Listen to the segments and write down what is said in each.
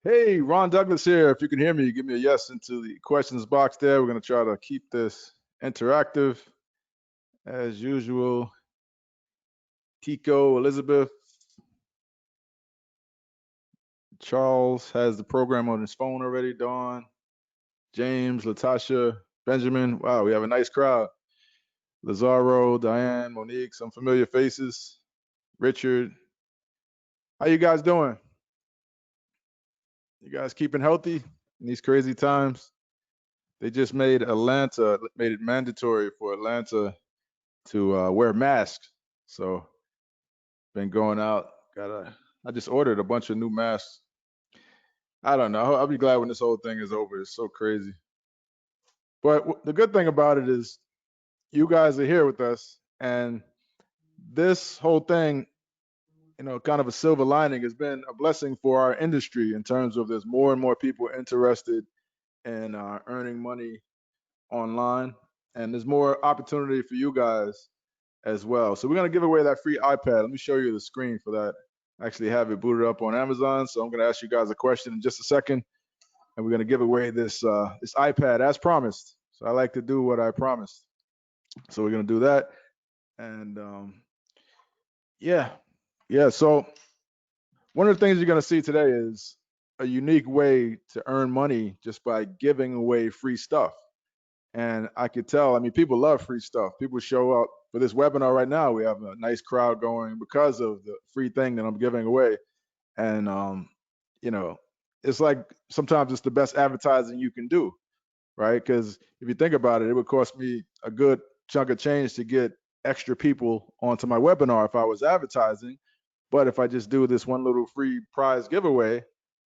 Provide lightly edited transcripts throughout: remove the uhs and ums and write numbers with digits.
Hey, Ron Douglas here. If you can hear me, give me a yes into the questions box there. We're going to try to keep this interactive as usual. Tico, Elizabeth, Charles has the program on his phone already. Dawn, James, Latasha, Benjamin. Wow, we have a nice crowd. Lazaro, Diane, Monique, some familiar faces. Richard, how you guys doing? You guys keeping healthy in these crazy times? They just made it mandatory for Atlanta to wear masks. So been going out. I just ordered a bunch of new masks. I don't know. I'll be glad when this whole thing is over. It's so crazy. But the good thing about it is you guys are here with us, and this whole thing, kind of a silver lining, has been a blessing for our industry in terms of there's more and more people interested in earning money online, and there's more opportunity for you guys as well. So we're going to give away that free iPad. Let me show you the screen for that. I actually have it booted up on Amazon. So I'm going to ask you guys a question in just a second, and we're going to give away this iPad as promised. So I like to do what I promised. So we're going to do that. And yeah. So one of the things you're going to see today is a unique way to earn money just by giving away free stuff. And I could tell, I mean, people love free stuff. People show up for this webinar right now. We have a nice crowd going because of the free thing that I'm giving away. And, you know, it's like sometimes it's the best advertising you can do, right? Because if you think about it, it would cost me a good chunk of change to get extra people onto my webinar if I was advertising. But if I just do this one little free prize giveaway,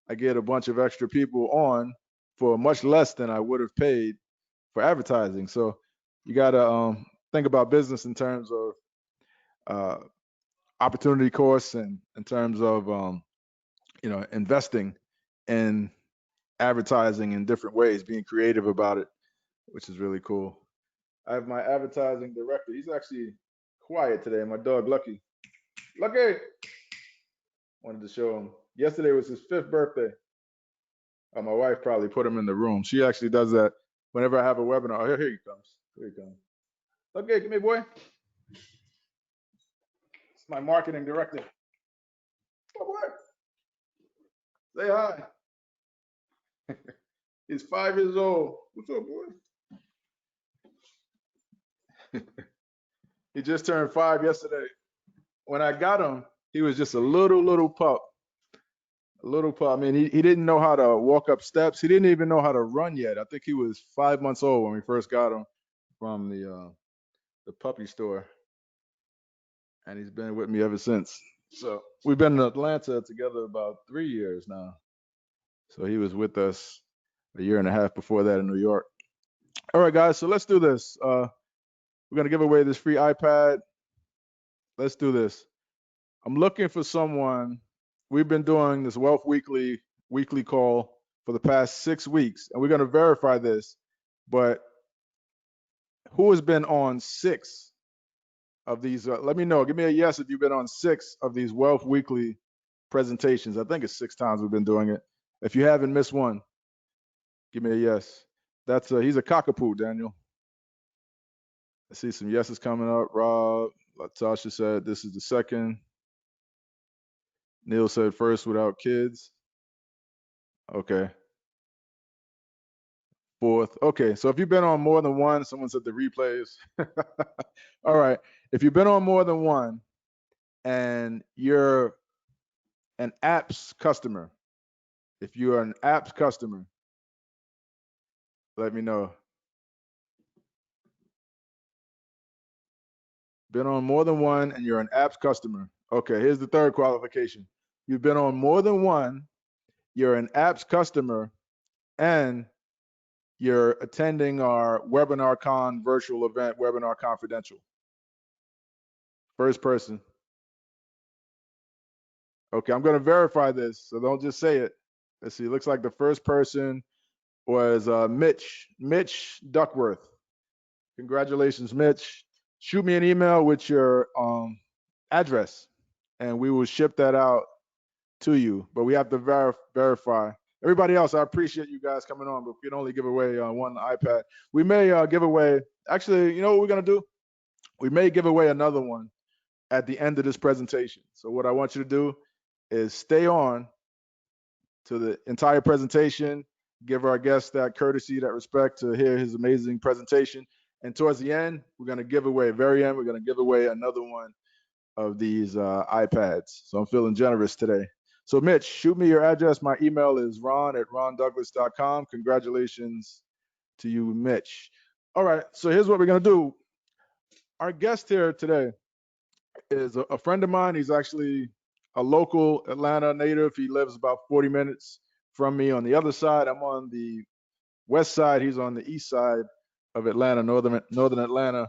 I get a bunch of extra people on for much less than I would have paid for advertising. So you got to think about business in terms of uh, opportunity costs and in terms of investing in advertising in different ways, being creative about it, which is really cool. I have my advertising director. He's actually quiet today. My dog Lucky. Lucky. Wanted to show him. Yesterday was his 5th birthday. My wife probably put him in the room. She actually does that whenever I have a webinar. Oh, here he comes. Here he comes. Okay, come here, boy. It's my marketing director. Oh, boy. Say hi. He's 5 years old. What's up, boy? He just turned 5 yesterday. When I got him, he was just a little pup. A little pup. I mean, he didn't know how to walk up steps. He didn't even know how to run yet. I think he was 5 months old when we first got him from the puppy store, and he's been with me ever since. So we've been in Atlanta together about 3 years now. So he was with us a year and a half before that in New York. All right, guys. So let's do this. We're gonna give away this free iPad. Let's do this. I'm looking for someone. We've been doing this Wealth weekly call for the past 6 weeks, and we're gonna verify this. But who has been on 6 of these? Let me know. Give me a yes if you've been on 6 of these Wealth Weekly presentations. I think it's 6 times we've been doing it. If you haven't missed one, give me a yes. That's he's a cockapoo, Daniel. I see some yeses coming up. Rob, Latasha said this is the second. Neil said first without kids. Okay. 4th. Okay, so if you've been on more than one, someone said the replays. All right. If you've been on more than one and you're an apps customer, if you are an apps customer, let me know. Been on more than one and you're an apps customer. Okay, here's the third qualification. You've been on more than one, you're an apps customer, and you're attending our Webinar Con virtual event, Webinar Confidential. First person. Okay, I'm going to verify this, so don't just say it. Let's see. It looks like the first person was Mitch Duckworth. Congratulations, Mitch. Shoot me an email with your address, and we will ship that out to you. But we have to verify. everybody else, I appreciate you guys coming on, but we can only give away one iPad. We may give away, actually, you know what we're going to do? We may give away another one at the end of this presentation. So what I want you to do is stay on to the entire presentation, give our guest that courtesy, that respect to hear his amazing presentation. And towards the end, we're going to give away, very end, we're going to give away another one of these iPads. So I'm feeling generous today. So Mitch, shoot me your address. My email is ron@rondouglas.com. Congratulations to you, Mitch. All right, so here's what we're going to do. Our guest here today is a friend of mine. He's actually a local Atlanta native. He lives about 40 minutes from me on the other side. I'm on the west side. He's on the east side of Atlanta, northern Atlanta.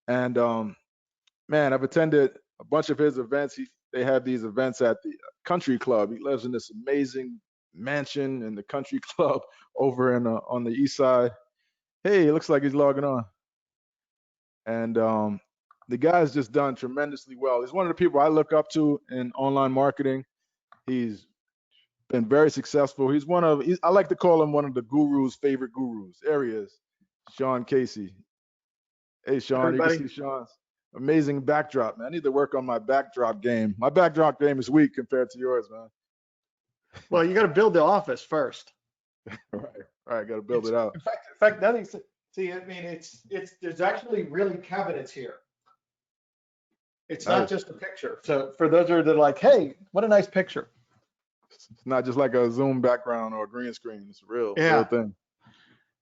And man, I've attended a bunch of his events. They have these events at the country club. He lives in this amazing mansion in the country club over on the east side. Hey, it looks like he's logging on. And the guy's just done tremendously well. He's one of the people I look up to in online marketing. He's been very successful. I like to call him one of the gurus' favorite gurus. There he is, Shawn Casey. Hey, Shawn, Everybody. You can see Shawn's amazing backdrop, man. I need to work on my backdrop game. My backdrop game is weak compared to yours, man. Well, you got to build the office first. All right, got to build it out. In fact, nothing. See, I mean, there's actually really cabinets here. It's not just a picture. So for those that are like, hey, what a nice picture. It's not just like a Zoom background or a green screen. It's a real thing.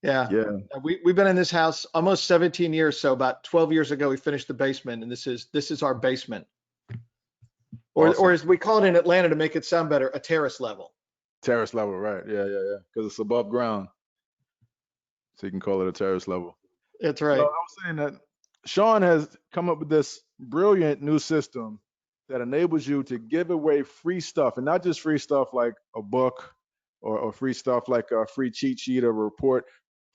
Yeah. We've been in this house almost 17 years. So about 12 years ago, we finished the basement, and this is our basement. Or as we call it in Atlanta to make it sound better, a terrace level. Terrace level, right? Yeah. Because it's above ground, so you can call it a terrace level. That's right. So I was saying that Shawn has come up with this brilliant new system that enables you to give away free stuff, and not just free stuff like a book or free stuff like a free cheat sheet or a report.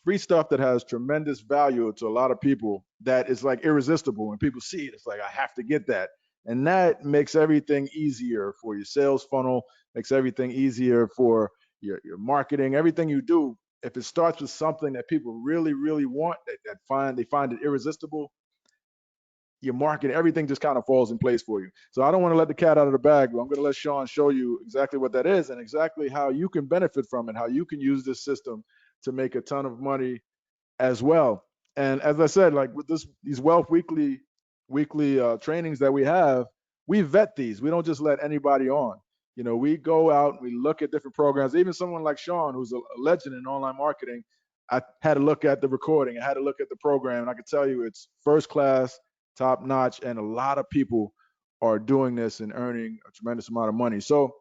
Free stuff that has tremendous value to a lot of people that is like irresistible. When people see it, it's like, I have to get that. And that makes everything easier for your sales funnel, makes everything easier for your marketing, everything you do. If it starts with something that people really, really want, they find it irresistible, your market, everything just kind of falls in place for you. So I don't want to let the cat out of the bag, but I'm going to let Shawn show you exactly what that is and exactly how you can benefit from it, how you can use this system to make a ton of money as well. And as I said, like with these Wealth Weekly trainings that we have, we vet these. We don't just let anybody on. You know, we go out and we look at different programs. Even someone like Shawn, who's a legend in online marketing, I had to look at the recording. I had to look at the program, and I can tell you it's first class, top notch, and a lot of people are doing this and earning a tremendous amount of money. So,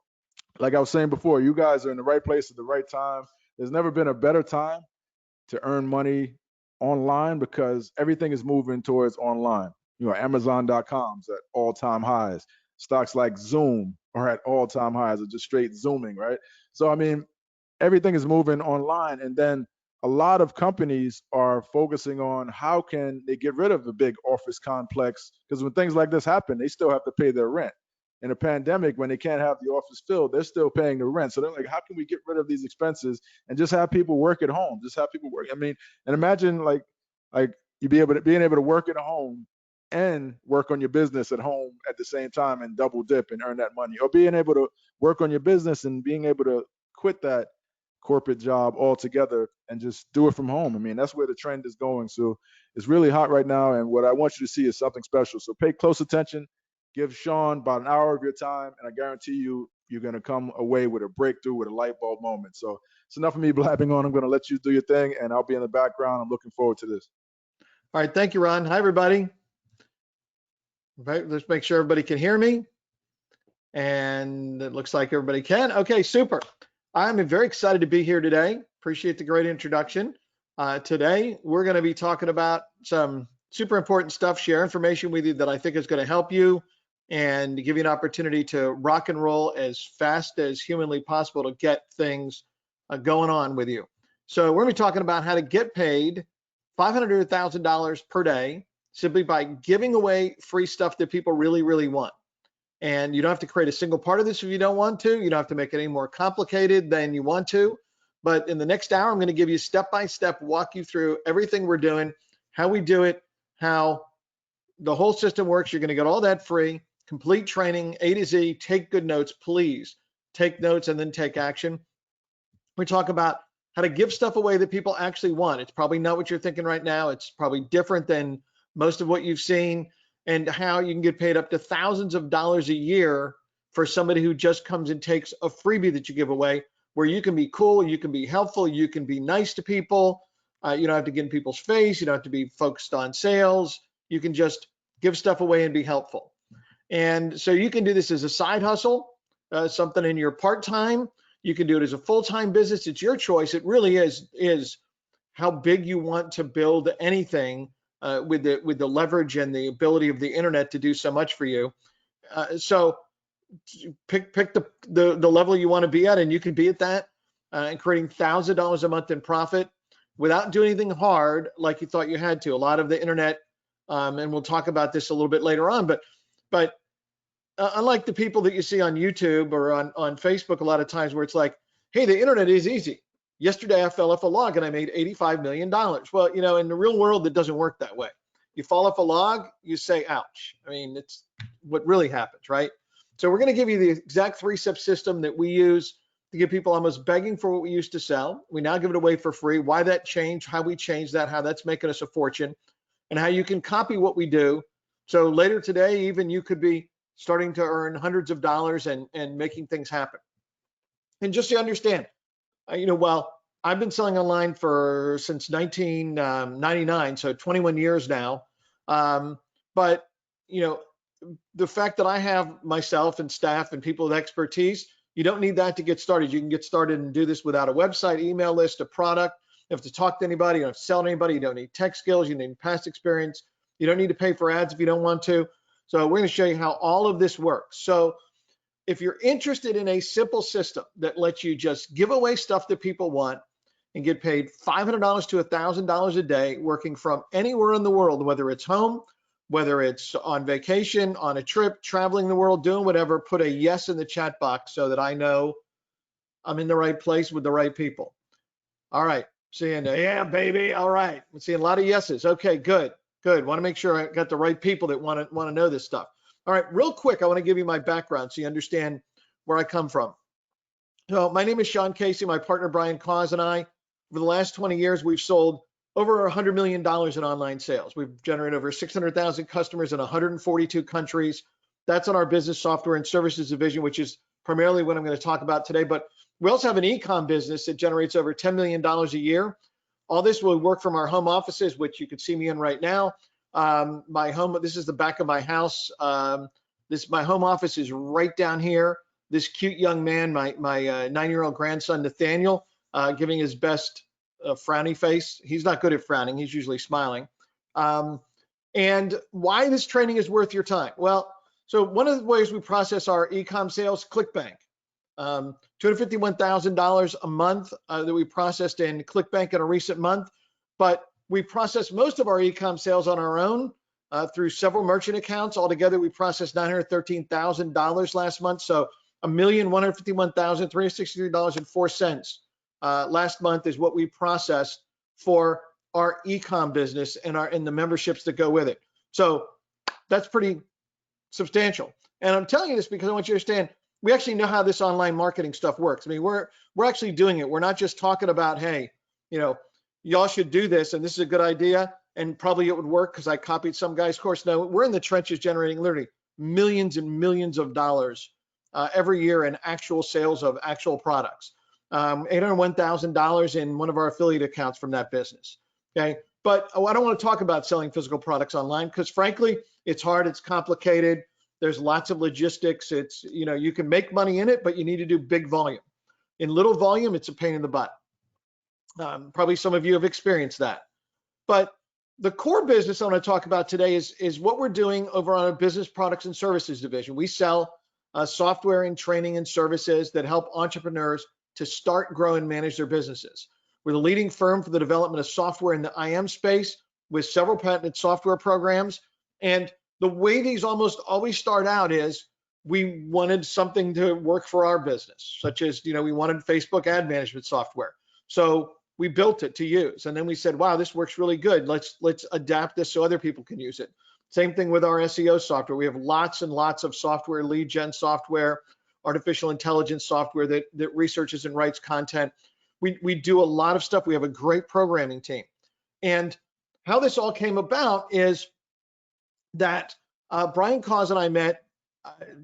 like I was saying before, you guys are in the right place at the right time. There's never been a better time to earn money online because everything is moving towards online. You know, Amazon.com's at all-time highs. Stocks like Zoom are at all-time highs, or just straight zooming, right? So, I mean, everything is moving online, and then a lot of companies are focusing on how can they get rid of the big office complex, because when things like this happen, they still have to pay their rent. In a pandemic, when they can't have the office filled, they're still paying the rent. So they're like, how can we get rid of these expenses and just have people work at home? Just have people work. I mean, and imagine like you being able to work at home and work on your business at home at the same time and double dip and earn that money, or being able to work on your business and being able to quit that corporate job altogether and just do it from home. I mean, that's where the trend is going. So it's really hot right now. And what I want you to see is something special. So pay close attention. Give Shawn about an hour of your time, and I guarantee you, you're going to come away with a breakthrough, with a light bulb moment. So it's enough of me blabbing on. I'm going to let you do your thing, and I'll be in the background. I'm looking forward to this. All right. Thank you, Ron. Hi, everybody. Right, let's make sure everybody can hear me. And it looks like everybody can. Okay, super. I'm very excited to be here today. Appreciate the great introduction. Today, we're going to be talking about some super important stuff, share information with you that I think is going to help you and give you an opportunity to rock and roll as fast as humanly possible to get things going on with you. So we're going to be talking about how to get paid $500 to $1,000 per day simply by giving away free stuff that people really, really want. And you don't have to create a single part of this if you don't want to. You don't have to make it any more complicated than you want to. But in the next hour, I'm going to give you step-by-step, walk you through everything we're doing, how we do it, how the whole system works. You're going to get all that free, complete training, A to Z. Take good notes, please. Take notes and then take action. We talk about how to give stuff away that people actually want. It's probably not what you're thinking right now. It's probably different than most of what you've seen, and how you can get paid up to thousands of dollars a year for somebody who just comes and takes a freebie that you give away, where you can be cool, you can be helpful, you can be nice to people. You don't have to get in people's face. You don't have to be focused on sales. You can just give stuff away and be helpful. And so you can do this as a side hustle, something in your part-time. You can do it as a full-time business. It's your choice. It really is how big you want to build anything with the leverage and the ability of the internet to do so much for you. So pick the level you want to be at, and you can be at that and creating $1,000 a month in profit without doing anything hard like you thought you had to. A lot of the internet, and we'll talk about this a little bit later on, but unlike the people that you see on YouTube or on Facebook a lot of times, where it's like, hey, the internet is easy. Yesterday I fell off a log and I made $85 million. Well, in the real world, it doesn't work that way. You fall off a log, you say, ouch. I mean, it's what really happens, right? So we're going to give you the exact 3-step system that we use to get people almost begging for what we used to sell. We now give it away for free. Why that changed, how we changed that, how that's making us a fortune, and how you can copy what we do. So later today, even you could be starting to earn hundreds of dollars and making things happen. And just so you understand, while I've been selling online since 1999, so 21 years now. But the fact that I have myself and staff and people with expertise, you don't need that to get started. You can get started and do this without a website, email list, a product. You have to talk to anybody. You don't have to sell to anybody. You don't need tech skills. You need past experience. You don't need to pay for ads if you don't want to. So we're going to show you how all of this works. So if you're interested in a simple system that lets you just give away stuff that people want and get paid $500 to $1,000 a day, working from anywhere in the world, whether it's home, whether it's on vacation, on a trip, traveling the world, doing whatever, put a yes in the chat box so that I know I'm in the right place with the right people. All right. Seeing, yeah, baby. All right. I'm seeing a lot of yeses. Okay, good. Good. Want to make sure I got the right people that want to know this stuff. All right, real quick, I want to give you my background so you understand where I come from. So my name is Shawn Casey. My partner Brian Cause and I, over the last 20 years, we've sold over $100 million in online sales. We've generated over 600,000 customers in 142 countries. That's on our business software and services division, which is primarily what I'm going to talk about today. But we also have an e-com business that generates over $10 million a year. All this will work from our home offices, which you can see me in right now. My home, this is the back of my house. My home office is right down here. This cute young man, my 9-year-old grandson, Nathaniel, giving his best frowny face. He's not good at frowning. He's usually smiling. And why this training is worth your time? Well, so one of the ways we process our e-com sales, ClickBank. $251,000 a month that we processed in ClickBank in a recent month, but we process most of our e-com sales on our own through several merchant accounts. Altogether, we processed $913,000 last month, so $1,151,363.04 last month is what we processed for our e-com business and the memberships that go with it. So that's pretty substantial. And I'm telling you this because I want you to understand, we actually know how this online marketing stuff works. I mean, we're actually doing it. We're not just talking about, hey, y'all should do this and this is a good idea and probably it would work because I copied some guy's course. No, we're in the trenches generating literally millions and millions of dollars every year in actual sales of actual products. $801,000 in one of our affiliate accounts from that business. Okay, but I don't want to talk about selling physical products online because frankly, it's hard, it's complicated. There's lots of logistics. It's, you can make money in it, but you need to do big volume. In little volume, it's a pain in the butt. Probably some of you have experienced that. But the core business I want to talk about today is what we're doing over on our business products and services division. We sell software and training and services that help entrepreneurs to start, grow, and manage their businesses. We're the leading firm for the development of software in the IM space with several patented software programs. And the way these almost always start out is we wanted something to work for our business, such as, we wanted Facebook ad management software. So we built it to use. And then we said, wow, this works really good. Let's adapt this so other people can use it. Same thing with our SEO software. We have lots and lots of software, lead gen software, artificial intelligence software that researches and writes content. We do a lot of stuff. We have a great programming team. And how this all came about is that Brian Cause and I met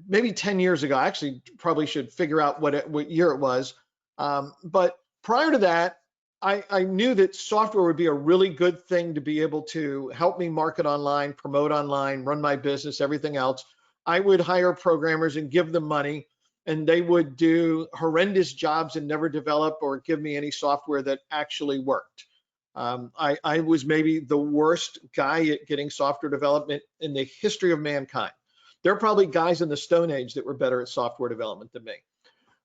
maybe 10 years ago. I actually probably should figure out what year it was. But prior to that, I knew that software would be a really good thing to be able to help me market online, promote online, run my business, everything else. I would hire programmers and give them money, and they would do horrendous jobs and never develop or give me any software that actually worked. I was maybe the worst guy at getting software development in the history of mankind. There are probably guys in the Stone Age that were better at software development than me.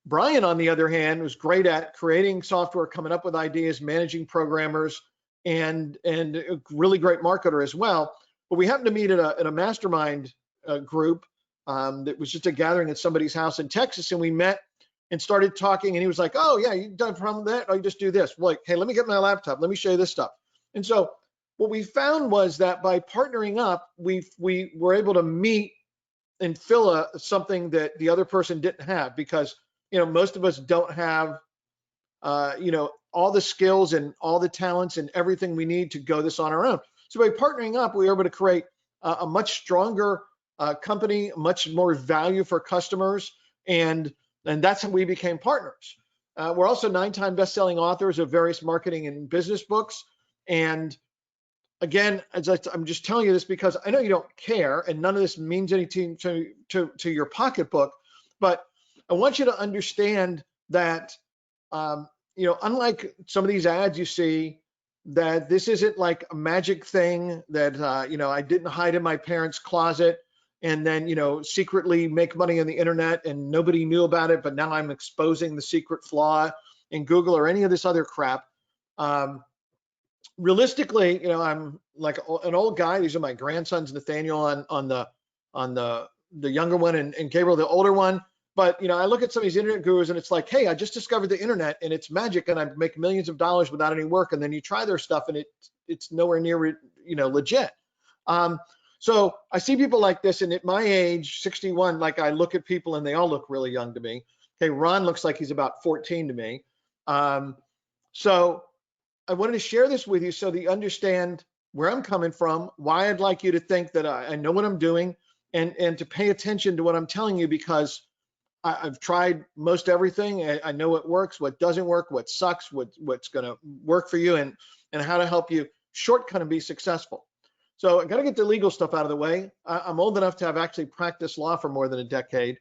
Brian, on the other hand, was great at creating software, coming up with ideas, managing programmers, and a really great marketer as well. But we happened to meet at a mastermind group that was just a gathering at somebody's house in Texas, and we met and started talking. And he was like, "Oh yeah, you done a problem with that? Oh, you just do this." We're like, "Hey, let me get my laptop. Let me show you this stuff." And so what we found was that by partnering up, we were able to meet and fill something that the other person didn't have, because most of us don't have all the skills and all the talents and everything we need to go this on our own. So by partnering up, we were able to create a much stronger company, much more value for customers, and that's how we became partners. We're also 9-time best-selling authors of various marketing and business books. And again, I'm just telling you this because I know you don't care, and none of this means anything to your pocketbook, but I want you to understand that, unlike some of these ads you see, that this isn't like a magic thing that, I didn't hide in my parents' closet and then, secretly make money on the internet and nobody knew about it, but now I'm exposing the secret flaw in Google or any of this other crap. Realistically, I'm like an old guy. These are my grandsons, Nathaniel on the younger one, and Gabriel, the older one. But I look at some of these internet gurus and it's like, hey, I just discovered the internet and it's magic and I make millions of dollars without any work. And then you try their stuff and it's nowhere near legit. So I see people like this, and at my age, 61, like I look at people and they all look really young to me. Okay, Ron looks like he's about 14 to me. So I wanted to share this with you so that you understand where I'm coming from, why I'd like you to think that I know what I'm doing, and to pay attention to what I'm telling you, because I've tried most everything. I know what works, what doesn't work, what sucks, what's going to work for you, and how to help you shortcut and be successful. So I got to get the legal stuff out of the way. I'm old enough to have actually practiced law for more than a decade.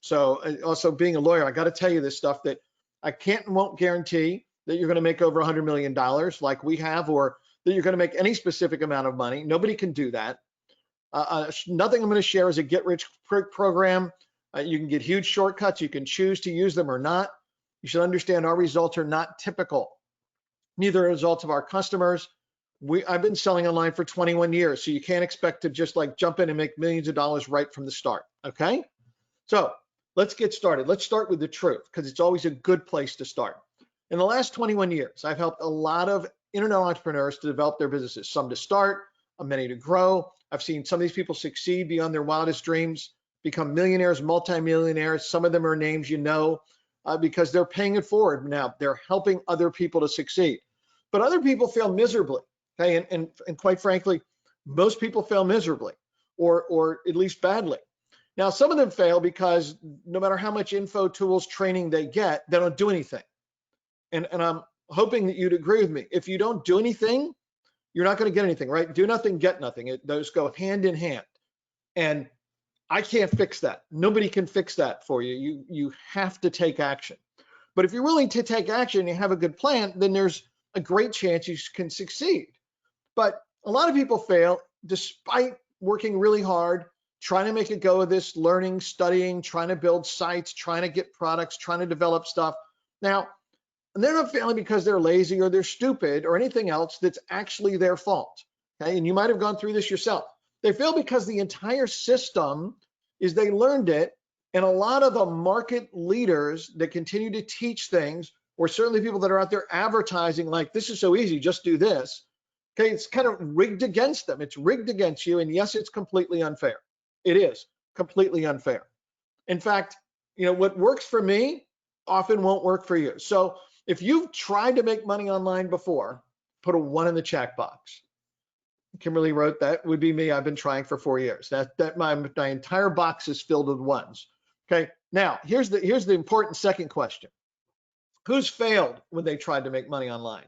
So also being a lawyer, I got to tell you this stuff that I can't and won't guarantee that you're going to make over $100 million like we have, or that you're going to make any specific amount of money. Nobody can do that. Nothing I'm going to share is a get-rich-quick program. You can get huge shortcuts. You can choose to use them or not. You should understand our results are not typical. Neither are results of our customers. I've been selling online for 21 years, so you can't expect to just like jump in and make millions of dollars right from the start, okay? So let's get started. Let's start with the truth, because it's always a good place to start. In the last 21 years, I've helped a lot of internet entrepreneurs to develop their businesses, some to start, many to grow. I've seen some of these people succeed beyond their wildest dreams, become millionaires, multimillionaires. Some of them are names because they're paying it forward now. They're helping other people to succeed. But other people fail miserably, okay? And quite frankly, most people fail miserably, or at least badly. Now, some of them fail because no matter how much info, tools, training they get, they don't do anything. And I'm hoping that you'd agree with me. If you don't do anything, you're not going to get anything, right? Do nothing, get nothing. Those go hand in hand. And I can't fix that. Nobody can fix that for you. You have to take action. But if you're willing to take action and you have a good plan, then there's a great chance you can succeed. But a lot of people fail despite working really hard, trying to make a go of this, learning, studying, trying to build sites, trying to get products, trying to develop stuff. Now, they're not failing because they're lazy or they're stupid or anything else that's actually their fault. Okay, and you might have gone through this yourself. They fail because the entire system is they learned it, and a lot of the market leaders that continue to teach things, or certainly people that are out there advertising like, this is so easy, just do this. Okay, it's kind of rigged against them. It's rigged against you, and yes, it's completely unfair. It is completely unfair. In fact, what works for me often won't work for you. So if you've tried to make money online before, put a 1 in the chat box. Kimberly wrote, that would be me. I've been trying for 4 years. My entire box is filled with 1s. Okay. Now here's the important second question. Who's failed when they tried to make money online?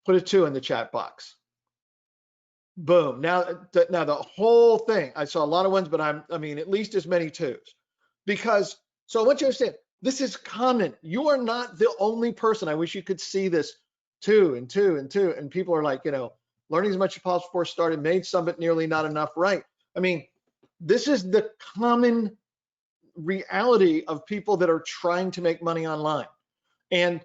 Put a 2 in the chat box. Boom. Now the whole thing, I saw a lot of 1s, but I mean, at least as many 2s. Because, so I want you to understand, this is common. You are not the only person. I wish you could see this 2 and 2 and 2. And people are like, learning as much as possible before started, made some, but nearly not enough. Right. I mean, this is the common reality of people that are trying to make money online. And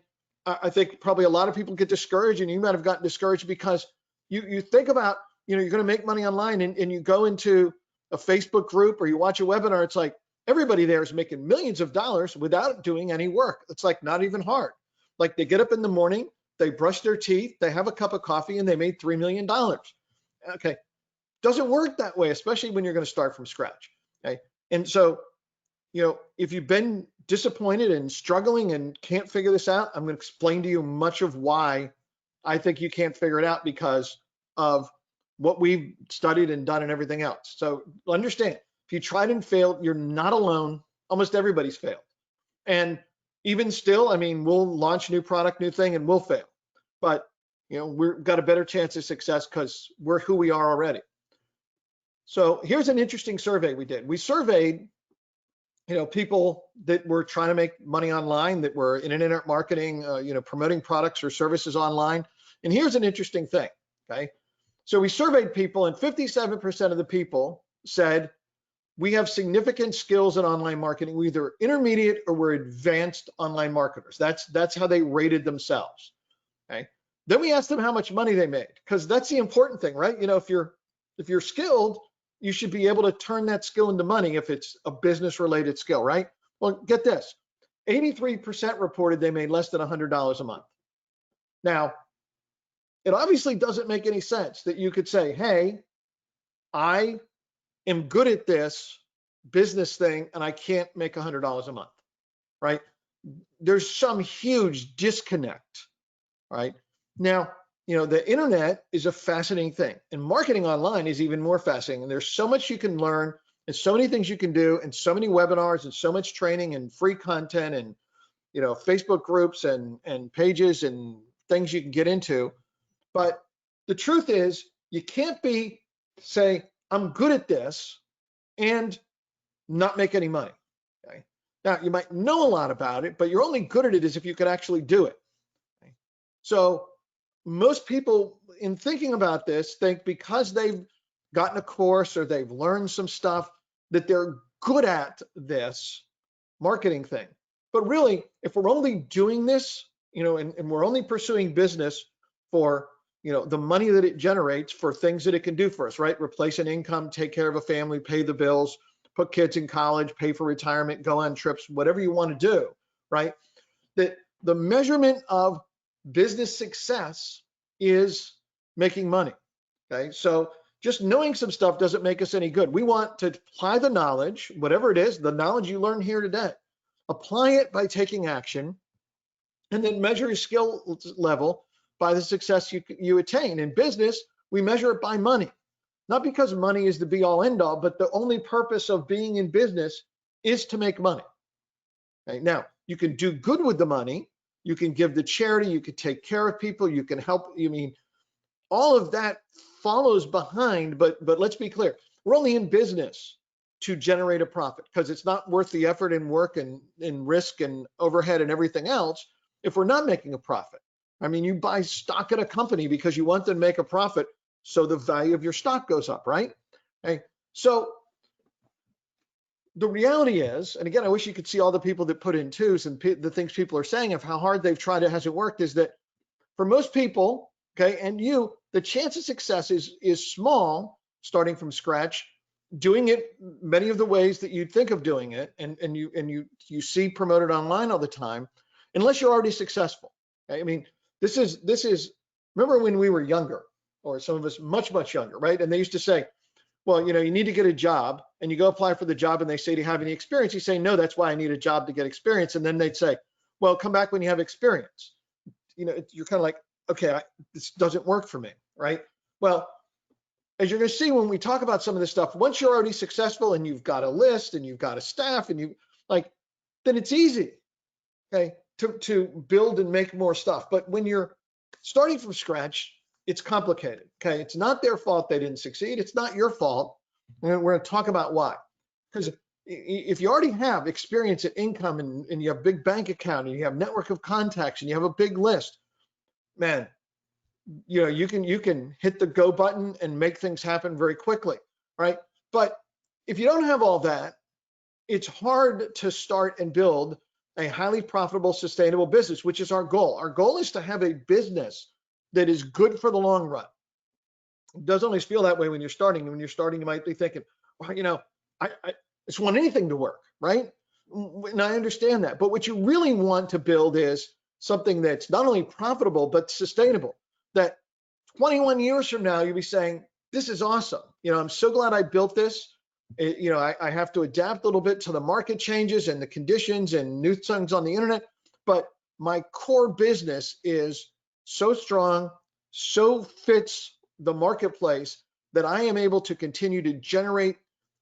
I think probably a lot of people get discouraged, and you might have gotten discouraged because you think about, you're going to make money online, and you go into a Facebook group or you watch a webinar. It's like everybody there is making millions of dollars without doing any work. It's like not even hard. Like they get up in the morning, they brush their teeth, they have a cup of coffee, and they made $3 million. Okay. Doesn't work that way, especially when you're going to start from scratch. Okay. And so, if you've been disappointed and struggling and can't figure this out, I'm going to explain to you much of why I think you can't figure it out because of what we've studied and done and everything else. So understand, if you tried and failed, you're not alone. Almost everybody's failed. And even still, I mean, we'll launch new product, new thing, and we'll fail. But, we've got a better chance of success because we're who we are already. So here's an interesting survey we did. We surveyed, people that were trying to make money online, that were in internet marketing, promoting products or services online. And here's an interesting thing, okay? So we surveyed people, and 57% of the people said, we have significant skills in online marketing. We're either intermediate or we're advanced online marketers. That's how they rated themselves, okay? Then we asked them how much money they made, because that's the important thing, right? If you're skilled, you should be able to turn that skill into money if it's a business related skill, right? Well, get this, 83% reported they made less than $100 a month. Now, it obviously doesn't make any sense that you could say, hey, I am good at this business thing and I can't make $100 a month, right? There's some huge disconnect, right? Now, the internet is a fascinating thing, and marketing online is even more fascinating. And there's so much you can learn, and so many things you can do, and so many webinars, and so much training, and free content, and Facebook groups, and pages, and things you can get into. But the truth is, you can't say, I'm good at this, and not make any money. Okay? Now, you might know a lot about it, but you're only good at it if you can actually do it. Okay? So most people, in thinking about this, think because they've gotten a course or they've learned some stuff that they're good at this marketing thing. But really, if we're only doing this, and we're only pursuing business for, the money that it generates for things that it can do for us, right? Replace an income, take care of a family, pay the bills, put kids in college, pay for retirement, go on trips, whatever you want to do, right? That the measurement of business success is making money, okay? So just knowing some stuff doesn't make us any good. We want to apply the knowledge, whatever it is, the knowledge you learn here today, apply it by taking action, and then measure your skill level by the success you attain. In business, we measure it by money, not because money is the be all end all, but the only purpose of being in business is to make money. Okay? Now, you can do good with the money. You can give to charity, you can take care of people, you can help. All of that follows behind, but let's be clear. We're only in business to generate a profit, because it's not worth the effort and work and risk and overhead and everything else if we're not making a profit. You buy stock in a company because you want them to make a profit, so the value of your stock goes up, right? Okay. So the reality is, and again, I wish you could see all the people that put in 2s and the things people are saying of how hard they've tried, it hasn't worked, is that for most people, okay, and the chance of success is small starting from scratch, doing it many of the ways that you'd think of doing it, and you see promoted online all the time, unless you're already successful. Okay? I mean, this is remember when we were younger, or some of us much younger, right? And they used to say, well, you know, you need to get a job, and you go apply for the job, and they say, do you have any experience? You say, no, that's why I need a job, to get experience. And then they'd say, well, come back when you have experience. You know, you're kind of like, okay, this doesn't work for me, right? Well, as you're going to see when we talk about some of this stuff, once you're already successful and you've got a list and you've got a staff and you like, then it's easy, okay, to build and make more stuff. But when you're starting from scratch, it's complicated, okay? It's not their fault they didn't succeed. It's not your fault. And we're going to talk about why. Because if you already have experience and income, and you have a big bank account, and you have network of contacts, and you have a big list, man, you know, you can hit the go button and make things happen very quickly, right? But if you don't have all that, it's hard to start and build a highly profitable, sustainable business, which is our goal. Our goal is to have a business that is good for the long run. It doesn't always feel that way when you're starting. When you're starting, you might be thinking, well, you know, I just want anything to work, right? And I understand that. But what you really want to build is something that's not only profitable, but sustainable. That 21 years from now, you'll be saying, this is awesome. You know, I'm so glad I built this. You know, I have to adapt a little bit to the market changes and the conditions and new things on the internet. But my core business is so strong, so fits the marketplace, that I am able to continue to generate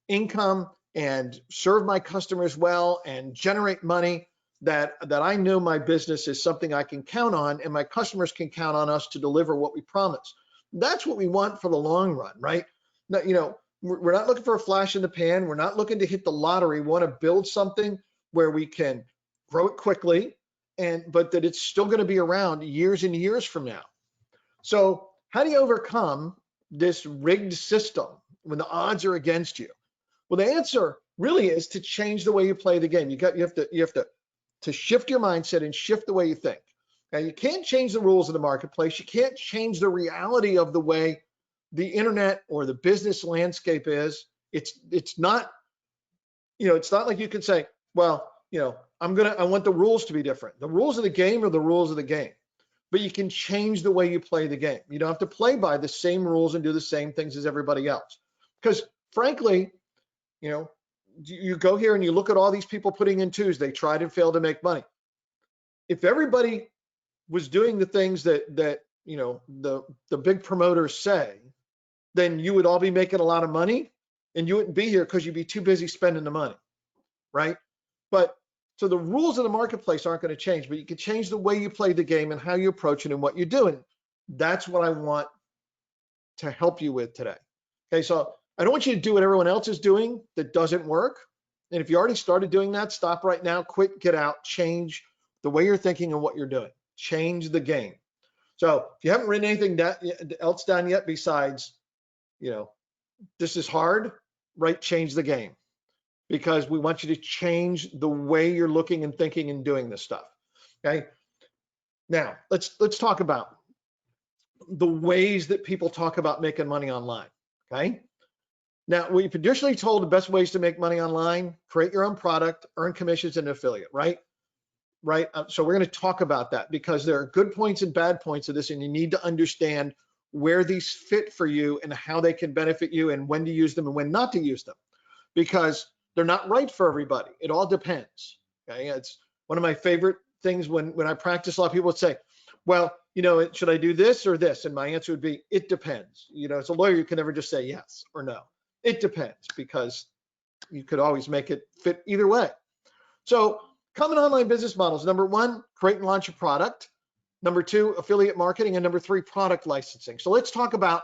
income and serve my customers well and generate money, that I know my business is something I can count on, and my customers can count on us to deliver what we promise. That's what we want for the long run, right? Now, you know, we're not looking for a flash in the pan. We're not looking to hit the lottery. We want to build something where we can grow it quickly, but that it's still going to be around years and years from now. So how do you overcome this rigged system when the odds are against you? Well, the answer really is to change the way you play the game. You have to shift your mindset and shift the way you think. Now, you can't change the rules of the marketplace. You can't change the reality of the way the internet or the business landscape is. It's not, you know, it's not like you can say, well, you know, I want the rules to be different. The rules of the game are the rules of the game. But you can change the way you play the game. You don't have to play by the same rules and do the same things as everybody else. Because frankly, you know, you go here and you look at all these people putting in twos, they tried and failed to make money. If everybody was doing the things that you know, the big promoters say, then you would all be making a lot of money, and you wouldn't be here because you'd be too busy spending the money, right? But so the rules of the marketplace aren't going to change, but you can change the way you play the game and how you approach it and what you're doing. That's what I want to help you with today. Okay, so I don't want you to do what everyone else is doing that doesn't work. And if you already started doing that, stop right now, quit, get out, change the way you're thinking and what you're doing. Change the game. So if you haven't written anything else down yet besides, you know, this is hard, right? Change the game. Because we want you to change the way you're looking and thinking and doing this stuff. Okay. Now let's talk about the ways that people talk about making money online. Okay. Now we've traditionally told the best ways to make money online: create your own product, earn commissions, and affiliate. Right. Right. So we're going to talk about that, because there are good points and bad points of this, and you need to understand where these fit for you and how they can benefit you, and when to use them and when not to use them, because they're not right for everybody. It all depends. Okay, it's one of my favorite things when I practice. A lot of people would say, well, you know, should I do this or this? And my answer would be, it depends. You know, as a lawyer, you can never just say yes or no. It depends, because you could always make it fit either way. So common online business models: number one, create and launch a product; number two, affiliate marketing; and number three, product licensing. So let's talk about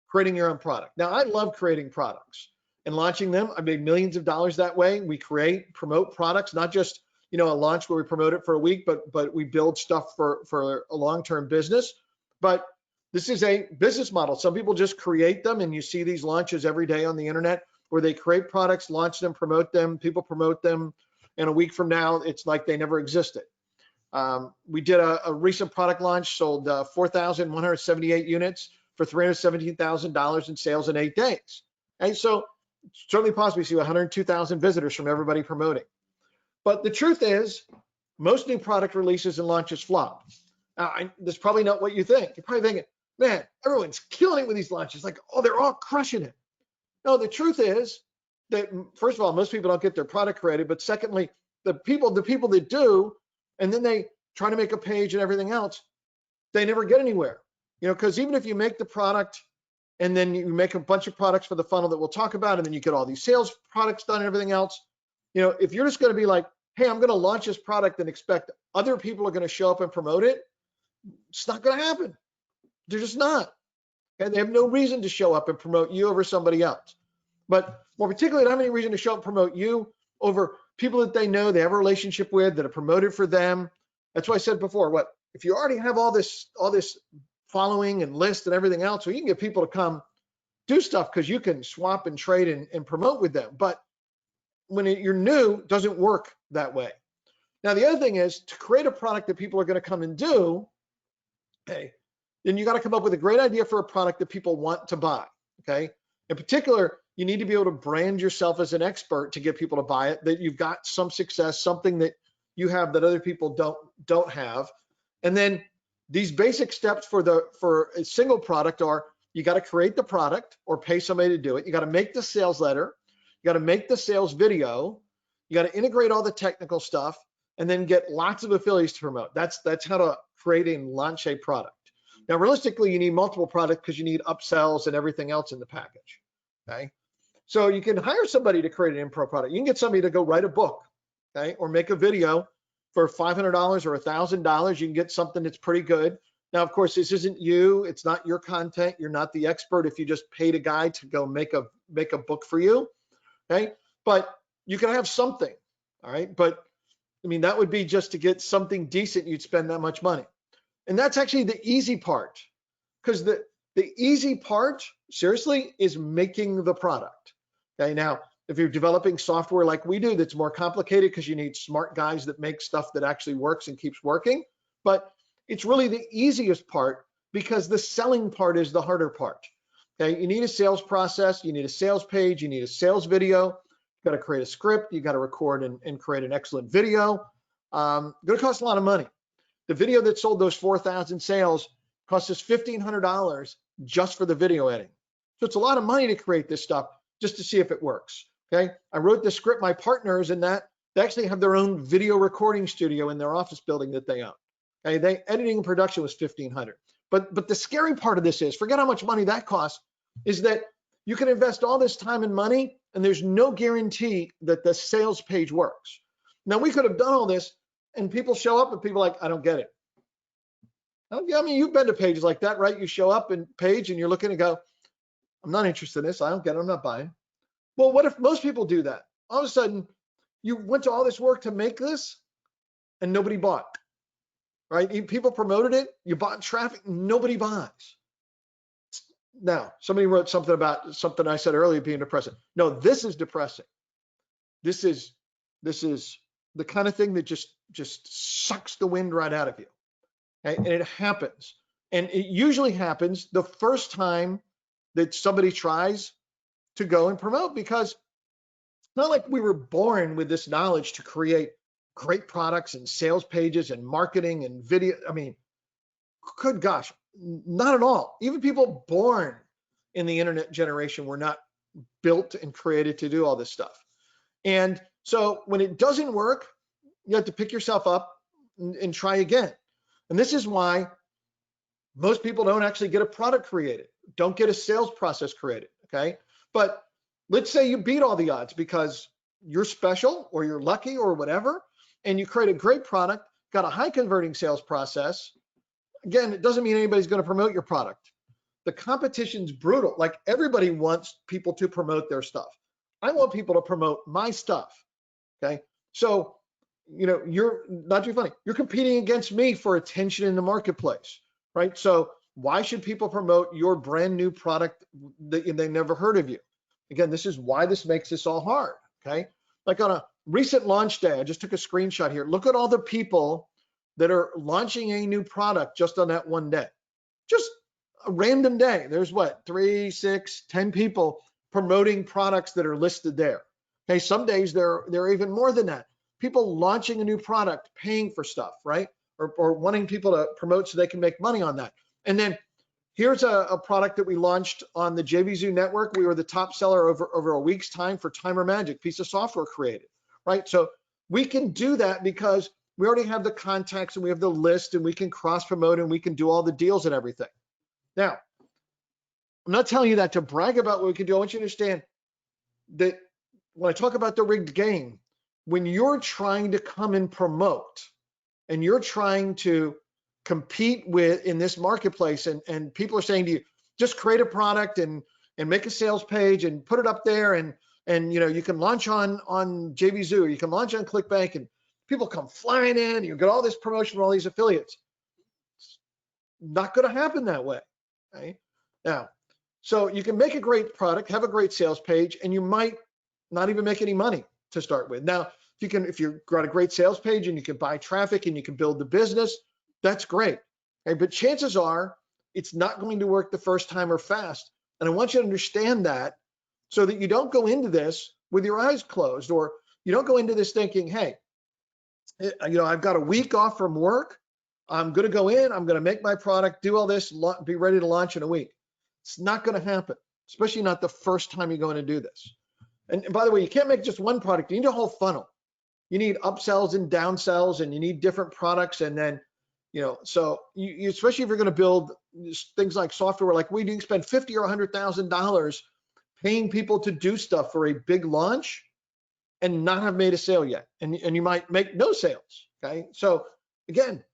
creating your own product. Now, I love creating products and launching them. I made millions of dollars that way. We promote products, not just, you know, a launch where we promote it for a week, but we build stuff for a long-term business. But this is a business model. Some people just create them, and you see these launches every day on the internet where they create products, launch them, promote them, people promote them, and a week from now, it's like they never existed. We did a recent product launch, sold 4,178 units for $317,000 in sales in 8 days. And so certainly possibly see 102,000 visitors from everybody promoting. But the truth is, most new product releases and launches flop. That's probably not what you think. You're probably thinking, man, everyone's killing it with these launches. Like, oh, they're all crushing it. No, the truth is that, first of all, most people don't get their product created. But secondly, the people that do, and then they try to make a page and everything else, they never get anywhere. Because even if you make the product and then you make a bunch of products for the funnel that we'll talk about, and then you get all these sales products done and everything else, if you're just going to be like, hey, I'm going to launch this product and expect other people are going to show up and promote it, it's not going to happen. They're just not. Okay? They have no reason to show up and promote you over somebody else. But more particularly, they don't have any reason to show up and promote you over people that they know, they have a relationship with, that are promoted for them. That's why I said before, if you already have all this following and list and everything else, well, you can get people to come do stuff because you can swap and trade and promote with them. But when you're new, it doesn't work that way. Now, the other thing is to create a product that people are going to come and do, okay, then you got to come up with a great idea for a product that people want to buy, okay? In particular, you need to be able to brand yourself as an expert to get people to buy it, that you've got some success, something that you have that other people don't have. And then these basic steps for a single product are, you got to create the product or pay somebody to do it. You got to make the sales letter. You got to make the sales video. You got to integrate all the technical stuff, and then get lots of affiliates to promote. That's how to create and launch a product. Now, realistically, you need multiple products because you need upsells and everything else in the package. Okay, so you can hire somebody to create an info product. You can get somebody to go write a book, okay, or make a video for $500 or $1,000. You can get something that's pretty good. Now, of course, this isn't you. It's not your content. You're not the expert if you just paid a guy to go make a book for you. Okay, but you can have something. All right, but I mean, that would be just to get something decent. You'd spend that much money, and that's actually the easy part, because the easy part, seriously, is making the product. Okay, now if you're developing software like we do, that's more complicated because you need smart guys that make stuff that actually works and keeps working. But it's really the easiest part, because the selling part is the harder part. Okay, you need a sales process, you need a sales page, you need a sales video, you got to create a script, you got to record and create an excellent video. Going to cost a lot of money. The video that sold those 4,000 sales cost us $1,500 just for the video editing. So it's a lot of money to create this stuff just to see if it works. Okay, I wrote the script. My partners in that, they actually have their own video recording studio in their office building that they own. Okay, editing and production was $1,500. But the scary part of this is, forget how much money that costs, is that you can invest all this time and money, and there's no guarantee that the sales page works. Now, we could have done all this, and people show up, and people are like, I don't get it. I mean, you've been to pages like that, right? You show up in page, and you're looking and go, I'm not interested in this. I don't get it. I'm not buying. Well, what if most people do that? All of a sudden, you went to all this work to make this, and nobody bought, right? People promoted it. You bought traffic. Nobody buys. Now, somebody wrote something about something I said earlier being depressing. No, this is depressing. This is the kind of thing that just sucks the wind right out of you. Okay? And it happens. And it usually happens the first time that somebody tries to go and promote, because it's not like we were born with this knowledge to create great products and sales pages and marketing and video. I mean, good gosh, not at all. Even people born in the internet generation were not built and created to do all this stuff. And so when it doesn't work, you have to pick yourself up and try again. And this is why most people don't actually get a product created, don't get a sales process created, okay? But let's say you beat all the odds because you're special or you're lucky or whatever, and you create a great product, got a high converting sales process. Again, it doesn't mean anybody's going to promote your product. The competition's brutal. Like, everybody wants people to promote their stuff. I want people to promote my stuff, okay? So, you're not too funny. You're competing against me for attention in the marketplace, right? So why should people promote your brand new product that they never heard of you? Again, this is why this makes this all hard, okay? Like on a recent launch day, I just took a screenshot here. Look at all the people that are launching a new product just on that one day. Just a random day. There's what, 3, 6, 10 people promoting products that are listed there. Okay, some days there are even more than that. People launching a new product, paying for stuff, right? Or wanting people to promote so they can make money on that. And then here's a product that we launched on the JVZoo network. We were the top seller over a week's time for Timer Magic, piece of software created, right? So we can do that because we already have the contacts and we have the list and we can cross promote and we can do all the deals and everything. Now, I'm not telling you that to brag about what we can do. I want you to understand that when I talk about the rigged game, when you're trying to come and promote and you're trying to compete with in this marketplace and people are saying to you, just create a product and make a sales page and put it up there and you can launch on JVZoo, or you can launch on ClickBank, and people come flying in, you get all this promotion from all these affiliates. It's not going to happen that way. Okay? Now, so you can make a great product, have a great sales page, and you might not even make any money to start with. Now, if you've got a great sales page and you can buy traffic and you can build the business, that's great. Okay? But chances are it's not going to work the first time or fast. And I want you to understand that so that you don't go into this with your eyes closed, or you don't go into this thinking, hey, I've got a week off from work. I'm going to go in, I'm going to make my product, do all this, be ready to launch in a week. It's not going to happen, especially not the first time you're going to do this. And by the way, you can't make just one product. You need a whole funnel. You need upsells and downsells, and you need different products. And then, so you especially if you're going to build things like software, like we do, spend $50,000 or $100,000 paying people to do stuff for a big launch and not have made a sale yet. And you might make no sales. Okay. So again,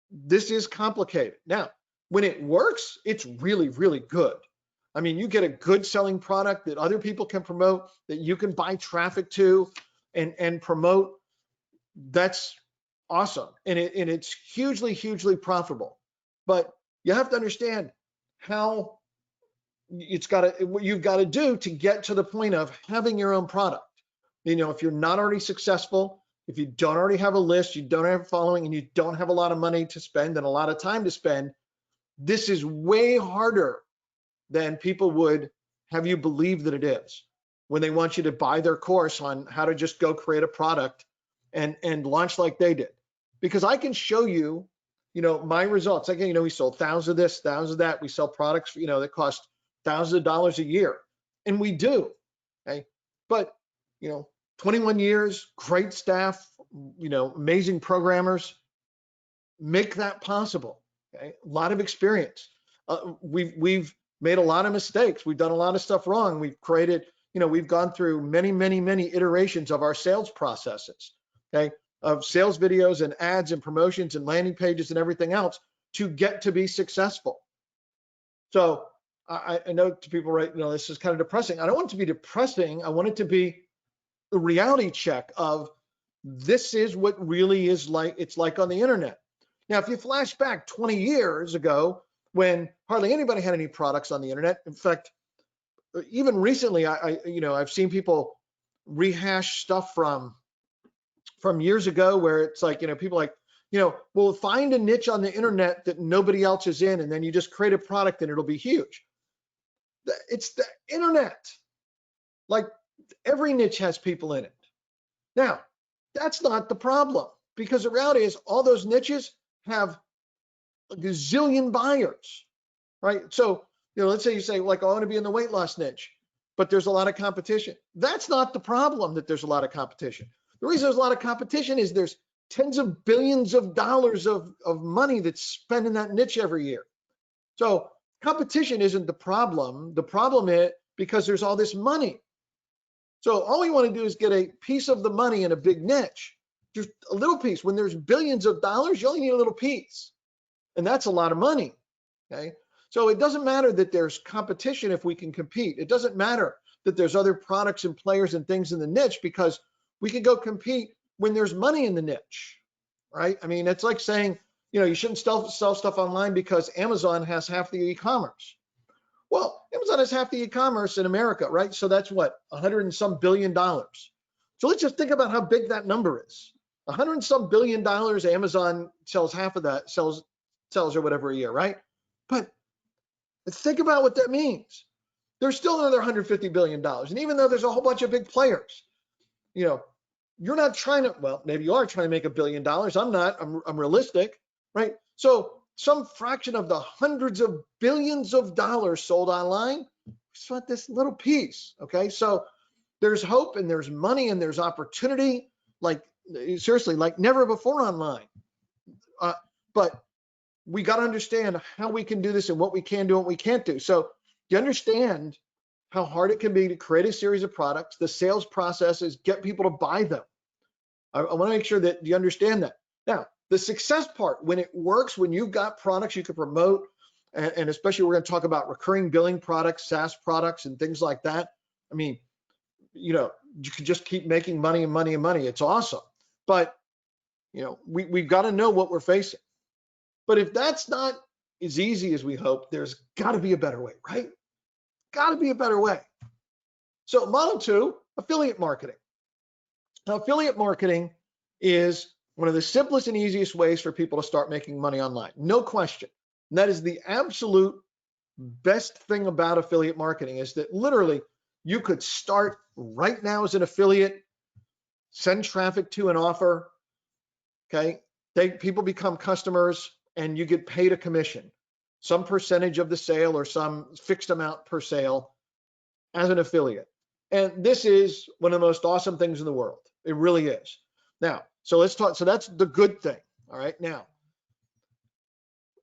this is complicated. Now, when it works, it's really, really good. I mean, you get a good selling product that other people can promote, that you can buy traffic to and promote. That's awesome. And it's hugely, hugely profitable. But you have to understand how what you've got to do to get to the point of having your own product. If you're not already successful, if you don't already have a list, you don't have a following, and you don't have a lot of money to spend and a lot of time to spend, this is way harder than people would have you believe that it is when they want you to buy their course on how to just go create a product and launch like they did. Because I can show you, my results. Again, we sold thousands of this, thousands of that. We sell products, that cost thousands of dollars a year, and we do. Okay, but 21 years, great staff, amazing programmers make that possible. Okay, a lot of experience. We've made a lot of mistakes. We've done a lot of stuff wrong. We've created, we've gone through many, many, many iterations of our sales processes, okay, of sales videos and ads and promotions and landing pages and everything else to get to be successful. So I know to people, right, this is kind of depressing. I don't want it to be depressing. I want it to be a reality check of this is what really is like, it's like on the internet. Now, if you flash back 20 years ago, when hardly anybody had any products on the internet. In fact, even recently, I've seen people rehash stuff from years ago where it's like, people like, we'll find a niche on the internet that nobody else is in, and then you just create a product and it'll be huge. It's the internet. Like every niche has people in it. Now, that's not the problem, because the reality is all those niches have a gazillion buyers, right? So, let's say you say, like, I want to be in the weight loss niche, but there's a lot of competition. That's not the problem that there's a lot of competition. The reason there's a lot of competition is there's tens of billions of dollars of money that's spent in that niche every year. So competition isn't the problem. The problem is because there's all this money. So all we want to do is get a piece of the money in a big niche, just a little piece. When there's billions of dollars, you only need a little piece. And that's a lot of money, okay? So it doesn't matter that there's competition if we can compete. It doesn't matter that there's other products and players and things in the niche, because we can go compete when there's money in the niche, right? I mean, it's like saying, you shouldn't sell stuff online because Amazon has half the e-commerce. Well, Amazon has half the e-commerce in America, right? So that's what, $100 and some billion. So let's just think about how big that number is. $100 and some billion, Amazon sells half of that, sells or whatever a year, right? But think about what that means. there's still another $150 billion. And even though there's a whole bunch of big players, you're not trying to, well, maybe you are trying to make $1 billion. I'm not, I'm realistic, right? So some fraction of the hundreds of billions of dollars sold online, just want this little piece, okay? So there's hope and there's money and there's opportunity, like seriously, like never before online. But we got to understand how we can do this and what we can do and what we can't do. So you understand how hard it can be to create a series of products. The sales process is get people to buy them. I want to make sure that you understand that. Now, the success part, when it works, when you've got products you can promote, and especially we're going to talk about recurring billing products, SaaS products, and things like that. I mean, you can just keep making money and money and money. It's awesome. But, we've got to know what we're facing. But if that's not as easy as we hope, there's got to be a better way, right? Got to be a better way. So model 2, affiliate marketing. Now, affiliate marketing is one of the simplest and easiest ways for people to start making money online. No question. And that is the absolute best thing about affiliate marketing, is that literally you could start right now as an affiliate, send traffic to an offer, okay? People become customers and you get paid a commission, some percentage of the sale or some fixed amount per sale as an affiliate. And this is one of the most awesome things in the world. It really is. Now, so let's talk. So that's the good thing. All right. Now,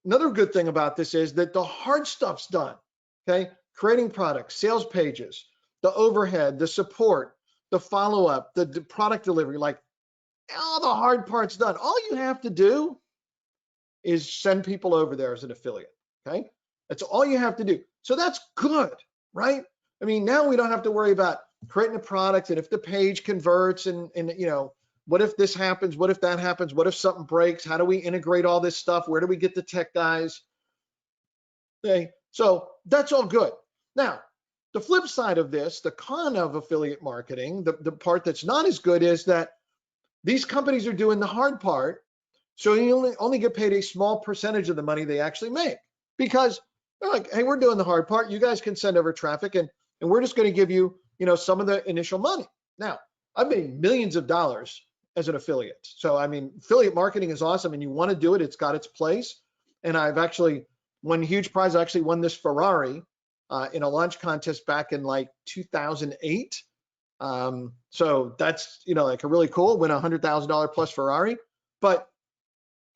another good thing about this is that the hard stuff's done. Okay. Creating products, sales pages, the overhead, the support, the follow-up, the product delivery, like all the hard part's done. All you have to do is send people over there as an affiliate. Okay. That's all you have to do. So that's good, right? I mean, now we don't have to worry about creating a product and if the page converts and what if this happens? What if that happens? What if something breaks? How do we integrate all this stuff? Where do we get the tech guys? Okay. So that's all good. Now, the flip side of this, the con of affiliate marketing, the part that's not as good is that these companies are doing the hard part. So you only get paid a small percentage of the money they actually make, because they're like, hey, we're doing the hard part. You guys can send over traffic and we're just going to give you, some of the initial money. Now, I've made millions of dollars as an affiliate. So, I mean, affiliate marketing is awesome and you want to do it. It's got its place. And I've actually won a huge prize. I actually won this Ferrari in a launch contest back in like 2008. So that's, like a really cool, win $100,000 plus Ferrari. But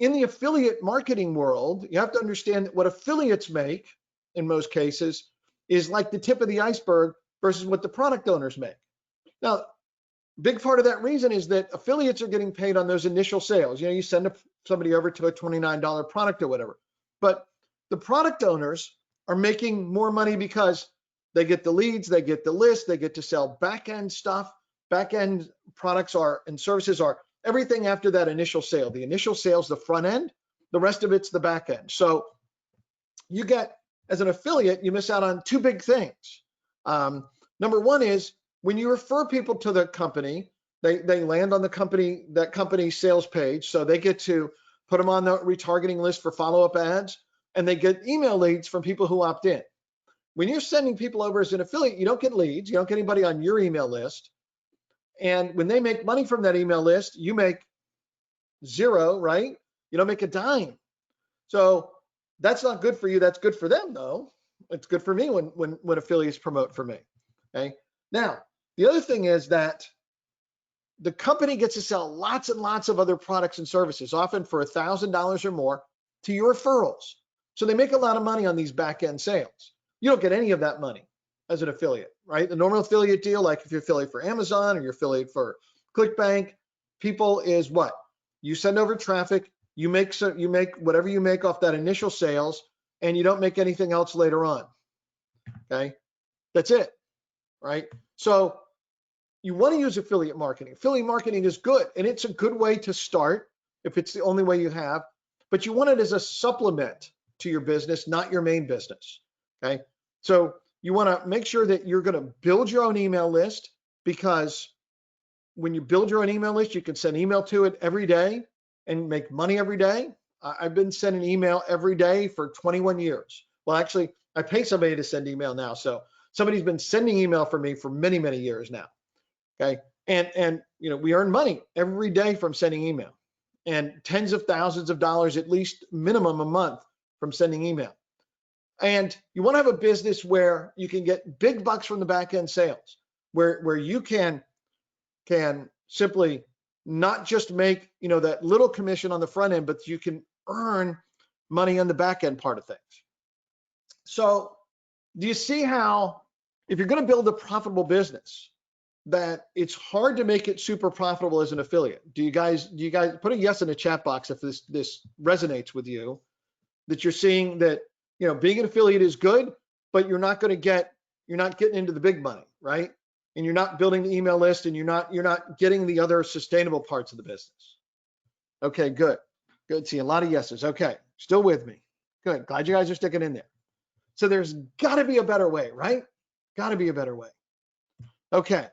in the affiliate marketing world, you have to understand that what affiliates make in most cases is like the tip of the iceberg versus what the product owners make. Now, big part of that reason is that affiliates are getting paid on those initial sales. You send somebody over to a $29 product or whatever, but the product owners are making more money because they get the leads, they get the list, they get to sell backend stuff. Backend products and services are everything after that initial sale. The initial sale's the front end, the rest of it's the back end. So you get, as an affiliate, you miss out on two big things. Number one is when you refer people to the company, they land on that company's sales page. So they get to put them on the retargeting list for follow-up ads, and they get email leads from people who opt in. When you're sending people over as an affiliate, you don't get leads. You don't get anybody on your email list. And when they make money from that email list, you make zero, right? You don't make a dime. So that's not good for you. That's good for them, though. It's good for me when affiliates promote for me. Okay. Now, the other thing is that the company gets to sell lots and lots of other products and services, often for $1,000 or more, to your referrals. So they make a lot of money on these back-end sales. You don't get any of that money as an affiliate, right? The normal affiliate deal, like if you're affiliate for Amazon or you're affiliate for ClickBank, people is what? You send over traffic, you make whatever you make off that initial sales, and you don't make anything else later on. Okay, that's it, right? So you want to use affiliate marketing. Affiliate marketing is good, and it's a good way to start if it's the only way you have, but you want it as a supplement to your business, not your main business. Okay, so you want to make sure that you're going to build your own email list, because when you build your own email list, you can send email to it every day and make money every day. I've been sending email every day for 21 years. Well, actually, I pay somebody to send email now. So Somebody's been sending email for me for many, many years now. Okay. And we earn money every day from sending email, and tens of thousands of dollars, at least minimum a month, from sending email. And you want to have a business where you can get big bucks from the back end sales, where you can simply not just make that little commission on the front end, but you can earn money on the back end part of things. So do you see how, if you're going to build a profitable business, that it's hard to make it super profitable as an affiliate? Do you guys put a yes in the chat box if this resonates with you, that you're seeing that being an affiliate is good, but you're not getting into the big money, right? And you're not building the email list, and you're not getting the other sustainable parts of the business. Okay, good. See a lot of yeses. Okay, still with me. Good. Glad you guys are sticking in there. So there's got to be a better way, right? Got to be a better way. Okay.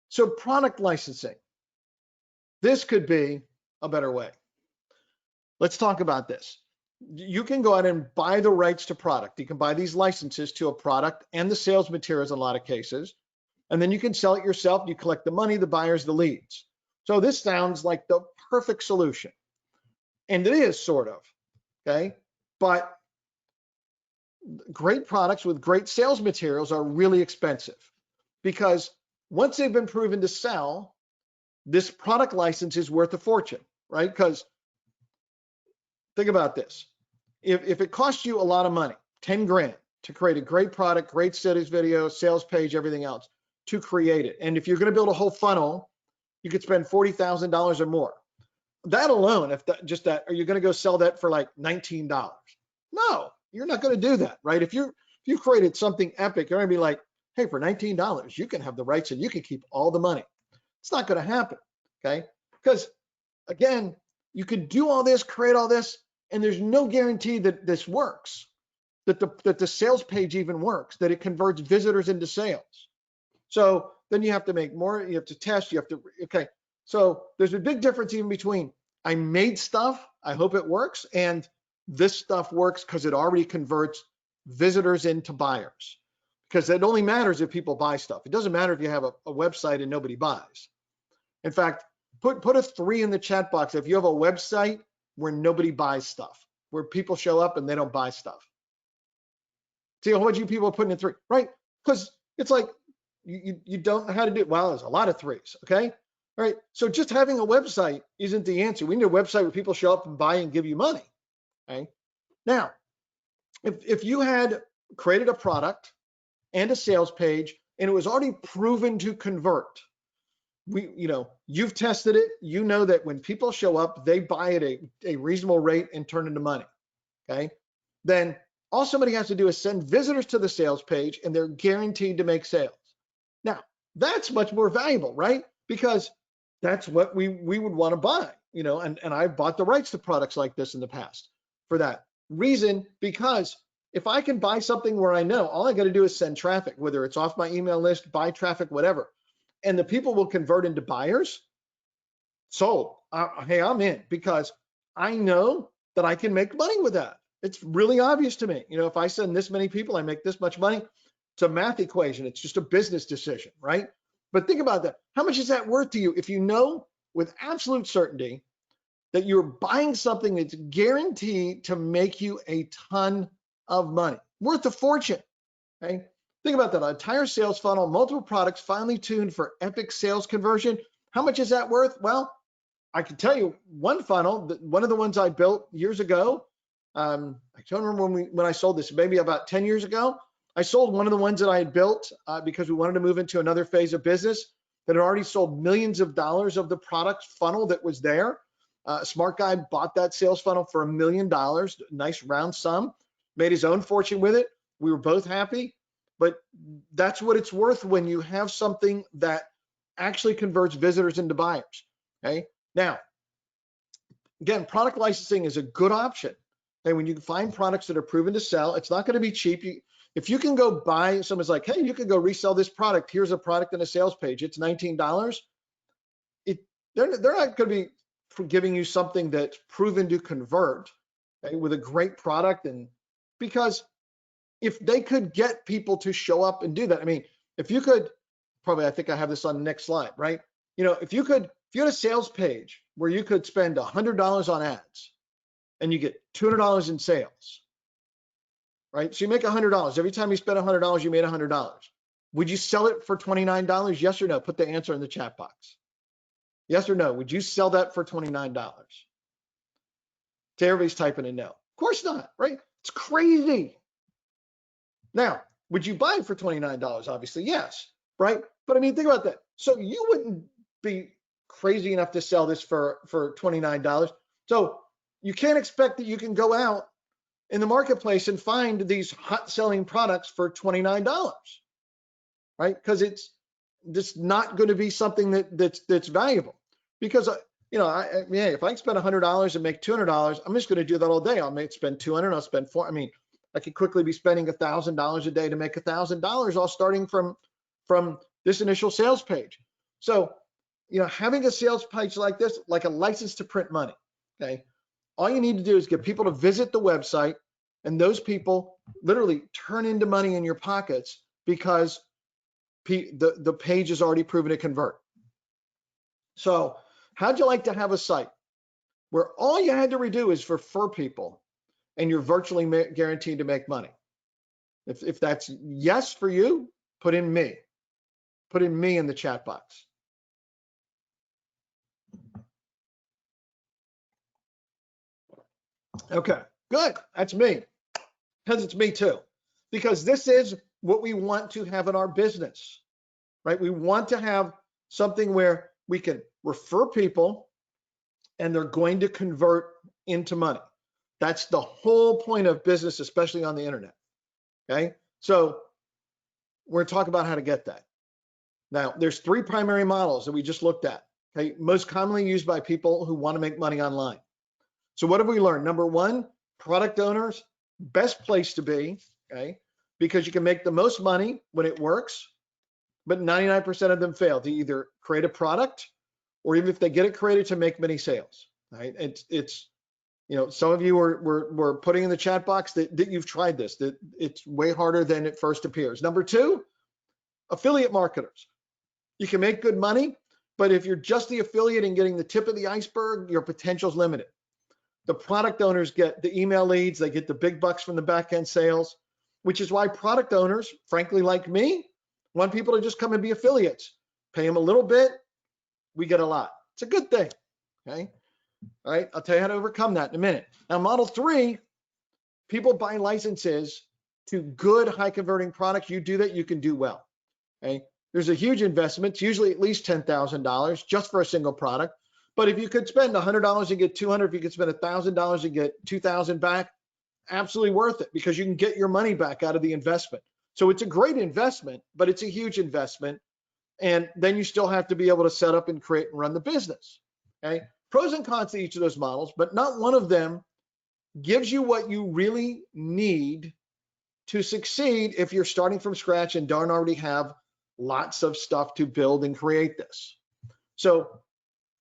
So product licensing. This could be a better way. Let's talk about this. You can go out and buy the rights to product. You can buy these licenses to a product and the sales materials in a lot of cases, and then you can sell it yourself. You collect the money, the buyers, the leads. So this sounds like the perfect solution, and it is sort of, okay? But great products with great sales materials are really expensive, because once they've been proven to sell, this product license is worth a fortune, right? Because think about this. If it costs you a lot of money, 10 grand to create a great product, great studies video, sales page, everything else to create it. And if you're going to build a whole funnel, you could spend $40,000 or more. That alone, are you going to go sell that for like $19? No, you're not going to do that, right? If you created something epic, you're going to be like, hey, for $19, you can have the rights and you can keep all the money. It's not going to happen, okay? Because again, you could do all this, create all this, and there's no guarantee that this works, that the sales page even works, that it converts visitors into sales. So then you have to make more, you have to test, okay. So there's a big difference even between I made stuff, I hope it works, and this stuff works because it already converts visitors into buyers. Because it only matters if people buy stuff. It doesn't matter if you have a website and nobody buys. In fact, put a 3 in the chat box if you have a website where nobody buys stuff, where people show up and they don't buy stuff. See a whole bunch of people putting in 3, right? Because it's like you don't know how to do it. Well, there's a lot of 3s, okay? All right, so just having a website isn't the answer. We need a website where people show up and buy and give you money, okay? Now, if you had created a product and a sales page and it was already proven to convert, you've tested it, you know that when people show up, they buy at a reasonable rate and turn into money, okay? Then all somebody has to do is send visitors to the sales page and they're guaranteed to make sales. Now, that's much more valuable, right? Because that's what we would want to buy, and I've bought the rights to products like this in the past for that reason, because if I can buy something where I know all I got to do is send traffic, whether it's off my email list, buy traffic, whatever, and the people will convert into buyers, sold. Hey, I'm in, because I know that I can make money with that. It's really obvious to me. If I send this many people, I make this much money. It's a math equation. It's just a business decision, right? But think about that. How much is that worth to you if you know with absolute certainty that you're buying something that's guaranteed to make you a ton of money, worth a fortune, okay? Think about that. An entire sales funnel, multiple products, finely tuned for epic sales conversion. How much is that worth? Well, I can tell you one funnel, one of the ones I built years ago. I don't remember when I sold this, maybe about 10 years ago. I sold one of the ones that I had built because we wanted to move into another phase of business that had already sold millions of dollars of the product funnel that was there. A smart guy bought that sales funnel for $1 million, nice round sum, made his own fortune with it. We were both happy, but that's what it's worth when you have something that actually converts visitors into buyers, okay? Now, again, product licensing is a good option. And when you find products that are proven to sell, it's not going to be cheap. If you can go buy, someone's like, hey, you can go resell this product. Here's a product and a sales page. It's $19. They're not going to be giving you something that's proven to convert, okay, with a great product. And because if they could get people to show up and do that, I mean, if you could, probably, I think I have this on the next slide, right? You know, if you had a sales page where you could spend $100 on ads and you get $200 in sales, right? So you make $100. Every time you spend $100, you made $100. Would you sell it for $29? Yes or no? Put the answer in the chat box. Yes or no? Would you sell that for $29? Everybody's typing in no. Of course not, right? It's crazy. Now, would you buy it for $29? Obviously, yes, right? But I mean, think about that. So you wouldn't be crazy enough to sell this for $29. So you can't expect that you can go out in the marketplace and find these hot selling products for $29, right? Because it's just not going to be something that's valuable. Because you know, if I spend $100 and make $200, I'm just going to do that all day. I'll spend $200, I'll spend $400. I mean, I could quickly be spending $1,000 a day to make $1,000, all starting from this initial sales page. So, you know, having a sales page like this, like a license to print money, okay? All you need to do is get people to visit the website, and those people literally turn into money in your pockets because the page is already proven to convert. So how'd you like to have a site where all you had to redo is refer people and you're virtually guaranteed to make money? If that's yes for you, put in me. Put in me in the chat box. Okay, good. That's me. Because it's me too. Because this is what we want to have in our business, right? We want to have something where we can refer people and they're going to convert into money. That's the whole point of business, especially on the internet. Okay, so we're talking about how to get that. Now, there's 3 primary models that we just looked at. Okay, most commonly used by people who want to make money online. So what have we learned? Number 1, product owners, best place to be, okay, because you can make the most money when it works, but 99% of them fail to either create a product or even if they get it created to make many sales, right? It's you know, some of you were putting in the chat box that you've tried this, that it's way harder than it first appears. Number 2, affiliate marketers. You can make good money, but if you're just the affiliate and getting the tip of the iceberg, your potential is limited. The product owners get the email leads, they get the big bucks from the back-end sales, which is why product owners, frankly, like me, want people to just come and be affiliates. Pay them a little bit, we get a lot. It's a good thing, okay? All right, I'll tell you how to overcome that in a minute. Now, model 3, people buy licenses to good high converting products. You do that, you can do well, okay? There's a huge investment. It's usually at least $10,000 just for a single product. But if you could spend $100 and get $200, if you could spend $1,000 and get $2,000 back, absolutely worth it because you can get your money back out of the investment. So it's a great investment, but it's a huge investment. And then you still have to be able to set up and create and run the business, okay? Pros and cons to each of those models, but not one of them gives you what you really need to succeed if you're starting from scratch and don't already have lots of stuff to build and create this. So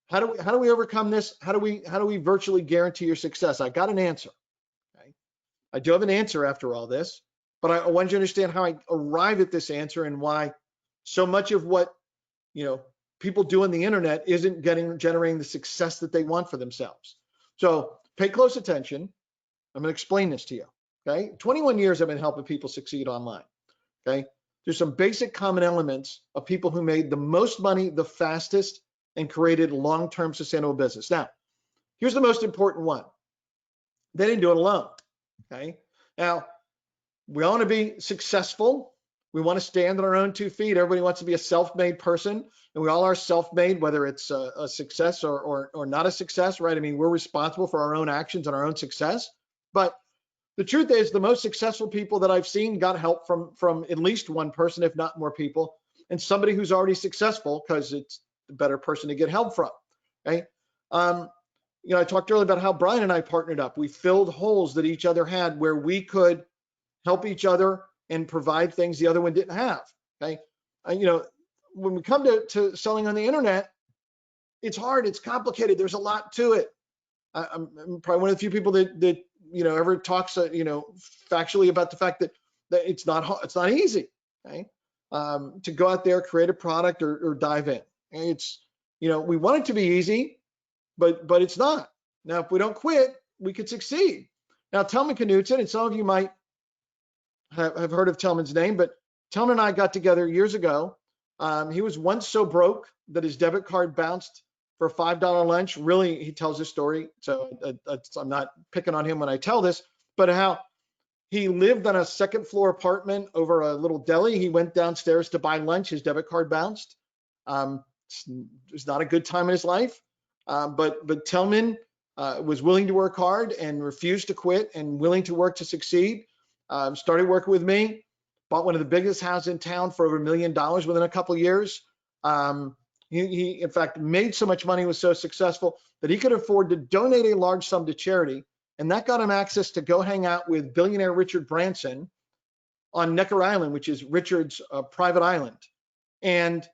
how do we overcome this? How do we virtually guarantee your success? I got an answer. Okay? I do have an answer after all this, but I want you to understand how I arrive at this answer and why so much of what people do on the internet isn't generating the success that they want for themselves. So pay close attention. I'm going to explain this to you. Okay, 21 years I've been helping people succeed online. Okay, there's some basic common elements of people who made the most money the fastest and created long-term sustainable business. Now, here's the most important one. They didn't do it alone. Okay, now we all want to be successful. We want to stand on our own 2 feet. Everybody wants to be a self-made person, and we all are self-made, whether it's a success or not a success, right? I mean, we're responsible for our own actions and our own success. But the truth is, the most successful people that I've seen got help from at least one person, if not more people, and somebody who's already successful because it's the better person to get help from. Okay. I talked earlier about how Brian and I partnered up. We filled holes that each other had where we could help each other and provide things the other one didn't have. Okay. When we come to selling on the internet, it's hard, it's complicated, there's a lot to it. I'm probably one of the few people that ever talks factually about the fact that It's not easy, okay? To go out there, create a product or dive in. It's, we want it to be easy, but it's not. Now, if we don't quit, we could succeed. Now, Tellman Knudson, and some of you might have heard of Tellman's name, but Tellman and I got together years ago. He was once so broke that his debit card bounced for a $5 lunch. Really, he tells this story, so I'm not picking on him when I tell this, but how he lived on a second floor apartment over a little deli. He went downstairs to buy lunch. His debit card bounced. It was not a good time in his life, but Tellman was willing to work hard and refused to quit and willing to work to succeed. Started working with me, bought one of the biggest houses in town for over $1 million within a couple of years. He in fact made so much money, was so successful that he could afford to donate a large sum to charity. And that got him access to go hang out with billionaire Richard Branson on Necker Island, which is Richard's private island. And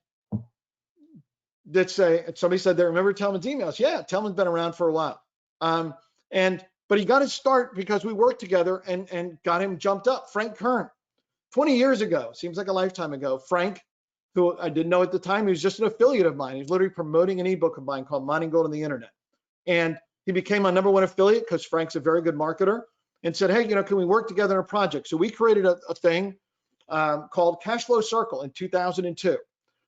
somebody said they remember Tellman's emails. Yeah, Tellman's been around for a while. But he got his start because we worked together and got him jumped up. Frank Kern, 20 years ago, seems like a lifetime ago. Frank, who I didn't know at the time, he was just an affiliate of mine. He was literally promoting an ebook of mine called Mining Gold on the Internet. And he became my #1 affiliate because Frank's a very good marketer and said, hey, can we work together in a project? So we created a thing called Cash Flow Circle in 2002. It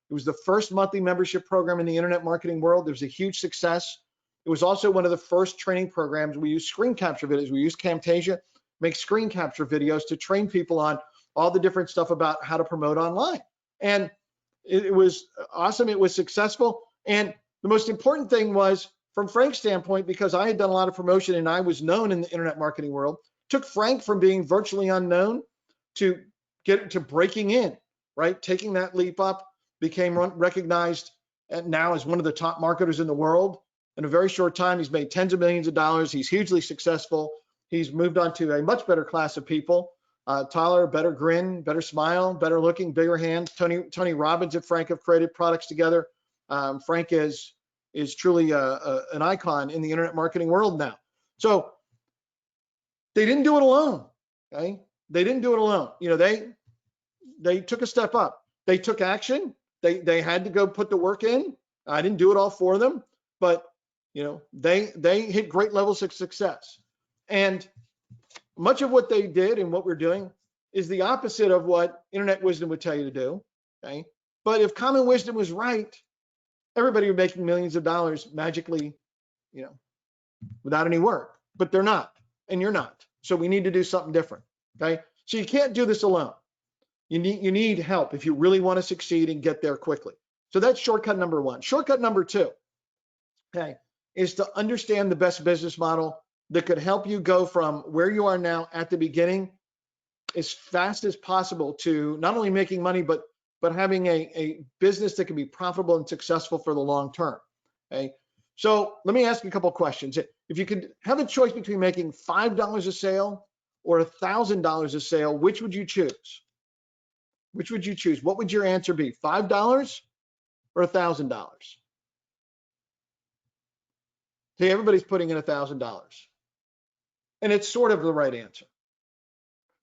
was the first monthly membership program in the internet marketing world. It was a huge success. It was also one of the first training programs. We used screen capture videos. We used Camtasia, make screen capture videos to train people on all the different stuff about how to promote online. And it was awesome. It was successful. And the most important thing was, from Frank's standpoint, because I had done a lot of promotion and I was known in the internet marketing world, took Frank from being virtually unknown to breaking in, right? Taking that leap up, became recognized now as one of the top marketers in the world. In a very short time, he's made tens of millions of dollars. He's hugely successful. He's moved on to a much better class of people. Tyler, better grin, better smile, better looking, bigger hands. Tony Robbins and Frank have created products together. Frank is truly an icon in the internet marketing world now. So they didn't do it alone, okay? They didn't do it alone. They took a step up. They took action. They had to go put the work in. I didn't do it all for them, but they hit great levels of success. And much of what they did and what we're doing is the opposite of what internet wisdom would tell you to do, okay? But if common wisdom was right, everybody would be making millions of dollars magically, without any work. But they're not, and you're not. So we need to do something different, okay? So you can't do this alone. You need help if you really want to succeed and get there quickly. So that's shortcut number 1. Shortcut number 2, okay, is to understand the best business model that could help you go from where you are now at the beginning as fast as possible to not only making money, but having a business that can be profitable and successful for the long term, okay? So let me ask you a couple of questions. If you could have a choice between making $5 a sale or $1,000 a sale, which would you choose? Which would you choose? What would your answer be? $5 or $1,000? Okay, everybody's putting in $1,000. And it's sort of the right answer.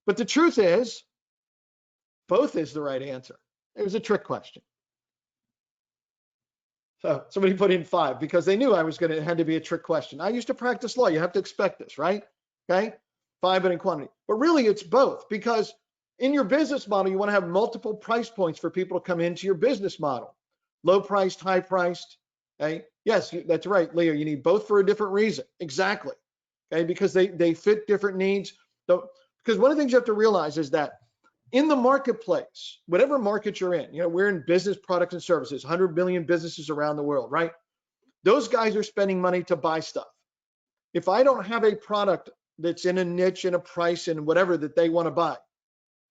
But the truth is, both is the right answer. It was a trick question. So somebody put in 5 because they knew it had to be a trick question. I used to practice law. You have to expect this, right? Okay, 5 in quantity. But really, it's both, because in your business model, you want to have multiple price points for people to come into your business model. Low priced, high priced. Okay. Yes, that's right, Leo. You need both for a different reason. Exactly. Okay, because they fit different needs. So, because one of the things you have to realize is that in the marketplace, whatever market you're in, we're in business, products, and services, 100 million businesses around the world, right? Those guys are spending money to buy stuff. If I don't have a product that's in a niche and a price and whatever that they want to buy,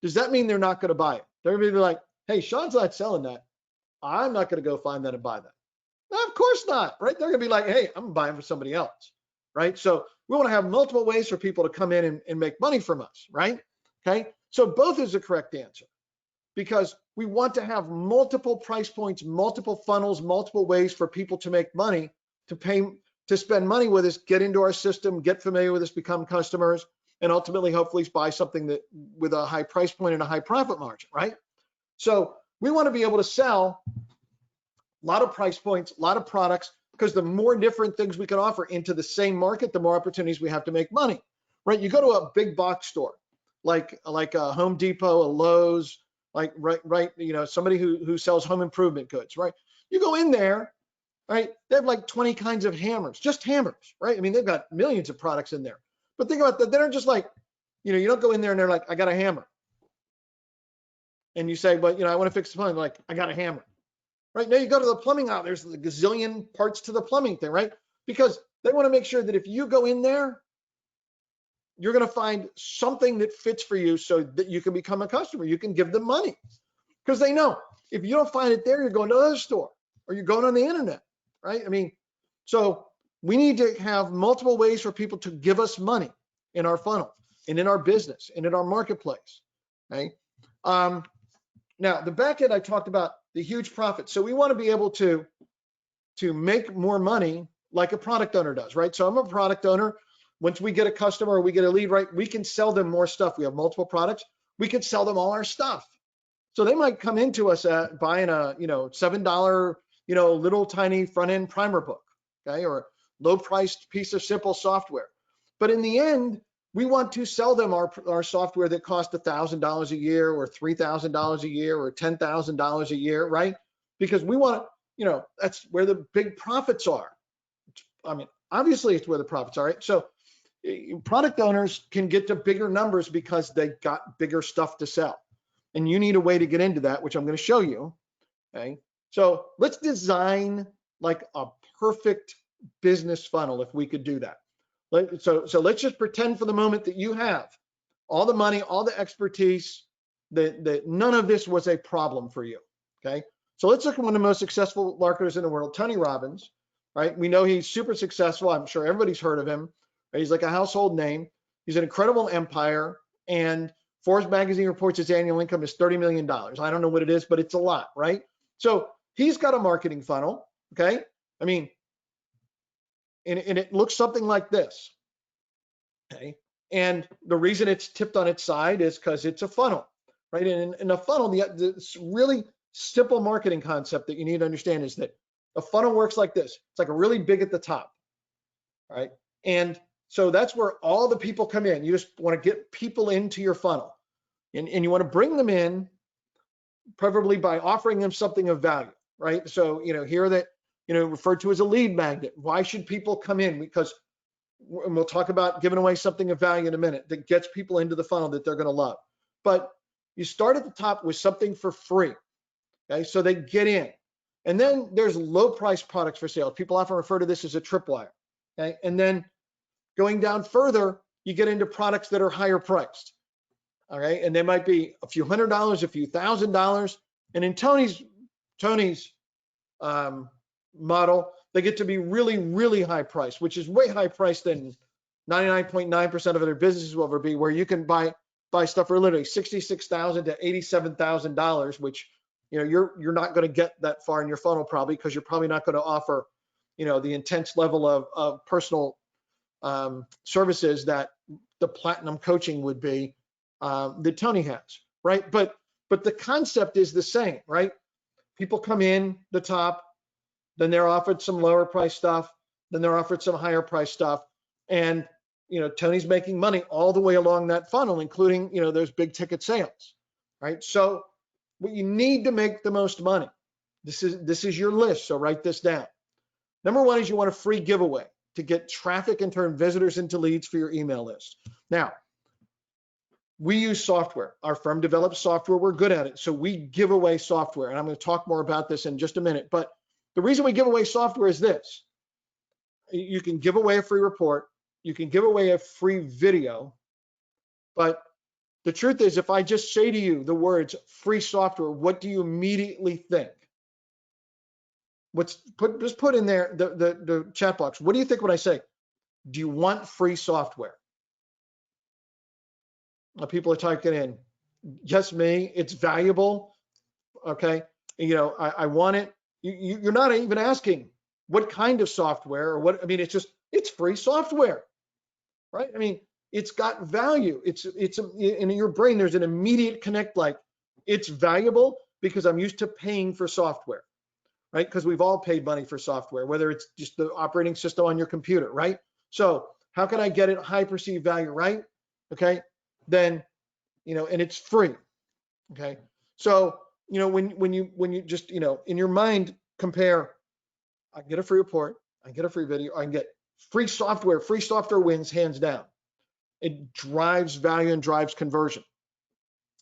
does that mean they're not going to buy it? They're going to be like, hey, Shawn's not selling that. I'm not going to go find that and buy that. No, of course not, right? They're going to be like, hey, I'm buying for somebody else, right? So we want to have multiple ways for people to come in and make money from us, right? Okay, so both is the correct answer, because we want to have multiple price points, multiple funnels, multiple ways for people to make money, to spend money with us, get into our system, get familiar with us, become customers. and ultimately hopefully buy something that with a high price point and a high profit margin, right? So we want to be able to sell a lot of price points, a lot of products, because the more different things we can offer into the same market, the more opportunities we have to make money, right? You go to a big box store, like a Home Depot, a Lowe's, like right, somebody who sells home improvement goods, right? You go in there, right? They have like 20 kinds of hammers, just hammers, right? I mean, they've got millions of products in there. But think about that. They're just like, you don't go in there and they're like, I got a hammer. And you say, but I want to fix the plumbing. Like, I got a hammer, right? Now you go to the plumbing aisle. There's a gazillion parts to the plumbing thing, right? Because they want to make sure that if you go in there, you're going to find something that fits for you so that you can become a customer. You can give them money because they know if you don't find it there, you're going to another store or you're going on the internet, right? I mean, so we need to have multiple ways for people to give us money in our funnel and in our business and in our marketplace, right? Now, the back end, I talked about the huge profit. So we want to be able to make more money like a product owner does, right? So I'm a product owner. Once we get a customer or we get a lead, right, we can sell them more stuff. We have multiple products. We can sell them all our stuff. So they might come into us buying a, $7, little tiny front end primer book, okay, or low priced piece of simple software. But in the end, we want to sell them our software that costs $1,000 a year or $3,000 a year or $10,000 a year, right? Because we want to, that's where the big profits are. I mean, obviously it's where the profits are, right? So product owners can get to bigger numbers because they got bigger stuff to sell. And you need a way to get into that, which I'm going to show you, okay? So let's design like a perfect business funnel if we could do that. So let's just pretend for the moment that you have all the money, all the expertise, that none of this was a problem for you, okay? So let's look at one of the most successful marketers in the world, Tony Robbins, right? We know he's super successful. I'm sure everybody's heard of him. Right? He's like a household name. He's an incredible empire. And Forbes magazine reports his annual income is $30 million. I don't know what it is, but it's a lot, right? So he's got a marketing funnel, okay? I mean, and it looks something like this, okay? And the reason it's tipped on its side is because it's a funnel, right? And in a funnel, the really simple marketing concept that you need to understand is that a funnel works like this. It's like a really big at the top, right? And so that's where all the people come in. You just want to get people into your funnel, and you want to bring them in, preferably by offering them something of value, right? So, here that, referred to as a lead magnet. Why should people come in? Because, and we'll talk about giving away something of value in a minute that gets people into the funnel that they're going to love. But you start at the top with something for free, okay? So they get in. And then there's low price products for sale. People often refer to this as a tripwire, okay? And then going down further, you get into products that are higher priced, all right? And they might be a few $100s, a few $1,000s. And in Tony's model, they get to be really, really high priced, which is way high priced than 99.9% of other businesses will ever be, where you can buy stuff for literally $66,000 to $87,000, which you're not going to get that far in your funnel probably, because you're probably not going to offer the intense level of personal services that the platinum coaching would be that Tony has, right? But the concept is the same, right? People come in the top, then they're offered some lower price stuff, then they're offered some higher price stuff, and Tony's making money all the way along that funnel, including those big ticket sales, right? So what you need to make the most money, this is your list, so write this down. Number one is you want a free giveaway to get traffic and turn visitors into leads for your email list. Now, we use software. Our firm develops software. We're good at it. So we give away software. And I'm going to talk more about this in just a minute. But the reason we give away software is this. You can give away a free report. You can give away a free video. But the truth is, if I just say to you the words free software, what do you immediately think? Just put in there the chat box. What do you think when I say, do you want free software? People are typing in, yes, me, it's valuable. Okay, I want it. You're not even asking what kind of software or what. I mean, it's free software, right? I mean, it's got value. It's in your brain, there's an immediate connect, like it's valuable because I'm used to paying for software, right? Because we've all paid money for software, whether it's just the operating system on your computer, right? So how can I get it high perceived value, right? Okay, then, and it's free. Okay, so when you just in your mind compare, I can get a free report, I can get a free video, I can get free software. Free software wins hands down. It drives value and drives conversion.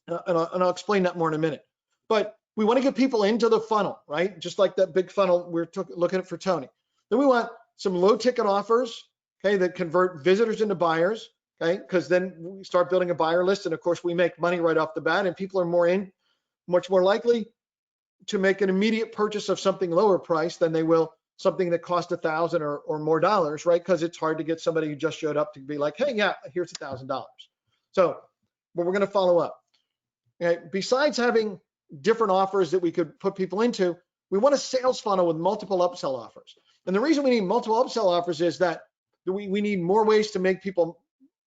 And I'll explain that more in a minute. But we want to get people into the funnel, right? Just like that big funnel we're looking at for Tony. Then we want some low ticket offers, okay, that convert visitors into buyers, okay? Because then we start building a buyer list, and of course we make money right off the bat, and people are much more likely to make an immediate purchase of something lower price than they will something that cost $1,000 or more dollars, right? Because it's hard to get somebody who just showed up to be like, hey, yeah, here's $1,000. So, but we're going to follow up. Okay? Besides having different offers that we could put people into, we want a sales funnel with multiple upsell offers. And the reason we need multiple upsell offers is that we need more ways to make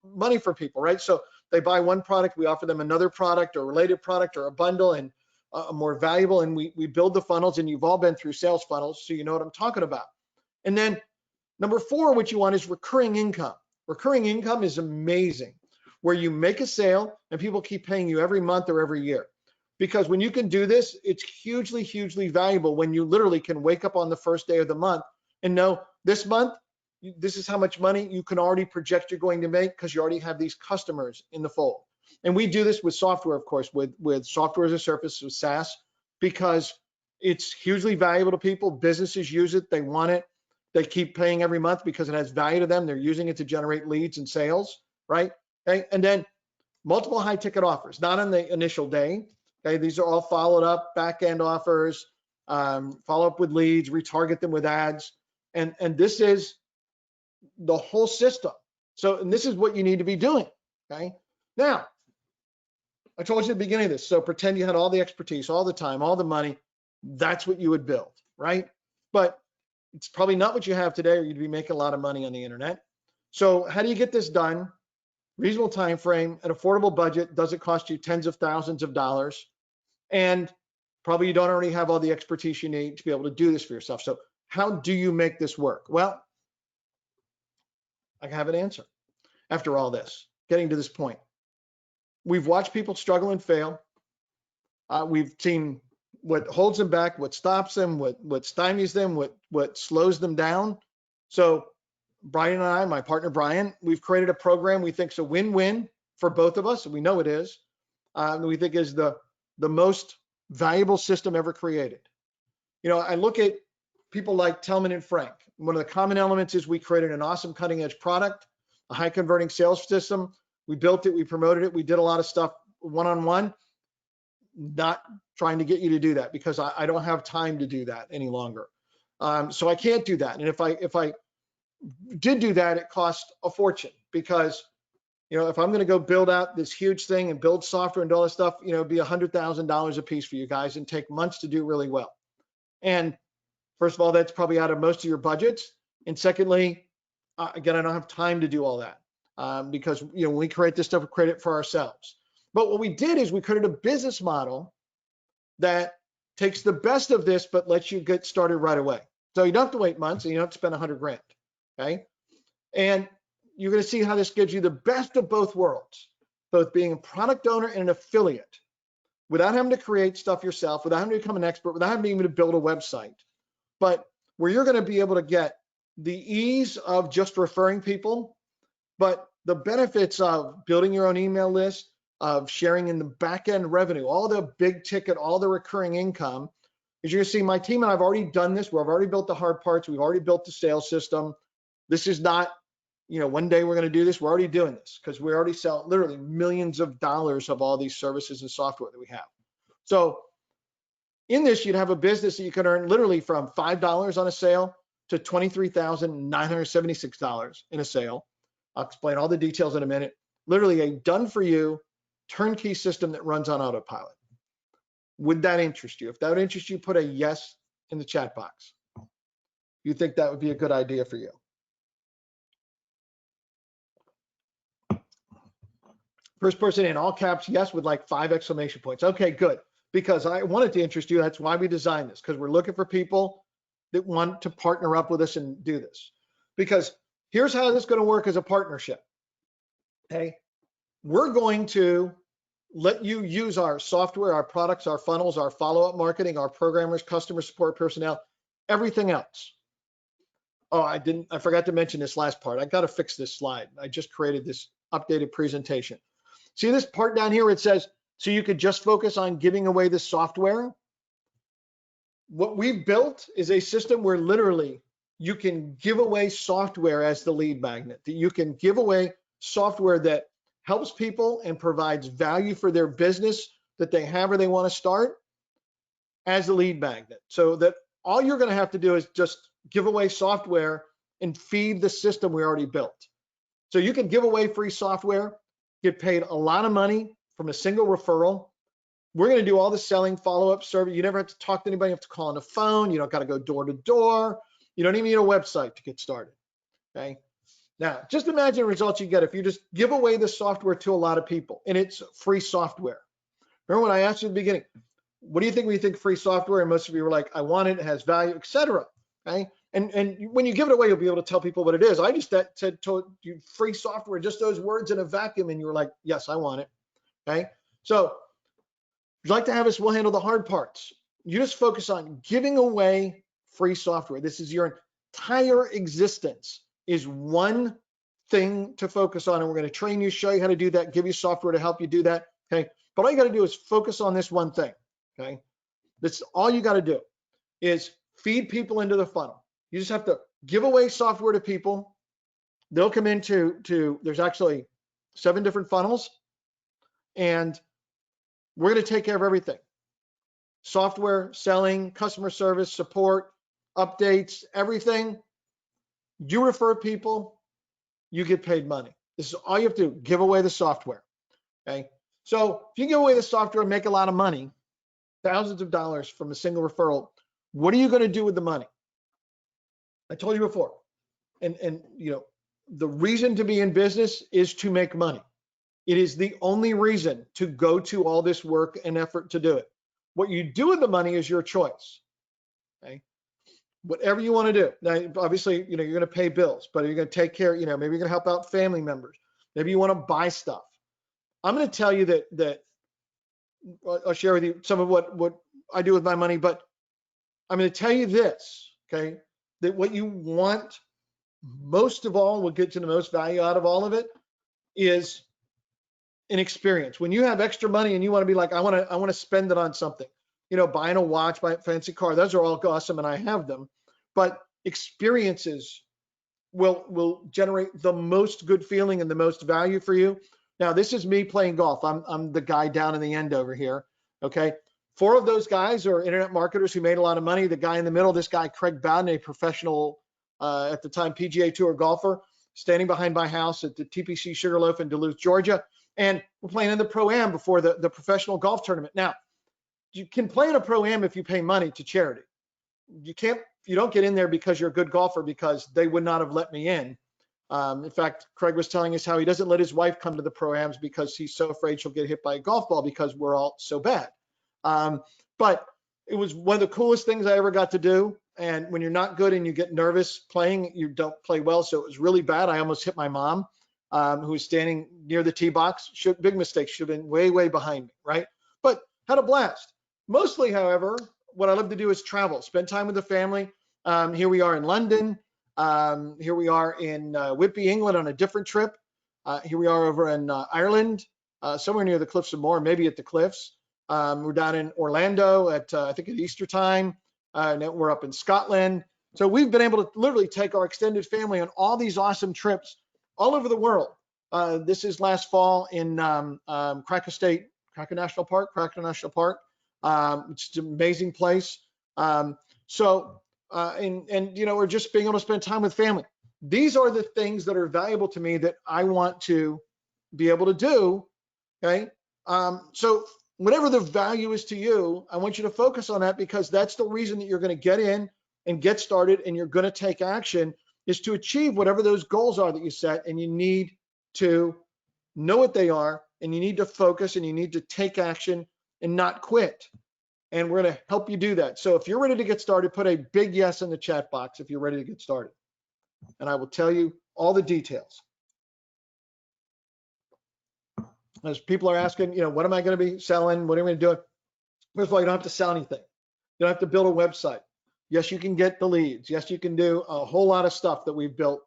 money for people, right? So they buy one product, we offer them another product or a related product or a bundle and more valuable, and we build the funnels, and you've all been through sales funnels, so you know what I'm talking about. And then number 4, what you want is recurring income. Recurring income is amazing, where you make a sale and people keep paying you every month or every year. Because when you can do this, it's hugely, hugely valuable when you literally can wake up on the first day of the month and know this month, this is how much money you can already project you're going to make because you already have these customers in the fold. And we do this with software, of course, with software as a service, with SaaS, because it's hugely valuable to people. Businesses use it, they want it. They keep paying every month because it has value to them. They're using it to generate leads and sales, right? Okay. And then multiple high ticket offers, not on the initial day. Okay, these are all followed up, back-end offers, follow up with leads, retarget them with ads. And this is the whole system. So, and this is what you need to be doing, okay? Now, I told you at the beginning of this, so pretend you had all the expertise, all the time, all the money. That's what you would build, right? But it's probably not what you have today, or you'd be making a lot of money on the internet. So how do you get this done? Reasonable time frame, an affordable budget. Does it cost you tens of thousands of dollars? And probably you don't already have all the expertise you need to be able to do this for yourself. So how do you make this work? Well, I have an answer after all this, getting to this point. We've watched people struggle and fail. We've seen what holds them back, what stops them, what stymies them, what slows them down. So Brian and I, my partner Brian, we've created a program we think is a win-win for both of us, and we know it is. We think is the most valuable system ever created. I look at people like Tellman and Frank. One of the common elements is we created an awesome cutting-edge product, a high-converting sales system. We built it, we promoted it, we did a lot of stuff one-on-one. Not trying to get you to do that because I don't have time to do that any longer. So I can't do that. And if I did do that, it cost a fortune because, if I'm going to go build out this huge thing and build software and all this stuff, it'd be $100,000 a piece for you guys and take months to do really well. And first of all, that's probably out of most of your budgets. And secondly, again, I don't have time to do all that because, when we create this stuff, we create it for ourselves. But what we did is we created a business model that takes the best of this, but lets you get started right away. So you don't have to wait months and you don't have to spend $100,000, okay? And you're going to see how this gives you the best of both worlds, both being a product owner and an affiliate, without having to create stuff yourself, without having to become an expert, without having to build a website, but where you're going to be able to get the ease of just referring people, but the benefits of building your own email list, of sharing in the back-end revenue, all the big ticket, all the recurring income. As you're going to see, my team and I've already done this. We've already built the hard parts. We've already built the sales system. This is not, one day we're going to do this. We're already doing this because we already sell literally millions of dollars of all these services and software that we have. So in this, you'd have a business that you can earn literally from $5 on a sale to $23,976 in a sale. I'll explain all the details in a minute. Literally a done-for-you turnkey system that runs on autopilot. Would that interest you? If that would interest you, put a yes in the chat box. You think that would be a good idea for you? First person in all caps, yes, with like 5 exclamation points. Okay, good. Because I wanted to interest you. That's why we designed this, because we're looking for people that want to partner up with us and do this. Because here's how this is going to work as a partnership. Okay. We're going to let you use our software, our products, our funnels, our follow-up marketing, our programmers, customer support personnel, everything else. Oh, I forgot to mention this last part. I got to fix this slide. I just created this updated presentation. See this part down here where it says, so you could just focus on giving away the software? What we've built is a system where literally you can give away software as the lead magnet, that you can give away software that helps people and provides value for their business that they have or they want to start as a lead magnet. So that all you're going to have to do is just give away software and feed the system we already built. So you can give away free software, get paid a lot of money from a single referral. We're going to do all the selling, follow-up service. You never have to talk to anybody. You have to call on the phone. You don't got to go door to door. You don't even need a website to get started. Okay. Now, just imagine the results you get if you just give away the software to a lot of people, and it's free software. Remember when I asked you at the beginning, what do you think when you think free software? And most of you were like, I want it, it has value, etc. Okay. And when you give it away, you'll be able to tell people what it is. I just told you free software, just those words in a vacuum, and you were like, yes, I want it. Okay. So if you'd like to have us, we'll handle the hard parts. You just focus on giving away free software. This is your entire existence is one thing to focus on. And we're going to train you, show you how to do that, give you software to help you do that. Okay. But all you got to do is focus on this one thing. Okay. That's all you got to do is feed people into the funnel. You just have to give away software to people. They'll come into, there's actually 7 different funnels, and we're going to take care of everything. Software, selling, customer service, support, updates, everything. You refer people, you get paid money. This is all you have to do, give away the software. Okay. So if you give away the software and make a lot of money, thousands of dollars from a single referral, what are you going to do with the money? I told you before, and you know, the reason to be in business is to make money. It is the only reason to go to all this work and effort to do it. What you do with the money is your choice. Okay. Whatever you want to do. Now, obviously, you know, you're going to pay bills, but you're going to take care, you know, maybe you're going to help out family members. Maybe you want to buy stuff. I'm going to tell you that I'll share with you some of what I do with my money, but I'm going to tell you this, okay, that what you want most of all, will get to the most value out of all of it, is an experience. When you have extra money and you want to be like, I want to spend it on something, you know, buying a watch, buying a fancy car, those are all awesome and I have them, but experiences will generate the most good feeling and the most value for you. Now, this is me playing golf. I'm the guy down in the end over here. Okay. 4 of those guys are internet marketers who made a lot of money. The guy in the middle, this guy, Craig Bowden, a professional, at the time, PGA Tour golfer, standing behind my house at the TPC Sugarloaf in Duluth, Georgia. And we're playing in the Pro-Am before the professional golf tournament. Now, you can play in a Pro-Am if you pay money to charity. You don't get in there because you're a good golfer, because they would not have let me in. In fact, Craig was telling us how he doesn't let his wife come to the Pro-Ams because he's so afraid she'll get hit by a golf ball because we're all so bad. But it was one of the coolest things I ever got to do. And when you're not good and you get nervous playing, you don't play well. So it was really bad. I almost hit my mom, who was standing near the tee box. Big mistake. Should have been way, way behind me, right? But had a blast. Mostly, however, what I love to do is travel, spend time with the family. Here we are in London. Here we are in Whitby, England on a different trip. Here we are over in Ireland, somewhere near the Cliffs of Moher, maybe at the Cliffs. We're down in Orlando at, I think at Easter time. And then we're up in Scotland. So we've been able to literally take our extended family on all these awesome trips all over the world. This is last fall in Krakow National Park, which is an amazing place. And you know, we're just being able to spend time with family. These are the things that are valuable to me that I want to be able to do. Okay. So whatever the value is to you, I want you to focus on that, because that's the reason that you're going to get in and get started, and you're going to take action, is to achieve whatever those goals are that you set. And you need to know what they are, and you need to focus and you need to take action and not quit. And we're going to help you do that. So if you're ready to get started, put a big yes in the chat box if you're ready to get started. And I will tell you all the details. As people are asking, what am I going to be selling? What am I going to do? First of all, you don't have to sell anything. You don't have to build a website. Yes, you can get the leads. Yes, you can do a whole lot of stuff that we've built.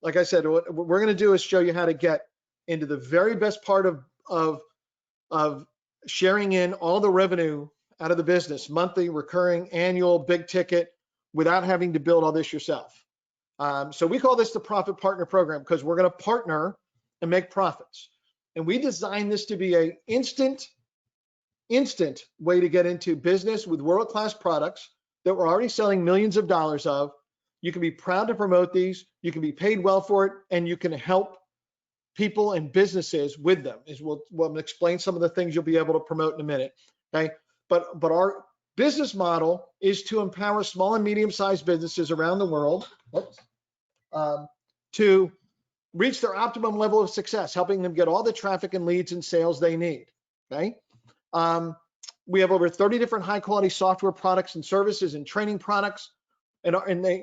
Like I said, what we're going to do is show you how to get into the very best part of sharing in all the revenue out of the business, monthly, recurring, annual, big ticket, without having to build all this yourself. So we call this the Profit Partner Program because we're going to partner and make profits. And we designed this to be an instant way to get into business with world-class products that we're already selling millions of dollars of. You can be proud to promote these, you can be paid well for it, and you can help people and businesses with them. We'll explain some of the things you'll be able to promote in a minute. Okay, but our business model is to empower small and medium-sized businesses around the world to reach their optimum level of success, helping them get all the traffic and leads and sales they need. Okay. We have over 30 different high-quality software products and services and training products, and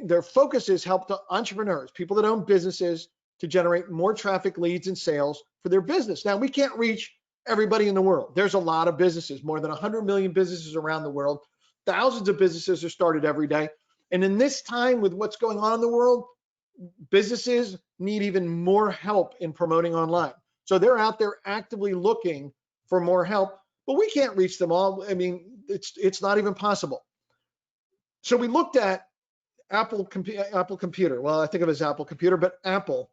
their focus is help to entrepreneurs, people that own businesses, to generate more traffic, leads, and sales for their business. Now, we can't reach everybody in the world. There's a lot of businesses, more than 100 million businesses around the world. Thousands of businesses are started every day. And in this time with what's going on in the world, businesses need even more help in promoting online. So they're out there actively looking for more help, but we can't reach them all. I mean, it's not even possible. So we looked at Apple Computer. Well, I think of it as Apple Computer, but Apple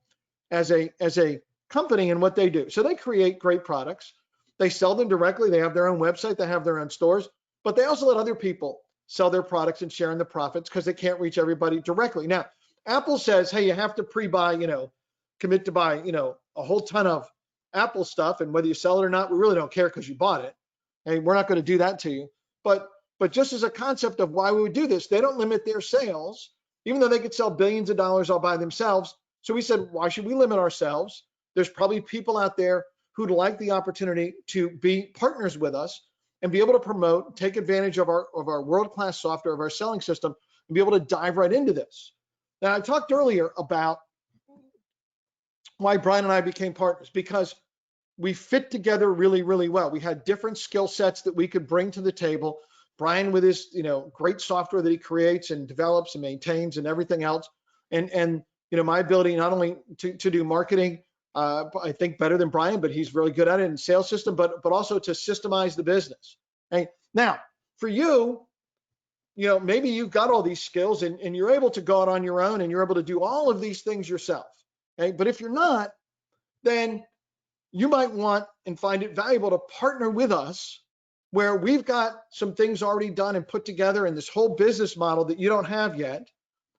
as a company and what they do. So they create great products. They sell them directly. They have their own website. They have their own stores, but they also let other people sell their products and share in the profits because they can't reach everybody directly. Now, Apple says, hey, you have to pre-buy, commit to buy, a whole ton of Apple stuff, and whether you sell it or not, we really don't care because you bought it. And we're not going to do that to you. But just as a concept of why we would do this, they don't limit their sales, even though they could sell billions of dollars all by themselves. So we said, why should we limit ourselves? There's probably people out there who'd like the opportunity to be partners with us and be able to promote, take advantage of our world-class software, of our selling system, and be able to dive right into this. Now, I talked earlier about why Brian and I became partners, because we fit together really, really well. We had different skill sets that we could bring to the table. Brian with his, great software that he creates and develops and maintains and everything else. And my ability not only to do marketing, I think better than Brian, but he's really good at it, in sales system, but also to systemize the business. Okay? Now, for you, maybe you've got all these skills and you're able to go out on your own and you're able to do all of these things yourself. Okay? But if you're not, then you might want and find it valuable to partner with us, where we've got some things already done and put together in this whole business model that you don't have yet,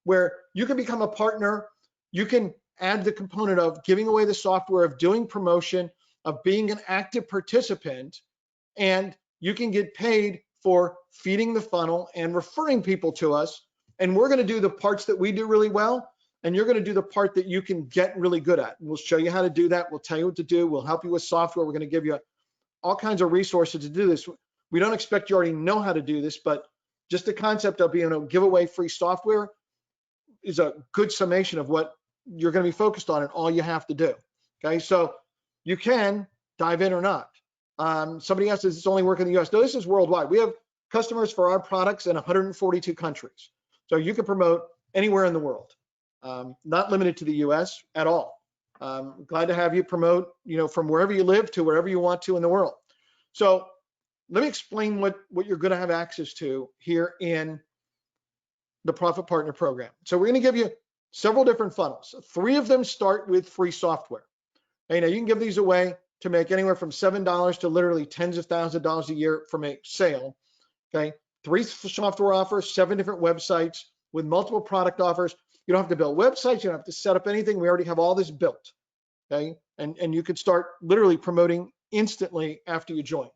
where you can become a partner. You can add the component of giving away the software, of doing promotion, of being an active participant, and you can get paid for feeding the funnel and referring people to us. And we're going to do the parts that we do really well, and you're going to do the part that you can get really good at. And we'll show you how to do that. We'll tell you what to do. We'll help you with software. We're going to give you all kinds of resources to do this. We don't expect you already know how to do this, but just the concept of being able to give away free software is a good summation of what you're going to be focused on and all you have to do. Okay, so you can dive in or not. Somebody else says it's only work in the US. No, this is worldwide. We have customers for our products in 142 countries. So you can promote anywhere in the world, not limited to the US at all. Glad to have you promote, from wherever you live to wherever you want to in the world. So let me explain what you're going to have access to here in the Profit Partner Program. So we're going to give you several different funnels. 3 of them start with free software. Now you can give these away to make anywhere from $7 to literally tens of thousands of dollars a year from a sale. Okay, 3 software offers, 7 different websites with multiple product offers. You don't have to build websites. You don't have to set up anything. We already have all this built. Okay, and you could start literally promoting instantly after you join.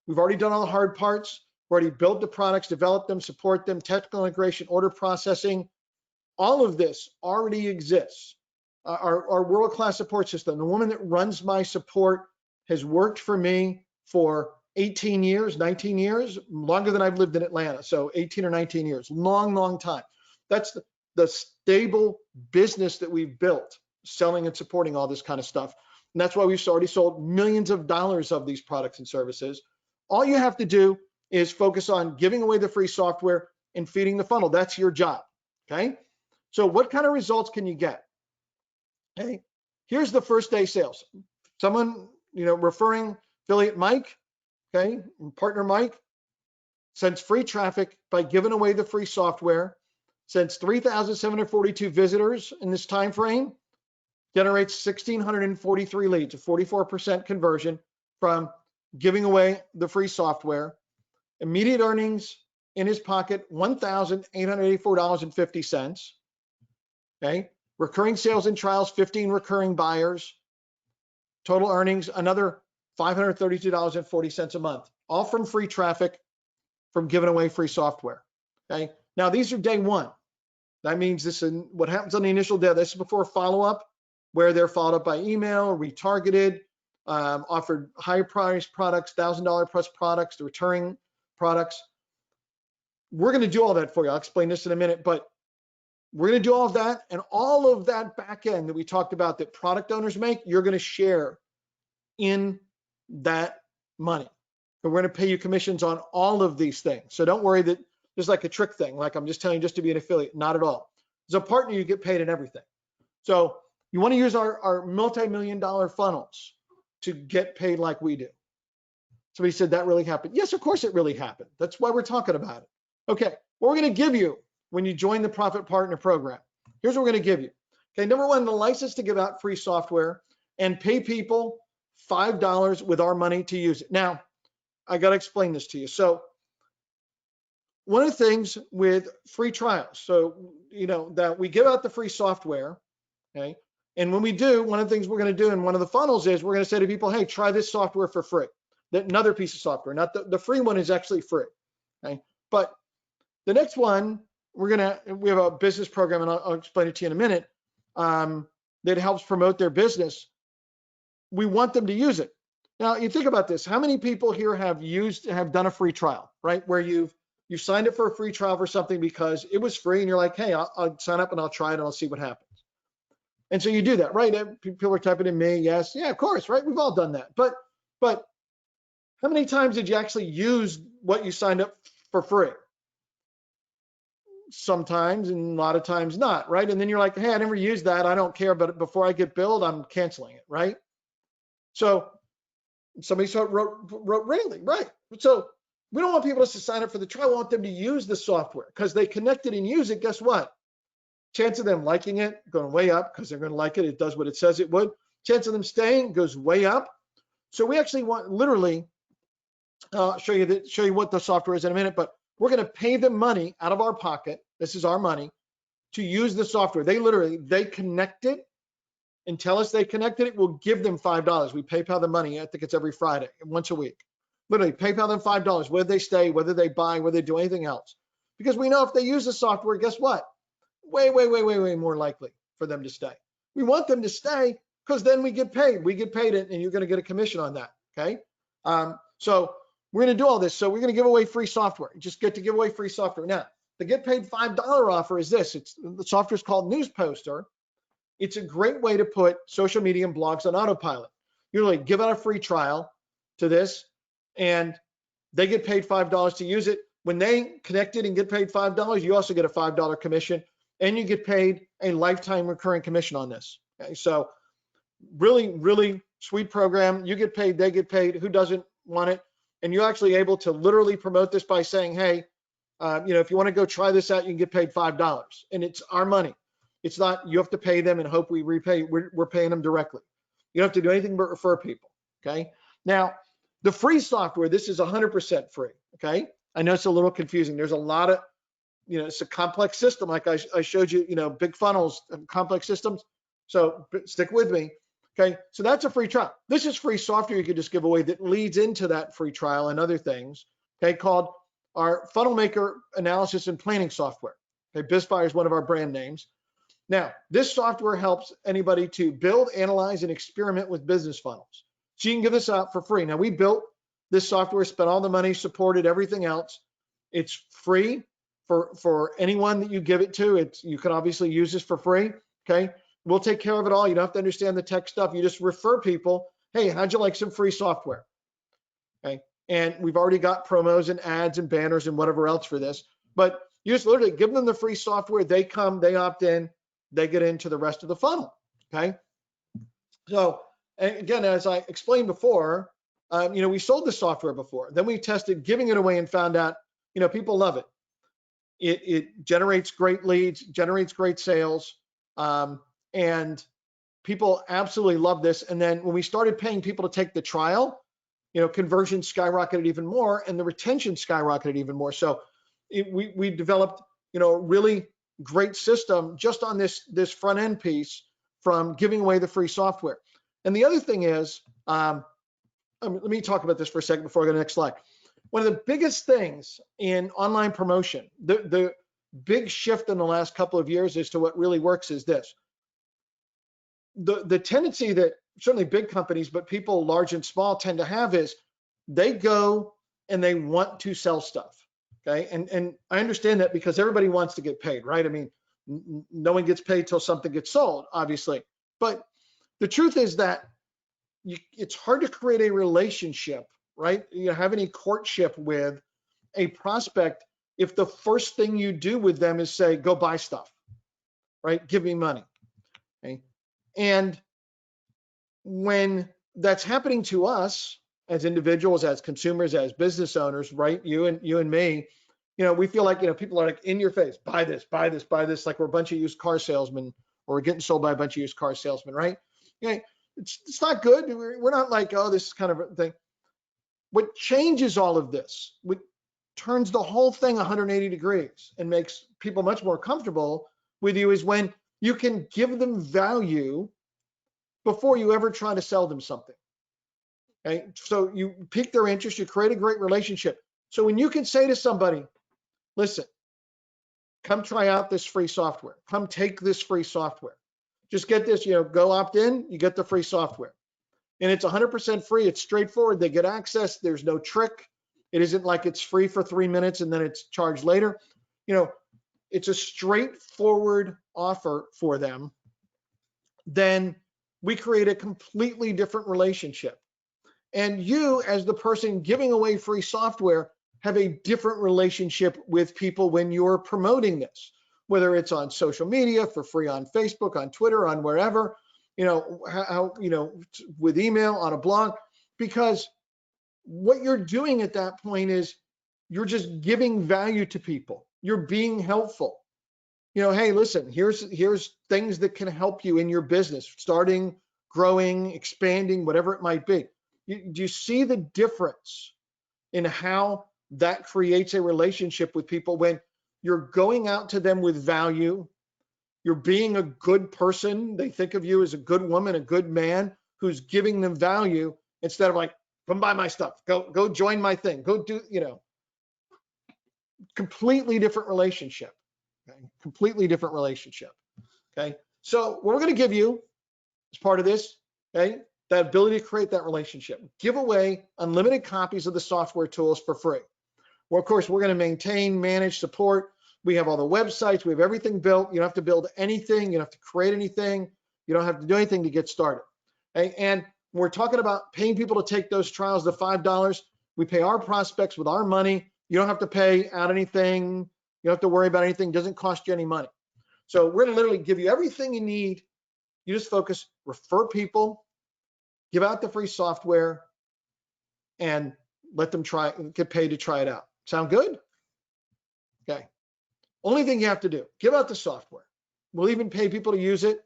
We've already done all the hard parts. We've already built the products, developed them, support them, technical integration, order processing. All of this already exists. Our world-class support system, the woman that runs my support has worked for me for 18 years, 19 years, longer than I've lived in Atlanta. So 18 or 19 years, long, long time. That's the stable business that we've built, selling and supporting all this kind of stuff. And that's why we've already sold millions of dollars of these products and services. All you have to do is focus on giving away the free software and feeding the funnel. That's your job, okay? So what kind of results can you get? Okay, here's the first day sales. Someone, referring affiliate Mike, okay, partner Mike, sends free traffic by giving away the free software, sends 3,742 visitors in this time frame, generates 1,643 leads, a 44% conversion from giving away the free software. Immediate earnings in his pocket, $1,884.50. Okay, recurring sales and trials, 15 recurring buyers. Total earnings, another $532.40 a month, all from free traffic from giving away free software. Okay, now these are day one. That means this is what happens on the initial day. This is before follow-up, where they're followed up by email, retargeted, offered high price products, $1,000 plus products, the recurring products. We're going to do all that for you. I'll explain this in a minute, but we're going to do all of that, and all of that back end that we talked about that product owners make, you're going to share in that money. And we're going to pay you commissions on all of these things. So don't worry that there's like a trick thing, like I'm just telling you just to be an affiliate. Not at all. As a partner, you get paid in everything. So you want to use our multi-million-dollar funnels to get paid like we do. Somebody said that really happened. Yes, of course it really happened. That's why we're talking about it. Okay, what we're going to give you when you join the Profit Partner Program. Here's what we're going to give you. Okay, number one, the license to give out free software and pay people $5 with our money to use it. Now, I got to explain this to you. So one of the things with free trials, so, that we give out the free software, okay? And when we do, one of the things we're going to do in one of the funnels is we're going to say to people, hey, try this software for free. Another piece of software, not the free one is actually free, okay? But the next one, we have a business program, and I'll explain it to you in a minute, that helps promote their business. We want them to use it. Now, you think about this. How many people here have done a free trial, right? Where you signed up for a free trial for something because it was free, and you're like, hey, I'll sign up and I'll try it and I'll see what happens. And so you do that, right? People are typing in me, yes, yeah, of course, right? We've all done that. But how many times did you actually use what you signed up for free? Sometimes, and a lot of times not, right? And then you're like, hey, I never used that. I don't care, but before I get billed, I'm canceling it, right? So somebody wrote really, right? So we don't want people to sign up for the trial. We want them to use the software because they connected and use it. Guess what? Chance of them liking it going way up because they're going to like it. It does what it says it would. Chance of them staying goes way up. So we actually want literally show you what the software is in a minute, but we're going to pay them money out of our pocket. This is our money to use the software. They connect it and tell us they connected it. We'll give them $5. We PayPal the money. I think it's every Friday, once a week. Literally PayPal them $5, whether they stay, whether they buy, whether they do anything else. Because we know if they use the software, guess what? Way more likely for them to stay. We want them to stay because then we get paid. We get paid it, and you're going to get a commission on that. Okay. So we're going to do all this. So we're going to give away free software. You just get to give away free software. Now, the get paid $5 offer is this. The software is called News Poster. It's a great way to put social media and blogs on autopilot. You really give out a free trial to this, and they get paid $5 to use it. When they connect it and get paid $5, you also get a $5 commission, and you get paid a lifetime recurring commission on this. Okay, so really, really sweet program. You get paid, they get paid. Who doesn't want it? And you're actually able to literally promote this by saying, hey, if you want to go try this out, you can get paid $5, and it's our money. It's not you have to pay them and hope we repay. We're paying them directly. You don't have to do anything but refer people. Okay. Now, the free software, this is 100% free. Okay. I know it's a little confusing. There's a lot of, it's a complex system. Like I showed you, big funnels and complex systems. So stick with me. Okay. So that's a free trial. This is free software you could just give away that leads into that free trial and other things. Okay. Called our funnel maker analysis and planning software. Okay. BizFire is one of our brand names. Now, this software helps anybody to build, analyze, and experiment with business funnels. So you can give this out for free. Now, we built this software, spent all the money, supported everything else. It's free for anyone that you give it to. You can obviously use this for free, okay? We'll take care of it all. You don't have to understand the tech stuff. You just refer people, hey, how'd you like some free software? Okay, and we've already got promos and ads and banners and whatever else for this, but you just literally give them the free software. They come, they opt in, they get into the rest of the funnel, okay? So, and again, as I explained before, we sold the software before. Then we tested giving it away and found out, people love it. It generates great leads, generates great sales, and people absolutely love this. And then when we started paying people to take the trial, conversion skyrocketed even more, and the retention skyrocketed even more. So we developed, a really great system just on this front end piece from giving away the free software. And the other thing is, let me talk about this for a second before I go to the next slide. One of the biggest things in online promotion, the big shift in the last couple of years as to what really works is this. The tendency that certainly big companies, but people large and small tend to have is they go and they want to sell stuff, okay? And I understand that because everybody wants to get paid, right? I mean, no one gets paid till something gets sold, obviously. But the truth is that it's hard to create a relationship, right? You have any courtship with a prospect if the first thing you do with them is say, go buy stuff, right? Give me money, okay? And when that's happening to us as individuals, as consumers, as business owners, right? You and me, we feel like, people are like in your face, buy this, buy this, buy this, like we're a bunch of used car salesmen, or we're getting sold by a bunch of used car salesmen, right? It's not good. We're not like, oh, this is kind of a thing. What changes all of this, what turns the whole thing 180 degrees and makes people much more comfortable with you, is when you can give them value before you ever try to sell them something. Okay, so you pique their interest, you create a great relationship. So when you can say to somebody, listen, come try out this free software, come take this free software, just get this, go opt in, you get the free software. And it's 100% free, it's straightforward, they get access, there's no trick. It isn't like it's free for 3 minutes and then it's charged later. It's a straightforward offer for them. Then we create a completely different relationship. And you, as the person giving away free software, have a different relationship with people when you're promoting this, whether it's on social media, for free on Facebook, on Twitter, on wherever, with email, on a blog, because what you're doing at that point is you're just giving value to people. You're being helpful. Hey, listen, here's things that can help you in your business, starting, growing, expanding, whatever it might be. Do you see the difference in how that creates a relationship with people when you're going out to them with value, you're being a good person, they think of you as a good woman, a good man who's giving them value, instead of like, come buy my stuff, go join my thing, go do, completely different relationship. Okay? Completely different relationship. Okay. So what we're going to give you as part of this, okay, that ability to create that relationship, give away unlimited copies of the software tools for free. Well, of course, we're going to maintain, manage, support. We have all the websites. We have everything built. You don't have to build anything. You don't have to create anything. You don't have to do anything to get started. Okay? And we're talking about paying people to take those trials to $5. We pay our prospects with our money. You don't have to pay out anything. You don't have to worry about anything. It doesn't cost you any money. So we're going to literally give you everything you need. You just focus, refer people, give out the free software, and let them get paid to try it out. Sound good? Okay. Only thing you have to do, give out the software. We'll even pay people to use it.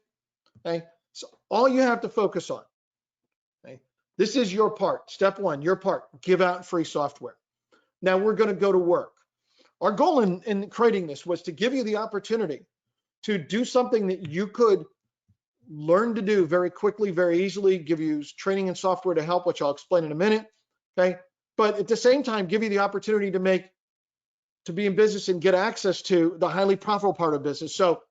Okay. So all you have to focus on. Okay. This is your part. Step one, your part, give out free software. Now we're going to go to work. Our goal in creating this was to give you the opportunity to do something that you could learn to do very quickly, very easily, give you training and software to help, which I'll explain in a minute. Okay. But at the same time, give you the opportunity to be in business and get access to the highly profitable part of business. So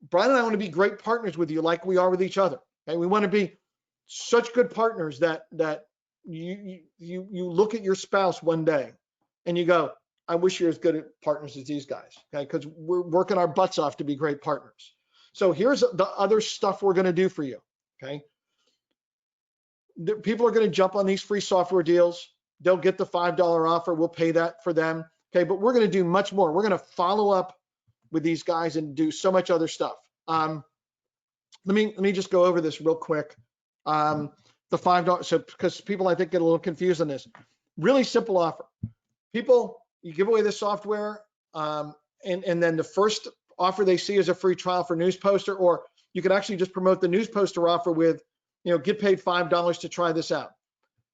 Brian and I want to be great partners with you like we are with each other. Okay? We want to be such good partners that you look at your spouse one day and you go, I wish you're as good at partners as these guys, okay? Because we're working our butts off to be great partners. So here's the other stuff we're going to do for you, okay? People are going to jump on these free software deals. They'll get the $5 offer. We'll pay that for them, okay? But we're going to do much more. We're going to follow up with these guys and do so much other stuff. Let me just go over this real quick. The $5, so because people I think get a little confused on this. Really simple offer. People, you give away the software, and then the first offer they see is a free trial for News Poster, or you could actually just promote the News Poster offer with, get paid $5 to try this out.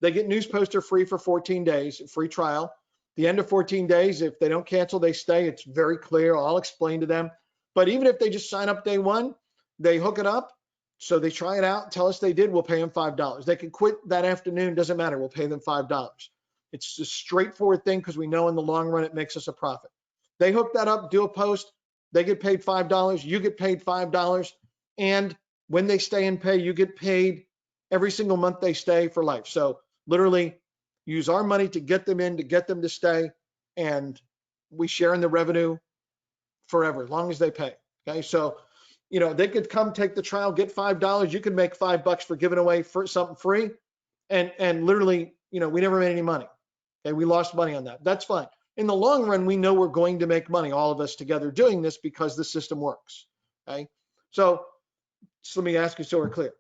They get News Poster free for 14 days, free trial. The end of 14 days, if they don't cancel, they stay. It's very clear. I'll explain to them. But even if they just sign up day one, they hook it up. So they try it out, tell us they did, we'll pay them $5. They can quit that afternoon, doesn't matter, we'll pay them $5. It's a straightforward thing because we know in the long run it makes us a profit. They hook that up, do a post, they get paid $5, you get paid $5, and when they stay and pay, you get paid every single month they stay for life. So literally use our money to get them in, to get them to stay, and we share in the revenue forever, as long as they pay, okay? So they could come take the trial, get $5. You could make $5 for giving away for something free. And literally, we never made any money. Okay, we lost money on that. That's fine. In the long run, we know we're going to make money, all of us together doing this because the system works. Okay. So let me ask you so we're clear.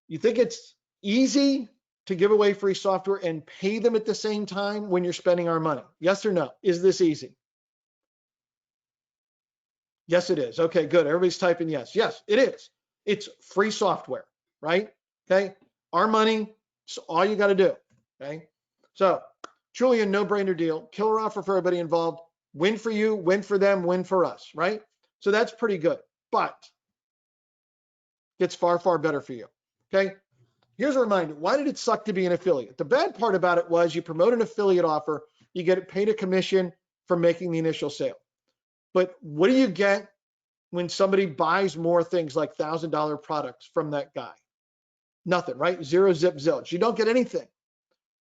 You think it's easy to give away free software and pay them at the same time when you're spending our money? Yes or no? Is this easy? Yes, it is. Okay, good. Everybody's typing yes. Yes, it is. It's free software, right? Okay. Our money, so all you got to do. Okay. So truly a no-brainer deal. Killer offer for everybody involved. Win for you, win for them, win for us, right? So that's pretty good, but gets far, far better for you. Okay. Here's a reminder. Why did it suck to be an affiliate? The bad part about it was you promote an affiliate offer, you get paid a commission for making the initial sale. But what do you get when somebody buys more things like $1,000 products from that guy? Nothing, right? Zero, zip, zilch. You don't get anything.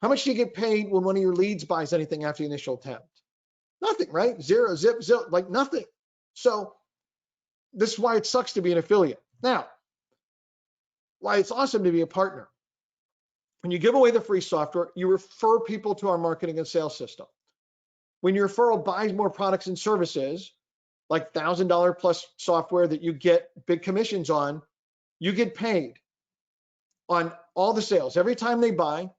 How much do you get paid when one of your leads buys anything after the initial attempt? Nothing, right? Zero, zip, zilch, like nothing. So this is why it sucks to be an affiliate. Now, why it's awesome to be a partner. When you give away the free software, you refer people to our marketing and sales system. When your referral buys more products and services, like $1,000 plus software that you get big commissions on, you get paid on all the sales. Every time they buy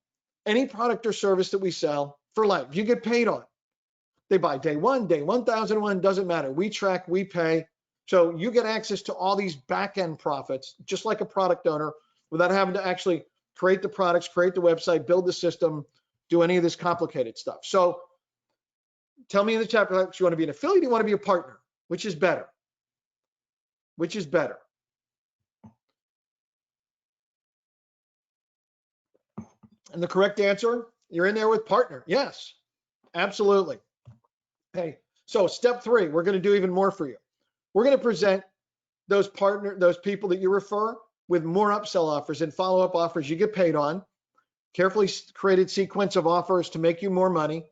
any product or service that we sell for life, you get paid on. They buy day one, day 1,001, doesn't matter. We track, we pay. So you get access to all these back-end profits, just like a product owner, without having to actually create the products, create the website, build the system, do any of this complicated stuff. So tell me in the chat box, you want to be an affiliate, you want to be a partner? Which is better? Which is better? And the correct answer, you're in there with partner. Yes, absolutely. Okay, so step 3, we're going to do even more for you. We're going to present those people that you refer with more upsell offers and follow-up offers you get paid on. Carefully created sequence of offers to make you more money.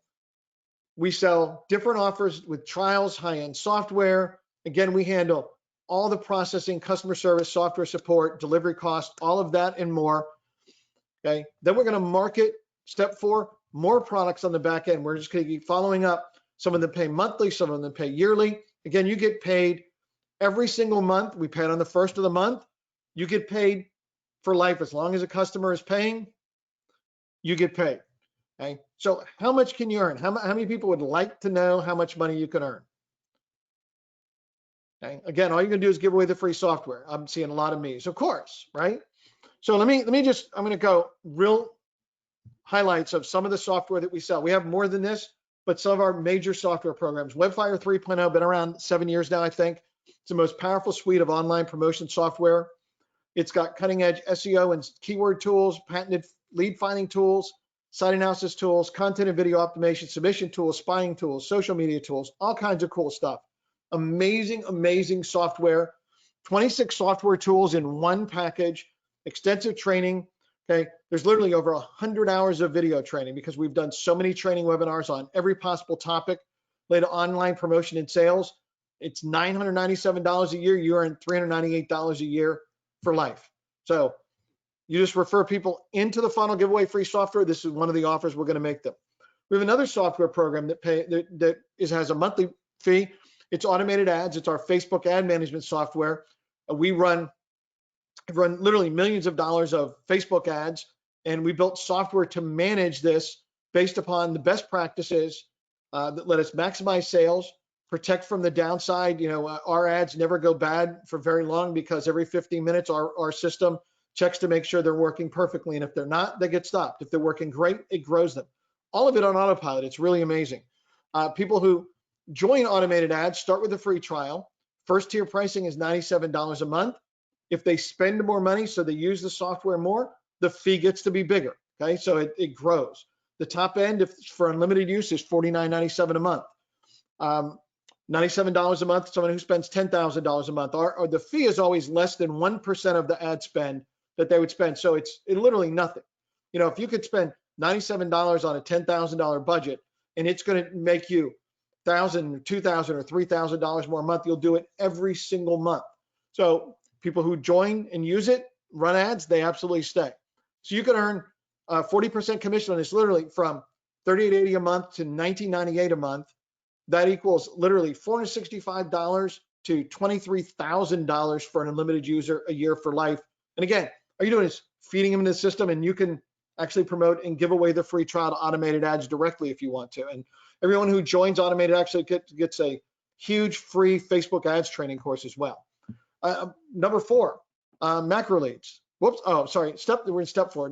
We sell different offers with trials, high-end software. Again, we handle all the processing, customer service, software support, delivery costs, all of that and more. Okay. Then we're going to market, step 4, more products on the back end. We're just going to keep following up. Some of them pay monthly, some of them pay yearly. Again, you get paid every single month. We pay it on the first of the month. You get paid for life. As long as a customer is paying, you get paid. Okay. So how much can you earn? How many people would like to know how much money you can earn? Okay. Again, all you're going to do is give away the free software. I'm seeing a lot of me's, of course, right? So let me just, I'm going to go real highlights of some of the software that we sell. We have more than this, but some of our major software programs. Webfire 3.0, been around 7 years now, I think. It's the most powerful suite of online promotion software. It's got cutting edge SEO and keyword tools, patented lead finding tools, site analysis tools, content and video optimization, submission tools, spying tools, social media tools, all kinds of cool stuff. Amazing, amazing software. 26 software tools in one package. extensive training. Okay, there's literally over 100 hours of video training because we've done so many training webinars on every possible topic related to online promotion and sales. It's $997 a year. You earn $398 a year for life. So you just refer people into the funnel, give away free software. This is one of the offers we're going to make them. We have another software program that has a monthly fee. It's automated ads. It's our Facebook ad management software. We run literally millions of dollars of Facebook ads, and we built software to manage this based upon the best practices that let us maximize sales, protect from the downside. Our ads never go bad for very long because every 15 minutes our system checks to make sure they're working perfectly, and if they're not, they get stopped. If they're working great, it grows them. All of it on autopilot. It's really amazing. People who join automated ads start with a free trial. First tier pricing is $97 a month. If they spend more money, so they use the software more, the fee gets to be bigger. Okay, so it grows. The top end, if for unlimited use, is $49.97 a month. $97 a month. Someone who spends $10,000 a month, or the fee is always less than 1% of the ad spend that they would spend. So it's literally nothing. If you could spend $97 on a $10,000 budget, and it's going to make you $1,000 or $2,000 or $3,000 more a month, you'll do it every single month. So people who join and use it, run ads, they absolutely stay. So you can earn 40% commission on this, literally from $38.80 a month to $19.98 a month. That equals literally $465 to $23,000 for an unlimited user a year for life. And again, all you're doing is feeding them into the system, and you can actually promote and give away the free trial to automated ads directly if you want to. And everyone who joins automated actually gets a huge free Facebook ads training course as well. Number 4, macro leads. Whoops. Oh, sorry. We're in step 4.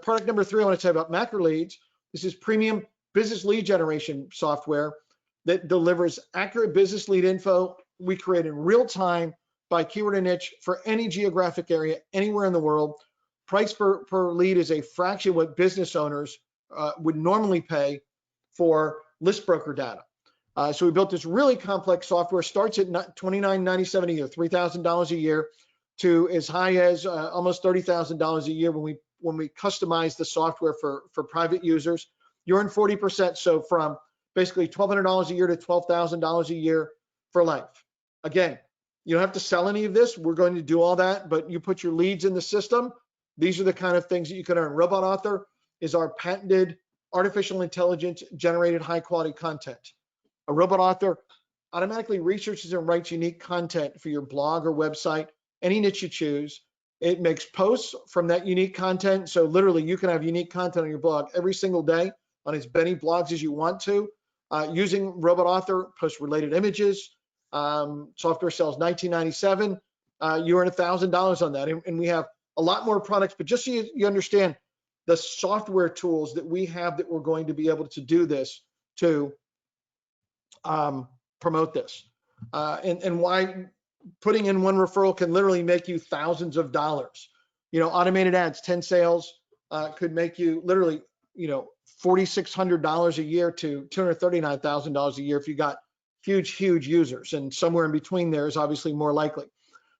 Product number 3, I want to tell you about macro leads. This is premium business lead generation software that delivers accurate business lead info we create in real time by keyword and niche for any geographic area, anywhere in the world. Price per lead is a fraction of what business owners would normally pay for list broker data. So we built this really complex software. Starts at $29.97 a year, $3,000 a year, to as high as almost $30,000 a year when we customize the software for private users. You earn 40%, so from basically $1,200 a year to $12,000 a year for life. Again, you don't have to sell any of this. We're going to do all that, but you put your leads in the system. These are the kind of things that you can earn. Robot Author is our patented artificial intelligence generated high quality content. A robot author automatically researches and writes unique content for your blog or website, any niche you choose. It makes posts from that unique content. So literally you can have unique content on your blog every single day on as many blogs as you want to. Using Robot Author, post related images. Software sells $19.97. You earn $1,000 on that. And we have a lot more products, but just so you understand the software tools that we have that we're going to be able to do this to promote this, and why putting in one referral can literally make you thousands of dollars. Automated ads, 10 sales could make you literally, $4,600 a year to $239,000 a year if you got huge users, and somewhere in between there is obviously more likely.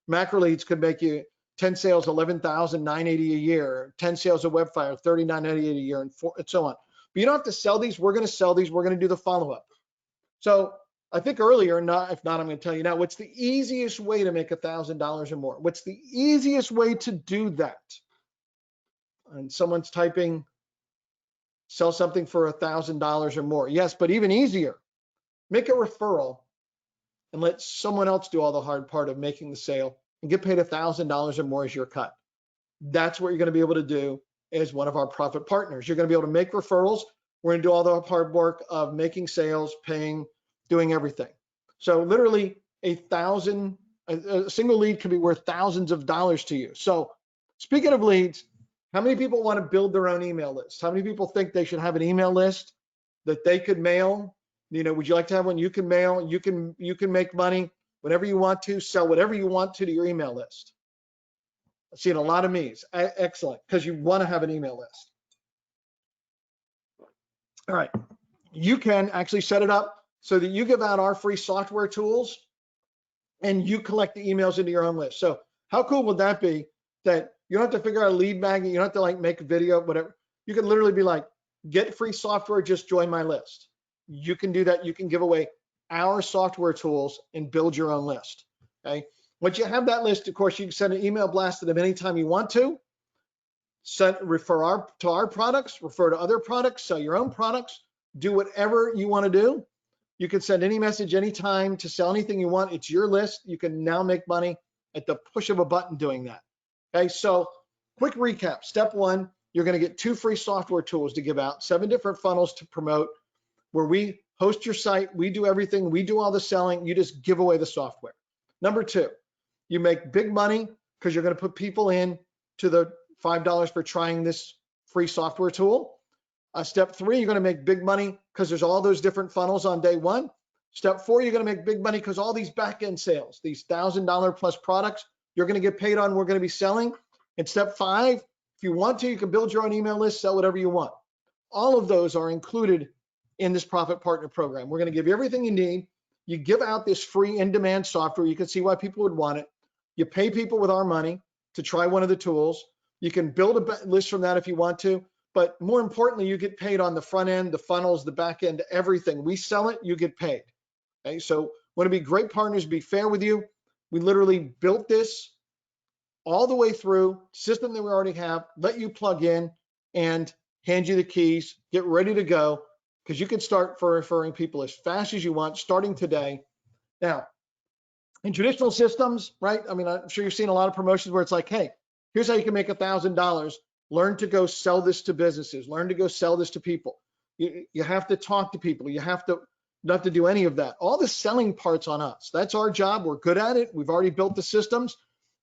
Macro leads could make you 10 sales, $11,980 a year, 10 sales of Webfire, $39.98 a year, and so on. But you don't have to sell these. We're going to sell these. We're going to do the follow-up. So I think earlier, if not, I'm going to tell you now, what's the easiest way to make $1,000 or more? What's the easiest way to do that? And someone's typing, sell something for $1,000 or more. Yes, but even easier, make a referral and let someone else do all the hard part of making the sale and get paid $1,000 or more as your cut. That's what you're going to be able to do as one of our profit partners. You're going to be able to make referrals. We're going to do all the hard work of making sales, paying, doing everything. So literally a single lead can be worth thousands of dollars to you. So speaking of leads, how many people want to build their own email list? How many people think they should have an email list that they could mail? Would you like to have one you can mail? You can make money whenever you want to, sell whatever you want to your email list. I've seen a lot of me's. Excellent, because you want to have an email list. All right, you can actually set it up so that you give out our free software tools and you collect the emails into your own list. So how cool would that be that You don't have to figure out a lead magnet. You don't have to like make a video, whatever. You can literally be like, get free software, just join my list. You can do that. You can give away our software tools and build your own list. Okay. Once you have that list, of course, you can send an email blast to them anytime you want to. Refer to our products, refer to other products, sell your own products, do whatever you want to do. You can send any message anytime to sell anything you want. It's your list. You can now make money at the push of a button doing that. Okay, so quick recap. Step one, you're going to get 2 free software tools to give out, 7 different funnels to promote, where we host your site, we do everything, we do all the selling, you just give away the software. Number 2, you make big money because you're going to put people in to the $5 for trying this free software tool. Step 3, you're going to make big money because there's all those different funnels on day 1. Step 4, you're going to make big money because all these back-end sales, these $1,000 plus products, you're going to get paid on, we're going to be selling. And step 5, if you want to, you can build your own email list, sell whatever you want. All of those are included in this Profit Partner Program. We're going to give you everything you need. You give out this free in-demand software. You can see why people would want it. You pay people with our money to try one of the tools. You can build a list from that if you want to, but more importantly, you get paid on the front end, the funnels, the back end, everything. We sell it, you get paid. Okay, so want to be great partners, be fair with you. We literally built this all the way through, system that we already have, let you plug in and hand you the keys, get ready to go, because you can start for referring people as fast as you want, starting today. Now, in traditional systems, right? I mean, I'm sure you've seen a lot of promotions where it's like, hey, here's how you can make $1,000. Learn to go sell this to businesses. Learn to go sell this to people. You have to talk to people. You have to not to do any of that. All the selling part's on us. That's our job. We're good at it. We've already built the systems.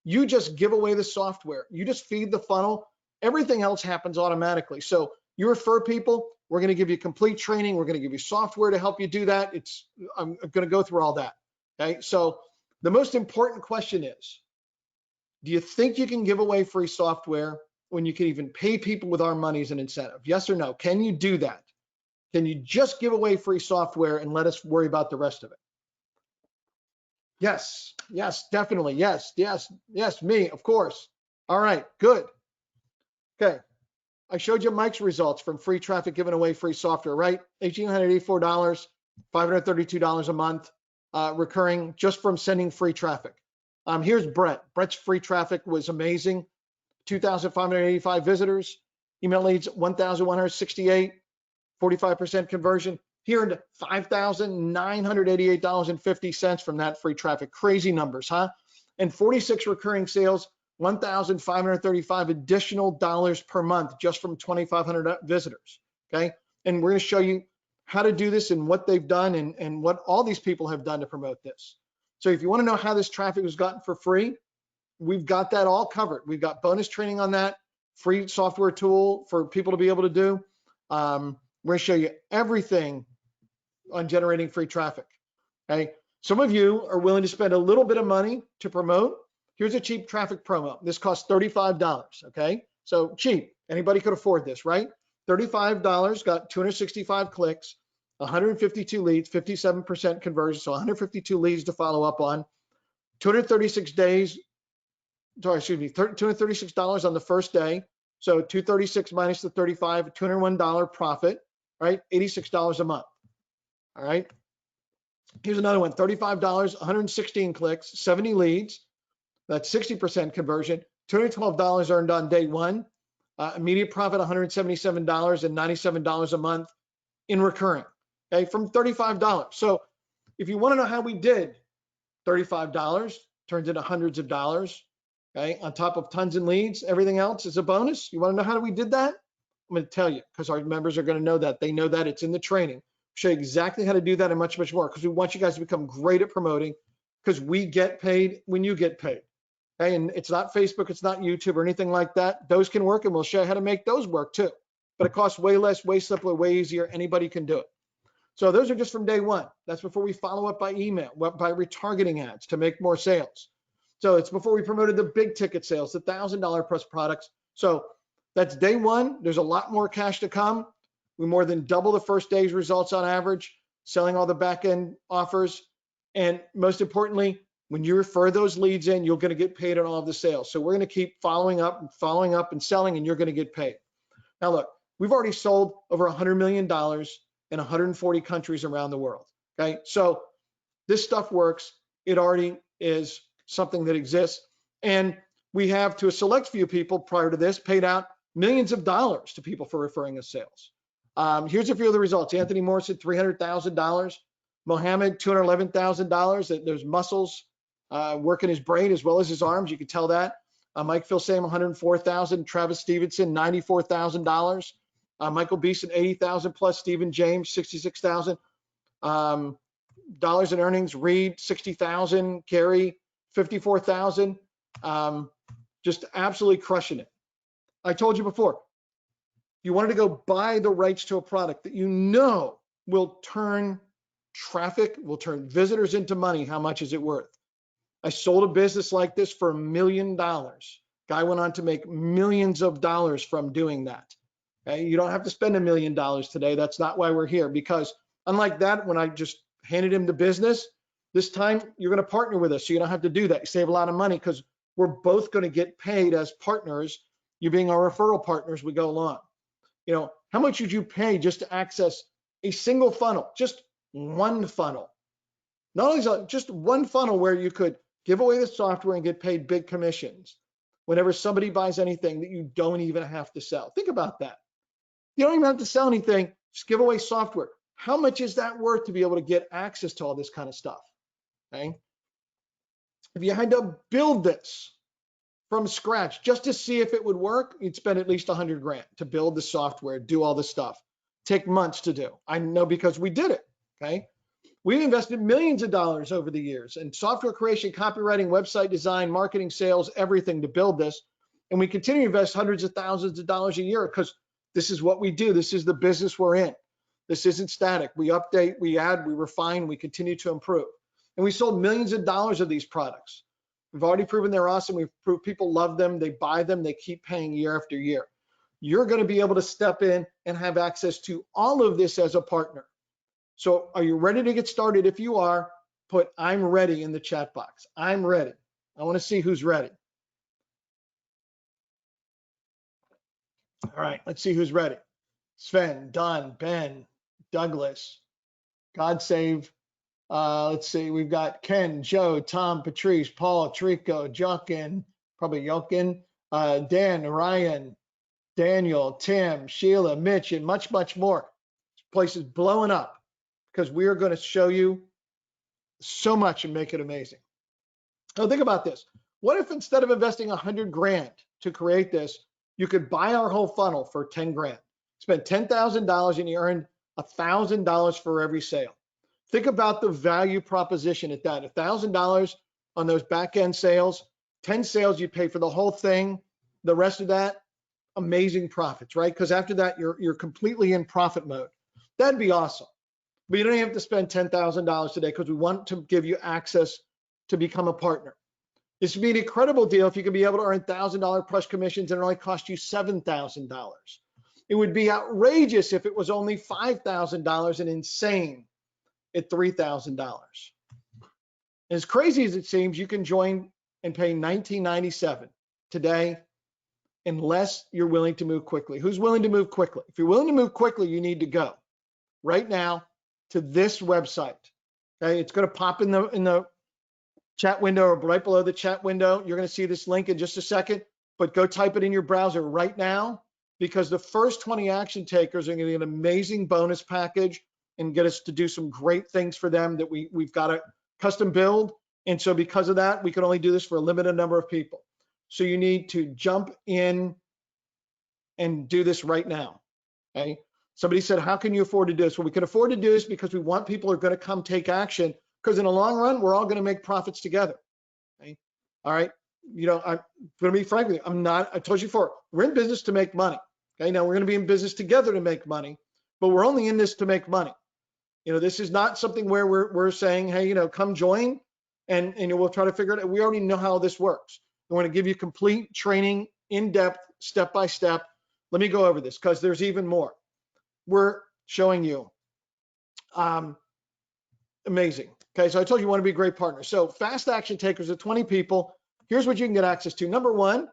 You just give away the software. You just feed the funnel. Everything else happens automatically. So you refer people. We're going to give you complete training. We're going to give you software to help you do that. I'm going to go through all that. Okay. So the most important question is, do you think you can give away free software when you can even pay people with our money as an incentive? Yes or no? Can you do that? Can you just give away free software and let us worry about the rest of it? Yes, yes, definitely. Yes, yes, yes, me, of course. All right, good. Okay, I showed you Mike's results from free traffic giving away free software, right? $1,884, $532 a month, recurring just from sending free traffic. Here's Brett. Brett's free traffic was amazing. 2,585 visitors, email leads 1,168, 45% conversion. He earned $5,988.50 from that free traffic. Crazy numbers, huh? And 46 recurring sales, 1,535 additional dollars per month just from 2,500 visitors, okay? And we're gonna show you how to do this and what they've done and what all these people have done to promote this. So if you wanna know how this traffic was gotten for free, we've got that all covered. We've got bonus training on that, free software tool for people to be able to do. We're gonna show you everything on generating free traffic, okay? Some of you are willing to spend a little bit of money to promote. Here's a cheap traffic promo. This costs $35, okay? So cheap, anybody could afford this, right? $35, got 265 clicks, 152 leads, 57% conversion, so 152 leads to follow up on, 236 days, sorry, excuse me, $236 on the first day. So 236 minus the 35, $201 profit, right? $86 a month. All right. Here's another one, $35, 116 clicks, 70 leads. That's 60% conversion, $212 earned on day 1. Immediate profit, $177 and $97 a month in recurring, okay, from $35. So if you want to know how we did, $35 turns into hundreds of dollars, okay, on top of tons and leads. Everything else is a bonus. You want to know how we did that? I'm going to tell you, because our members are going to know that. They know that. It's in the training. Show you exactly how to do that and much, much more, because we want you guys to become great at promoting, because we get paid when you get paid. Okay, and it's not Facebook, it's not YouTube or anything like that. Those can work, and we'll show you how to make those work too. But it costs way less, way simpler, way easier. Anybody can do it. So those are just from day 1. That's before we follow up by email, by retargeting ads to make more sales. So it's before we promoted the big ticket sales, the $1,000 plus products. So that's day 1. There's a lot more cash to come. We more than double the first day's results on average, selling all the back end offers. And most importantly, When you refer those leads in, you're going to get paid on all of the sales. So we're going to keep following up and selling, and you're going to get paid. Now, look, we've already sold over $100 million in 140 countries around the world. Okay, so this stuff works. It already is something that exists. And we have, to a select few people prior to this, paid out millions of dollars to people for referring us sales. Here's a few of the results. Anthony Morrison, $300,000. Mohammed, $211,000. There's muscles working his brain as well as his arms. You can tell that. Mike Philsame, $104,000. Travis Stevenson, $94,000. Michael Beeson, $80,000 plus. Stephen James, $66,000. Dollars in earnings. Reed, $60,000. Gary, $54,000. Just absolutely crushing it. I told you before, you wanted to go buy the rights to a product that you know will turn traffic, will turn visitors into money. How much is it worth? I sold a business like this for $1 million. Guy went on to make millions of dollars from doing that. Okay? You don't have to spend $1 million today. That's not why we're here, because unlike that, when I just handed him the business, this time you're going to partner with us, so you don't have to do that. You save a lot of money because we're both going to get paid as partners. You being our referral partners, we go along. You know, how much would you pay just to access a single funnel, just one funnel? Not only so, just one funnel where you could give away the software and get paid big commissions whenever somebody buys anything that you don't even have to sell. Think about that. You don't even have to sell anything, just give away software. How much is that worth to be able to get access to all this kind of stuff? Okay. If you had to build this from scratch just to see if it would work, you'd spend at least 100 grand to build the software, do all this stuff. Take months to do. I know because we did it. Okay. We've invested millions of dollars over the years in software creation, copywriting, website design, marketing, sales, everything to build this. And we continue to invest hundreds of thousands of dollars a year because this is what we do. This is the business we're in. This isn't static. We update, we add, we refine, we continue to improve. And we sold millions of dollars of these products. We've already proven they're awesome. We've proved people love them. They buy them. They keep paying year after year. You're going to be able to step in and have access to all of this as a partner. So are you ready to get started? If you are, put "I'm ready" in the chat box. I'm ready. I want to see who's ready. All right, let's see who's ready. Sven, Don, Ben, Douglas, God save. Let's see, we've got Ken, Joe, Tom, Patrice, Paul, Trico, Jochen, probably Jochen, Dan, Ryan, Daniel, Tim, Sheila, Mitch, and much, much more. This place is blowing up because we are going to show you so much and make it amazing. Now think about this. What if instead of investing 100 grand to create this, you could buy our whole funnel for 10 grand, spend $10,000 and you earn $1,000 for every sale. Think about the value proposition at that. $1,000 on those back end sales, 10 sales, you pay for the whole thing. The rest of that, amazing profits, right? Because after that, you're completely in profit mode. That'd be awesome. But you don't have to spend $10,000 today because we want to give you access to become a partner. This would be an incredible deal if you could be able to earn $1,000 plus commissions and it only cost you $7,000. It would be outrageous if it was only $5,000 and insane at $3,000. As crazy as it seems, you can join and pay $19.97 today unless you're willing to move quickly. Who's willing to move quickly? If you're willing to move quickly, you need to go right now to this website. Okay, it's going to pop in the chat window or right below the chat window. You're going to see this link in just a second, but go type it in your browser right now because the first 20 action takers are going to get an amazing bonus package and get us to do some great things for them that we've got to custom build. And so because of that, we can only do this for a limited number of people. So you need to jump in and do this right now. Okay. Somebody said, how can you afford to do this? Well, we can afford to do this because we want people who are going to come take action because in the long run, we're all going to make profits together. Okay. All right. You know, I'm going to be frank with you. I told you before, we're in business to make money. Okay. Now we're going to be in business together to make money, but we're only in this to make money. You know, this is not something where we're saying, hey, you know, come join and we'll try to figure it out. We already know how this works. I want to give you complete training, in-depth, step-by-step. Let me go over this because there's even more. We're showing you amazing. Okay, so I told you want to be a great partner. So fast action takers are 20 people. Here's what you can get access to. Number one,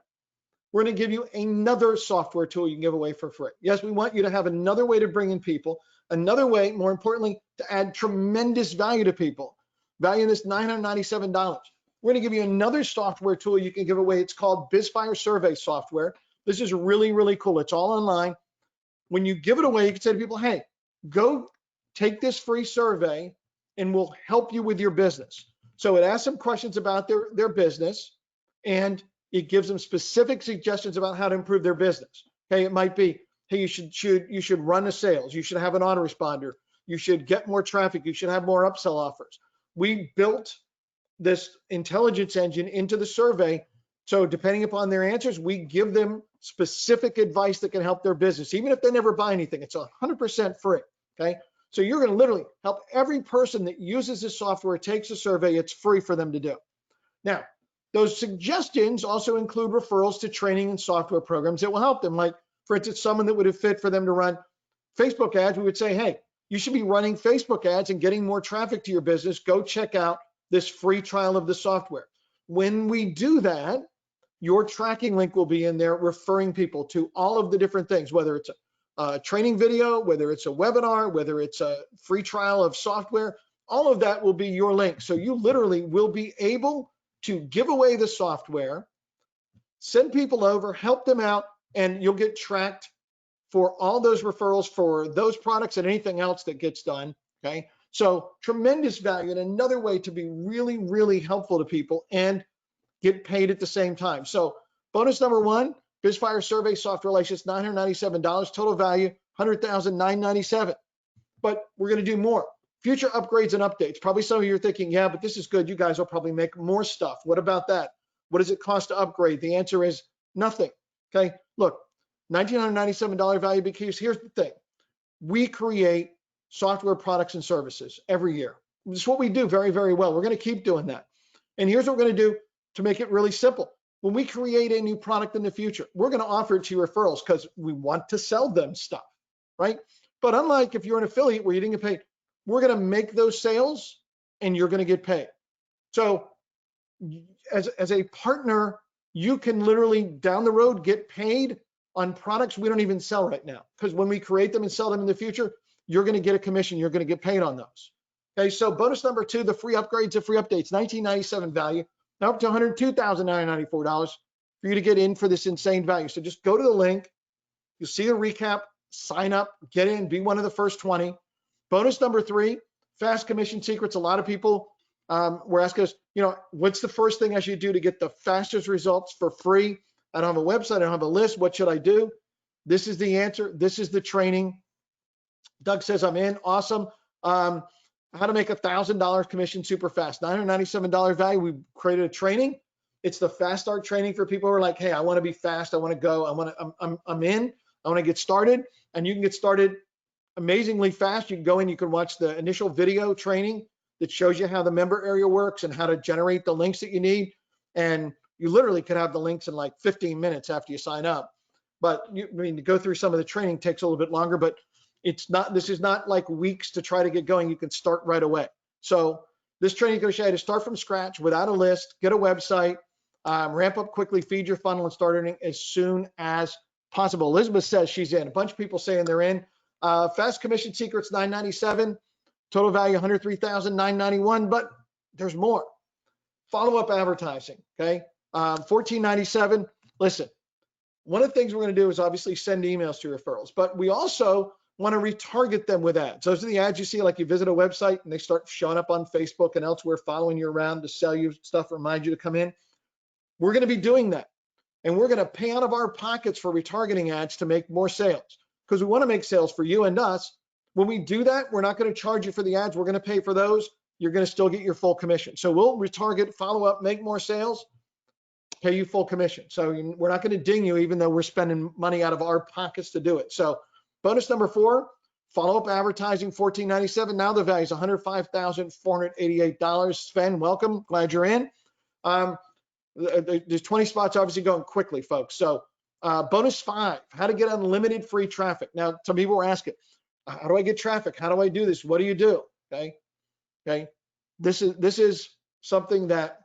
we're going to give you another software tool you can give away for free. Yes, we want you to have another way to bring in people, another way, more importantly, to add tremendous value to people. Value in this $997. We're going to give you another software tool you can give away. It's called BizFire Survey Software. This is really, really cool. It's all online. When you give it away, you can say to people, hey, go take this free survey and we'll help you with your business. So it asks some questions about their business, and it gives them specific suggestions about how to improve their business. Okay, it might be, hey, you should run a sales, you should have an autoresponder, you should get more traffic, you should have more upsell offers. We built this intelligence engine into the survey, so depending upon their answers, we give them specific advice that can help their business, even if they never buy anything. It's 100% free. Okay, so you're going to literally help every person that uses this software, takes a survey. It's free for them to do. Now, those suggestions also include referrals to training and software programs that will help them. Like, for instance, someone that would have fit for them to run Facebook ads, we would say, hey, you should be running Facebook ads and getting more traffic to your business. Go check out this free trial of the software. When we do that, your tracking link will be in there referring people to all of the different things, whether it's a training video, whether it's a webinar, whether it's a free trial of software, all of that will be your link. So you literally will be able to give away the software, send people over, help them out, and you'll get tracked for all those referrals for those products and anything else that gets done. Okay, so tremendous value and another way to be really, really helpful to people and get paid at the same time. So bonus number one, BizFire Survey Software License, $997, total value $100,997. But we're going to do more. Future upgrades and updates. Probably some of you are thinking, yeah, but this is good. You guys will probably make more stuff. What about that? What does it cost to upgrade? The answer is nothing. Okay, look, $1,997 value because here's the thing. We create software products and services every year. It's what we do very, very well. We're going to keep doing that. And here's what we're going to do to make it really simple. When we create a new product in the future, we're going to offer it to your referrals because we want to sell them stuff, right? But unlike if you're an affiliate where you didn't get paid, we're going to make those sales and you're going to get paid. So as a partner, you can literally down the road get paid on products we don't even sell right now, because when we create them and sell them in the future, you're going to get a commission. You're going to get paid on those. Okay, so bonus number two, the free upgrades and free updates, $1,997 value, now up to $102,994 for you to get in for this insane value. So just go to the link, you'll see the recap, sign up, get in, be one of the first 20. Bonus number three, fast commission secrets. A lot of people were asking us, what's the first thing I should do to get the fastest results for free? I don't have a website, I don't have a list. What should I do? This is the answer. This is the training. Doug says, I'm in. Awesome. How to make $1,000 commission super fast. $997 value. We created a training. It's the fast start training for people who are like, hey, I want to be fast. I want to go. I'm in. I want to get started. And you can get started amazingly fast. You can go in, you can watch the initial video training that shows you how the member area works and how to generate the links that you need. And you literally could have the links in like 15 minutes after you sign up. But to go through some of the training takes a little bit longer, but this is not like weeks to try to get going. You can start right away. So this training is going to show you how to start from scratch without a list, get a website, ramp up quickly, feed your funnel, and start earning as soon as possible. Elizabeth says she's in. A bunch of people saying they're in. Fast commission secrets, $997, total value $103,991, but there's more. Follow-up advertising, okay? $14.97. Listen, one of the things we're going to do is obviously send emails to referrals, but we also want to retarget them with ads. Those are the ads you see, like you visit a website and they start showing up on Facebook and elsewhere, following you around to sell you stuff, remind you to come in. We're going to be doing that. And we're going to pay out of our pockets for retargeting ads to make more sales, because we want to make sales for you and us. When we do that, we're not going to charge you for the ads. We're going to pay for those. You're going to still get your full commission. So we'll retarget, follow up, make more sales, pay you full commission. So we're not going to ding you, even though we're spending money out of our pockets to do it. So bonus number four, follow-up advertising, $14.97. Now the value is $105,488. Sven, welcome. Glad you're in. There's 20 spots obviously going quickly, folks. So bonus five, how to get unlimited free traffic. Now, some people were asking, how do I get traffic? How do I do this? What do you do? Okay. This is something that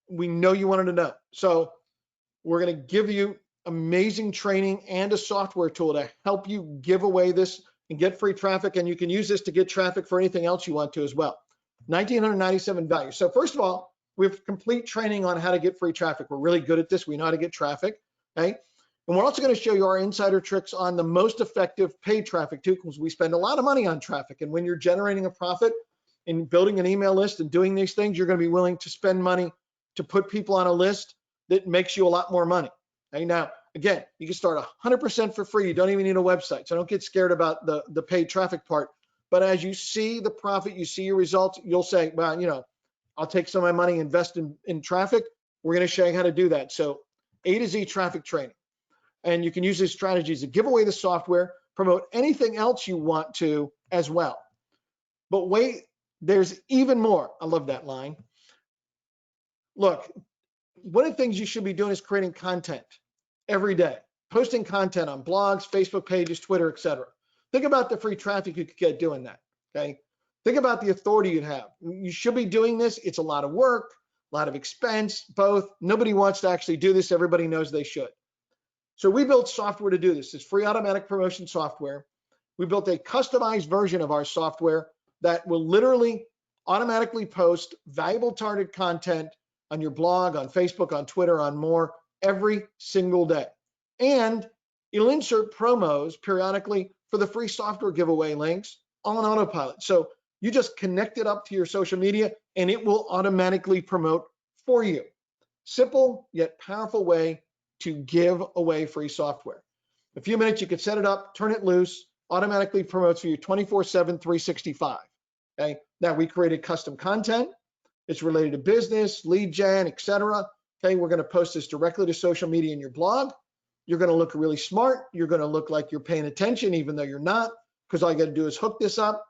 we know you wanted to know. So we're going to give you amazing training and a software tool to help you give away this and get free traffic. And you can use this to get traffic for anything else you want to as well. 1,997 value. So first of all, we have complete training on how to get free traffic. We're really good at this. We know how to get traffic. Okay. And we're also going to show you our insider tricks on the most effective paid traffic too, because we spend a lot of money on traffic. And when you're generating a profit and building an email list and doing these things, you're going to be willing to spend money to put people on a list that makes you a lot more money. Okay, now, again, you can start 100% for free. You don't even need a website. So don't get scared about the paid traffic part. But as you see the profit, you see your results, you'll say, well, you know, I'll take some of my money, invest in traffic. We're going to show you how to do that. So A to Z traffic training. And you can use these strategies to give away the software, promote anything else you want to as well. But wait, there's even more. I love that line. Look, one of the things you should be doing is creating content every day, posting content on blogs, Facebook pages, Twitter, etc. Think about the free traffic you could get doing that, okay? Think about the authority you'd have. You should be doing this. It's a lot of work, a lot of expense, both. Nobody wants to actually do this. Everybody knows they should. So we built software to do this. It's free automatic promotion software. We built a customized version of our software that will literally automatically post valuable targeted content on your blog, on Facebook, on Twitter, on more every single day. And it'll insert promos periodically for the free software giveaway links on autopilot. So you just connect it up to your social media and it will automatically promote for you. Simple yet powerful way to give away free software. In a few minutes, you can set it up, turn it loose, automatically promotes for you 24/7, 365. Okay. Now we created custom content. It's related to business, lead gen, etc. Okay. We're going to post this directly to social media in your blog. You're going to look really smart. You're going to look like you're paying attention, even though you're not, because all you got to do is hook this up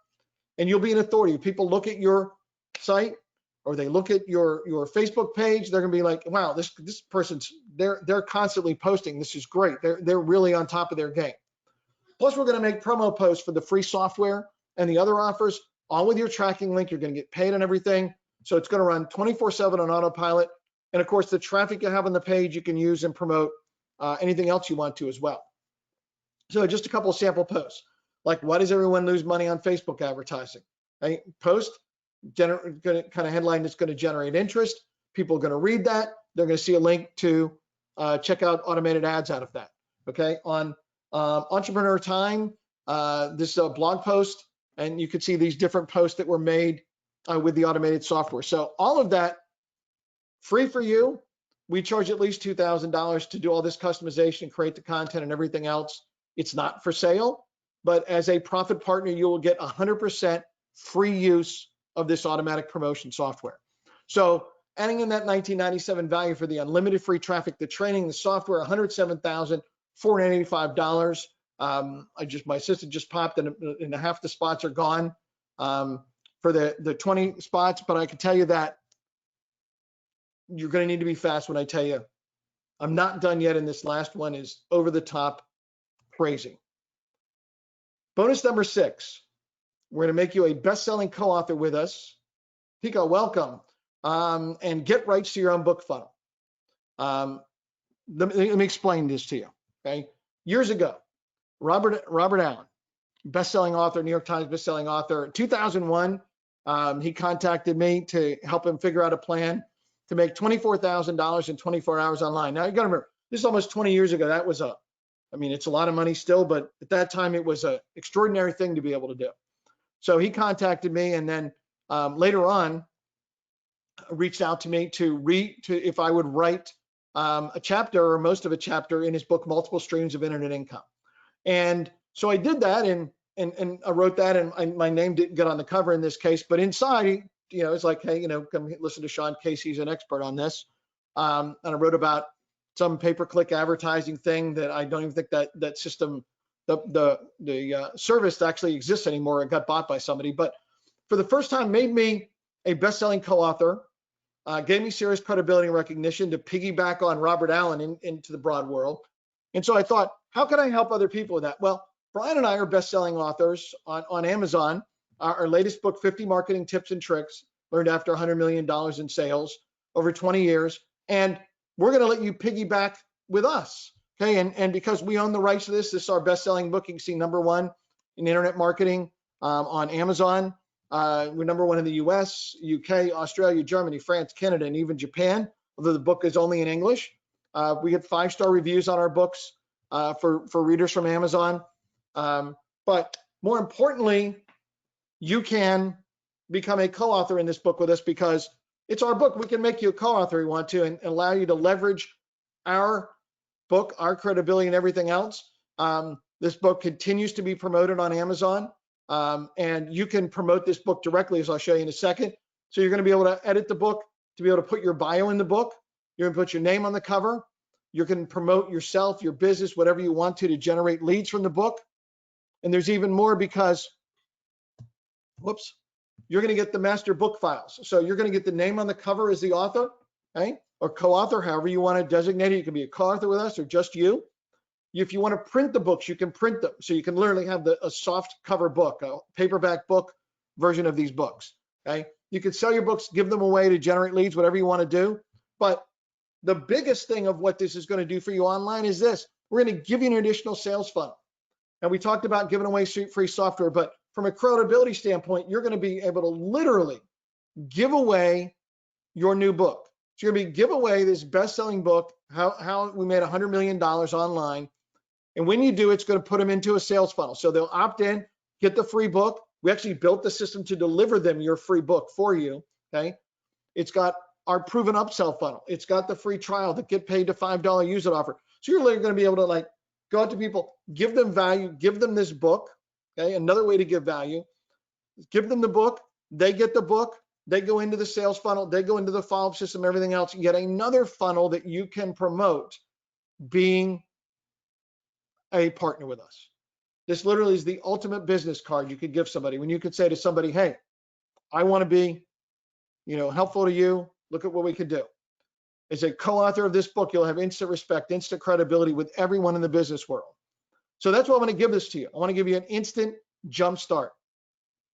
and you'll be an authority. People look at your site or they look at your Facebook page, they're gonna be like, wow, this person's, they're constantly posting. This is great. They're really on top of their game. Plus, we're gonna make promo posts for the free software and the other offers, all with your tracking link. You're gonna get paid on everything. So it's gonna run 24/7 on autopilot. And of course, the traffic you have on the page, you can use and promote anything else you want to as well. So just a couple of sample posts, like why does everyone lose money on Facebook advertising? Right? Post, kind of headline that's going to generate interest. People are going to read that. They're going to see a link to check out automated ads out of that. Okay, on Entrepreneur Time, this blog post, and you can see these different posts that were made with the automated software. So all of that free for you. We charge at least $2,000 to do all this customization, create the content and everything else. It's not for sale, but as a profit partner, you will get 100% free use of this automatic promotion software. So adding in that $19.97 value for the unlimited free traffic, the training, the software, $107,485. My assistant just popped and half the spots are gone for the 20 spots, but I can tell you that you're going to need to be fast when I tell you I'm not done yet, and this last one is over the top crazy. Bonus number 6. We're going to make you a best-selling co-author with us. Pico, welcome. And get rights to your own book funnel. Let me explain this to you. Okay. Years ago, Robert Allen, best-selling author, New York Times best-selling author. 2001, he contacted me to help him figure out a plan to make $24,000 in 24 hours online. Now you got to remember, this is almost 20 years ago. That was it's a lot of money still, but at that time it was an extraordinary thing to be able to do. So he contacted me, and then later on reached out to me to if I would write a chapter or most of a chapter in his book, Multiple Streams of Internet Income. And so I did that, and I wrote that, and my name didn't get on the cover in this case, but inside, it's like, hey, come listen to Shawn Casey's an expert on this. And I wrote about some pay-per-click advertising thing that I don't even think that system, the service actually exists anymore. It got bought by somebody, but for the first time made me a best-selling co-author, gave me serious credibility and recognition to piggyback on Robert Allen into the broad world. And so I thought, how can I help other people with that? Well, Brian and I are best-selling authors on Amazon, our latest book, 50 Marketing Tips and Tricks, learned after $100 million in sales over 20 years. And we're going to let you piggyback with us. Okay. And because we own the rights to this is our best-selling book. You can see #1 in internet marketing on Amazon. We're #1 in the US, UK, Australia, Germany, France, Canada, and even Japan, although the book is only in English. We get 5-star reviews on our books for readers from Amazon. But more importantly, you can become a co-author in this book with us because it's our book. We can make you a co-author if you want to and allow you to leverage our book, our credibility, and everything else. This book continues to be promoted on Amazon, and you can promote this book directly, as I'll show you in a second. So you're going to be able to edit the book, to be able to put your bio in the book. You're going to put your name on the cover. You can promote yourself, your business, whatever you want to generate leads from the book. And there's even more because, whoops, you're going to get the master book files. So you're going to get the name on the cover as the author, okay? Or co-author, however you want to designate it. You can be a co-author with us or just you. If you want to print the books, you can print them. So you can literally have a soft cover book, a paperback book version of these books, okay? You can sell your books, give them away to generate leads, whatever you want to do. But the biggest thing of what this is going to do for you online is this. We're going to give you an additional sales funnel. And we talked about giving away free software, but from a credibility standpoint, you're going to be able to literally give away your new book. So you're going to give away this best-selling book, how we made $100 million online. And when you do, it's going to put them into a sales funnel. So they'll opt in, get the free book. We actually built the system to deliver them your free book for you, okay? It's got our proven upsell funnel. It's got the free trial, the get paid to $5 use it offer. So you're literally going to be able to go out to people, give them value, give them this book, okay? Another way to give value, give them the book, they get the book, they go into the sales funnel, they go into the follow-up system, everything else, yet another funnel that you can promote being a partner with us. This literally is the ultimate business card you could give somebody when you could say to somebody, hey, I want to be, helpful to you. Look at what we could do. As a co-author of this book, you'll have instant respect, instant credibility with everyone in the business world. So that's why I want to give this to you. I want to give you an instant jump start.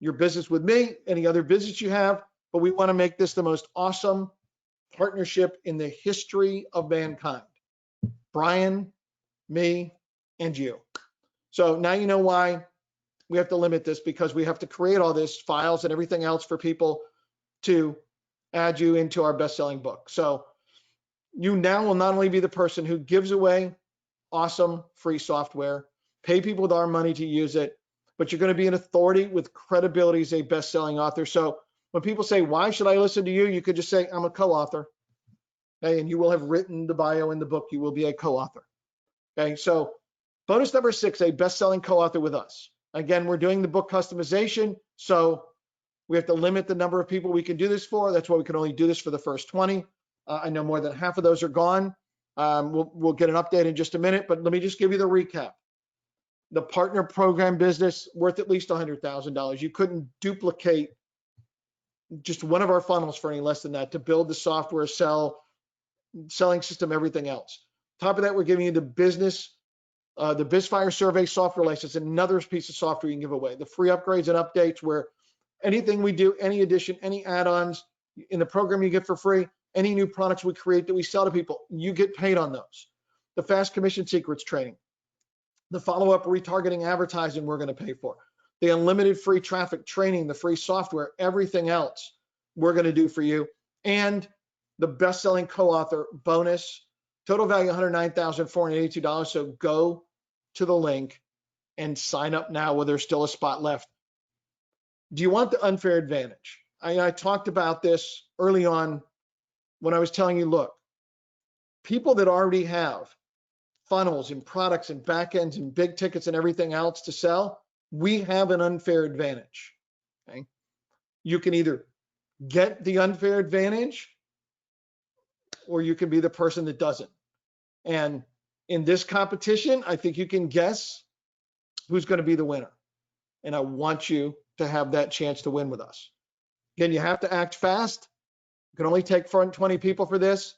Your business with me, any other business you have, but we want to make this the most awesome partnership in the history of mankind. Brian, me, and you. So now you know why we have to limit this, because we have to create all this files and everything else for people to add you into our best-selling book. So you now will not only be the person who gives away awesome free software, pay people with our money to use it, but you're going to be an authority with credibility as a best-selling author. So when people say, why should I listen to you? You could just say, I'm a co-author. Okay, and you will have written the bio in the book. You will be a co-author. Okay, so bonus number 6, a best-selling co-author with us. Again, we're doing the book customization, so we have to limit the number of people we can do this for. That's why we can only do this for the first 20. I know more than half of those are gone. We'll get an update in just a minute, but let me just give you the recap. The partner program business worth at least $100,000. You couldn't duplicate just one of our funnels for any less than that to build the software, selling system, everything else. Top of that, we're giving you the BizFire survey software license, another piece of software you can give away. The free upgrades and updates where anything we do, any addition, any add-ons in the program you get for free, any new products we create that we sell to people, you get paid on those. The fast commission secrets training, the follow-up retargeting advertising we're going to pay for, the unlimited free traffic training, the free software, everything else we're going to do for you, and the best-selling co-author bonus, total value $109,482. So go to the link and sign up now while there's still a spot left. Do you want the unfair advantage? I talked about this early on when I was telling you, look, people that already have funnels and products and backends and big tickets and everything else to sell, we have an unfair advantage. Okay? You can either get the unfair advantage or you can be the person that doesn't. And in this competition, I think you can guess who's going to be the winner. And I want you to have that chance to win with us. Again, you have to act fast. You can only take 20 people for this.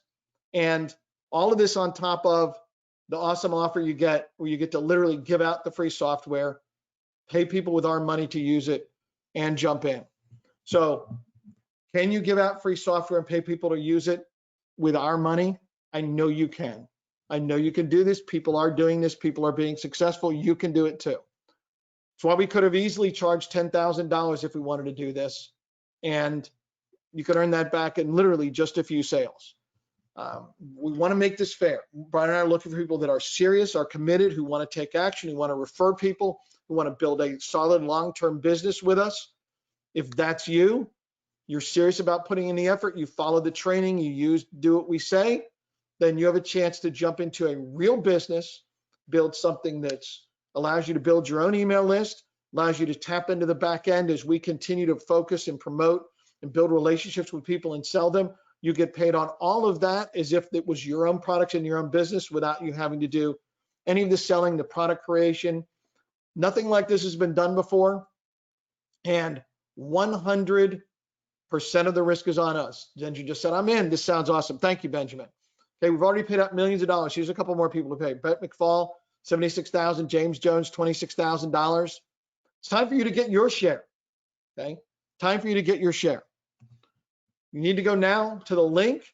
And all of this on top of the awesome offer you get, where you get to literally give out the free software, pay people with our money to use it, and jump in. So can you give out free software and pay people to use it with our money? I know you can. I know you can do this. People are doing this. People are being successful. You can do it too. That's why we could have easily charged $10,000 if we wanted to do this. And you could earn that back in literally just a few sales. We want to make this fair. Brian and I are looking for people that are serious, are committed, who want to take action, who want to refer people, who want to build a solid long-term business with us. If that's you, you're serious about putting in the effort, you follow the training, you do what we say, then you have a chance to jump into a real business, build something that allows you to build your own email list, allows you to tap into the back end as we continue to focus and promote and build relationships with people and sell them. You get paid on all of that as if it was your own products and your own business without you having to do any of the selling, the product creation. Nothing like this has been done before. And 100% of the risk is on us. Benjamin just said, I'm in. This sounds awesome. Thank you, Benjamin. Okay, we've already paid out millions of dollars. Here's a couple more people to pay. Brett McFall, $76,000. James Jones, $26,000. It's time for you to get your share. Okay, time for you to get your share. You need to go now to the link.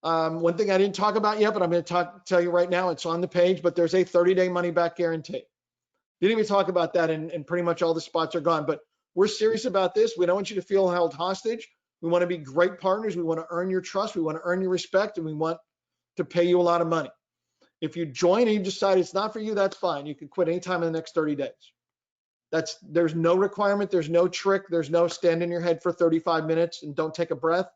One thing I didn't talk about yet, but I'm going to tell you right now, it's on the page, but there's a 30-day money-back guarantee. Didn't even talk about that, and pretty much all the spots are gone, but we're serious about this. We don't want you to feel held hostage. We want to be great partners. We want to earn your trust. We want to earn your respect, and we want to pay you a lot of money. If you join and you decide it's not for you, that's fine. You can quit anytime in the next 30 days. There's no requirement. There's no trick. There's no stand in your head for 35 minutes and don't take a breath.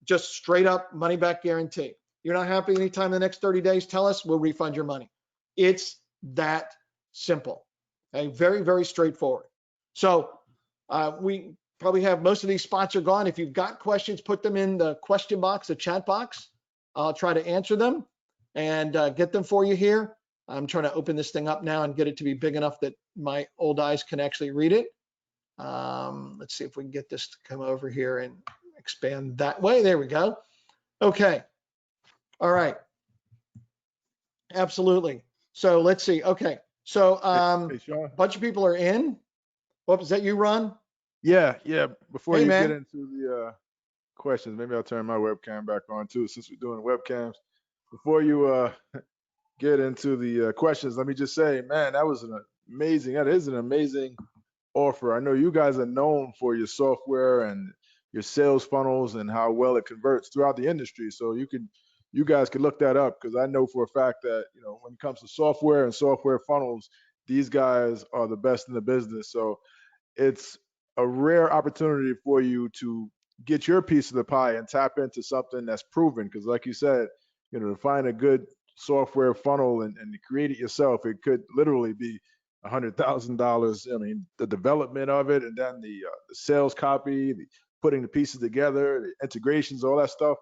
Just straight up money back guarantee. You're not happy anytime in the next 30 days, tell us, we'll refund your money. It's that simple. Okay, very, very straightforward. So we probably have most of these spots are gone. If you've got questions, put them in the question box, the chat box. I'll try to answer them and get them for you here. I'm trying to open this thing up now and get it to be big enough that my old eyes can actually read it. Let's see if we can get this to come over here and expand that way. There we go. Okay. All right. Absolutely. So let's see. Okay. So Hey, Shawn. a bunch of people are in. What, is that you, Ron? Yeah. Before Hey, you man. get into the questions, maybe I'll turn my webcam back on too, since we're doing webcams. Before you get into the questions, let me just say, man, that is an amazing offer. I know you guys are known for your software and your sales funnels and how well it converts throughout the industry. So you guys can look that up, because I know for a fact that, when it comes to software and software funnels, these guys are the best in the business. So it's a rare opportunity for you to get your piece of the pie and tap into something that's proven. Because like you said, to find a good software funnel and to create it yourself, it could literally be $100,000. I mean, the development of it, and then the sales copy, putting the pieces together, the integrations, all that stuff.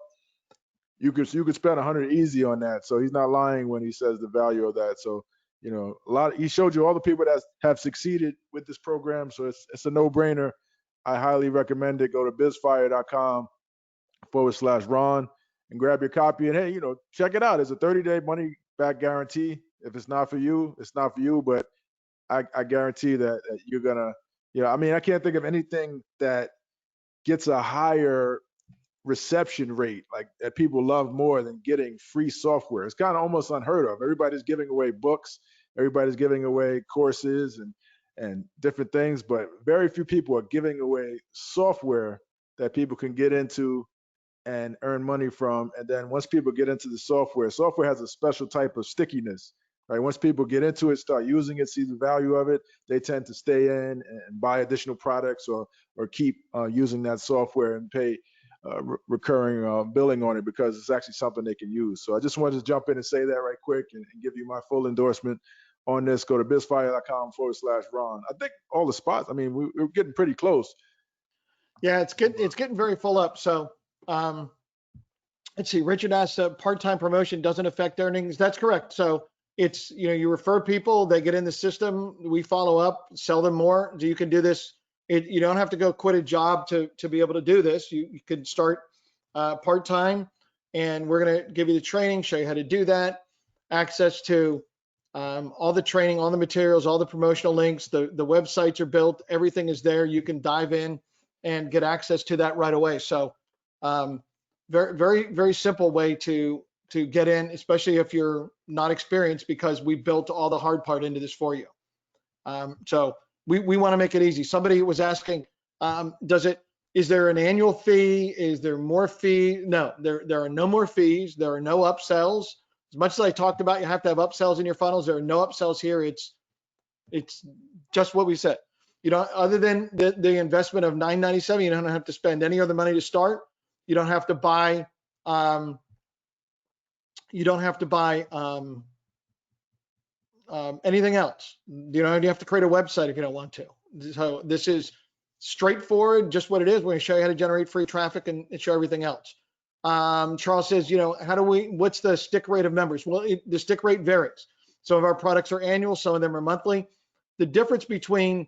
You could spend 100 easy on that. So he's not lying when he says the value of that. So he showed you all the people that have succeeded with this program. So it's a no-brainer. I highly recommend it. Go to bizfire.com/Ron and grab your copy. And hey, check it out. It's a 30-day money back guarantee. If it's not for you, it's not for you. But I guarantee that you're gonna, I mean, I can't think of anything that gets a higher reception rate, like that people love more than getting free software. It's kind of almost unheard of. Everybody's giving away books, everybody's giving away courses and different things, but very few people are giving away software that people can get into and earn money from. And then once people get into the software has a special type of stickiness, right? Once people get into it, start using it, see the value of it, they tend to stay in and buy additional products or keep using that software and pay recurring billing on it, because it's actually something they can use. So I just wanted to jump in and say that right quick and give you my full endorsement on this. Go to bizfire.com/Ron. I think all the spots, I mean, we're getting pretty close. Yeah, it's getting very full up. So let's see. Richard asked, part-time promotion doesn't affect earnings. That's correct. So it's, you refer people, they get in the system, we follow up, sell them more. So you can do this. You don't have to go quit a job to be able to do this. You could start part-time, and we're going to give you the training, show you how to do that, access to all the training, all the materials, all the promotional links, the websites are built, everything is there. You can dive in and get access to that right away. So very, very, very simple way to get in, especially if you're not experienced, because we built all the hard part into this for you. So we want to make it easy. Somebody was asking, is there an annual fee? Is there more fee? No, there are no more fees. There are no upsells. As much as I talked about, you have to have upsells in your funnels. There are no upsells here. It's just what we said. You know, other than the investment of $9.97, you don't have to spend any other money to start. You don't have to buy. You don't have to buy anything else. You know, you have to create a website if you don't want to. So this is straightforward, just what it is. We're going to show you how to generate free traffic and show everything else. Charles says, you know, what's the stick rate of members? Well, the stick rate varies. Some of our products are annual, some of them are monthly. The difference between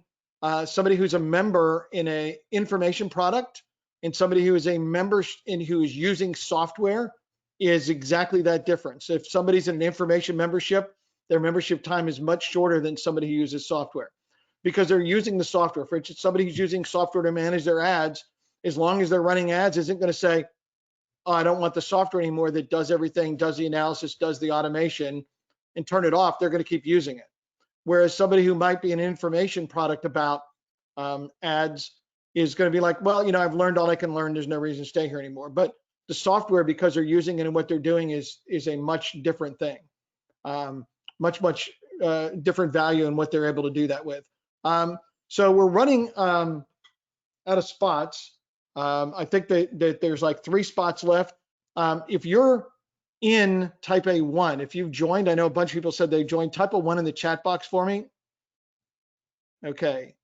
somebody who's a member in a information product and somebody who is a member and who is using software is exactly that difference. If somebody's in an information membership, their membership time is much shorter than somebody who uses software, because they're using the software. For instance, somebody who's using software to manage their ads, as long as they're running ads, isn't going to say, oh, I don't want the software anymore that does everything, does the analysis, does the automation, and turn it off. They're going to keep using it. Whereas somebody who might be an information product about ads is going to be like, well, you know, I've learned all I can learn. There's no reason to stay here anymore. But the software, because they're using it and what they're doing is a much different thing. Much different value in what they're able to do that with. So we're running out of spots. I think that there's like 3 spots left. If you're in type A1, if you've joined, I know a bunch of people said they joined, type A1 in the chat box for me. Okay,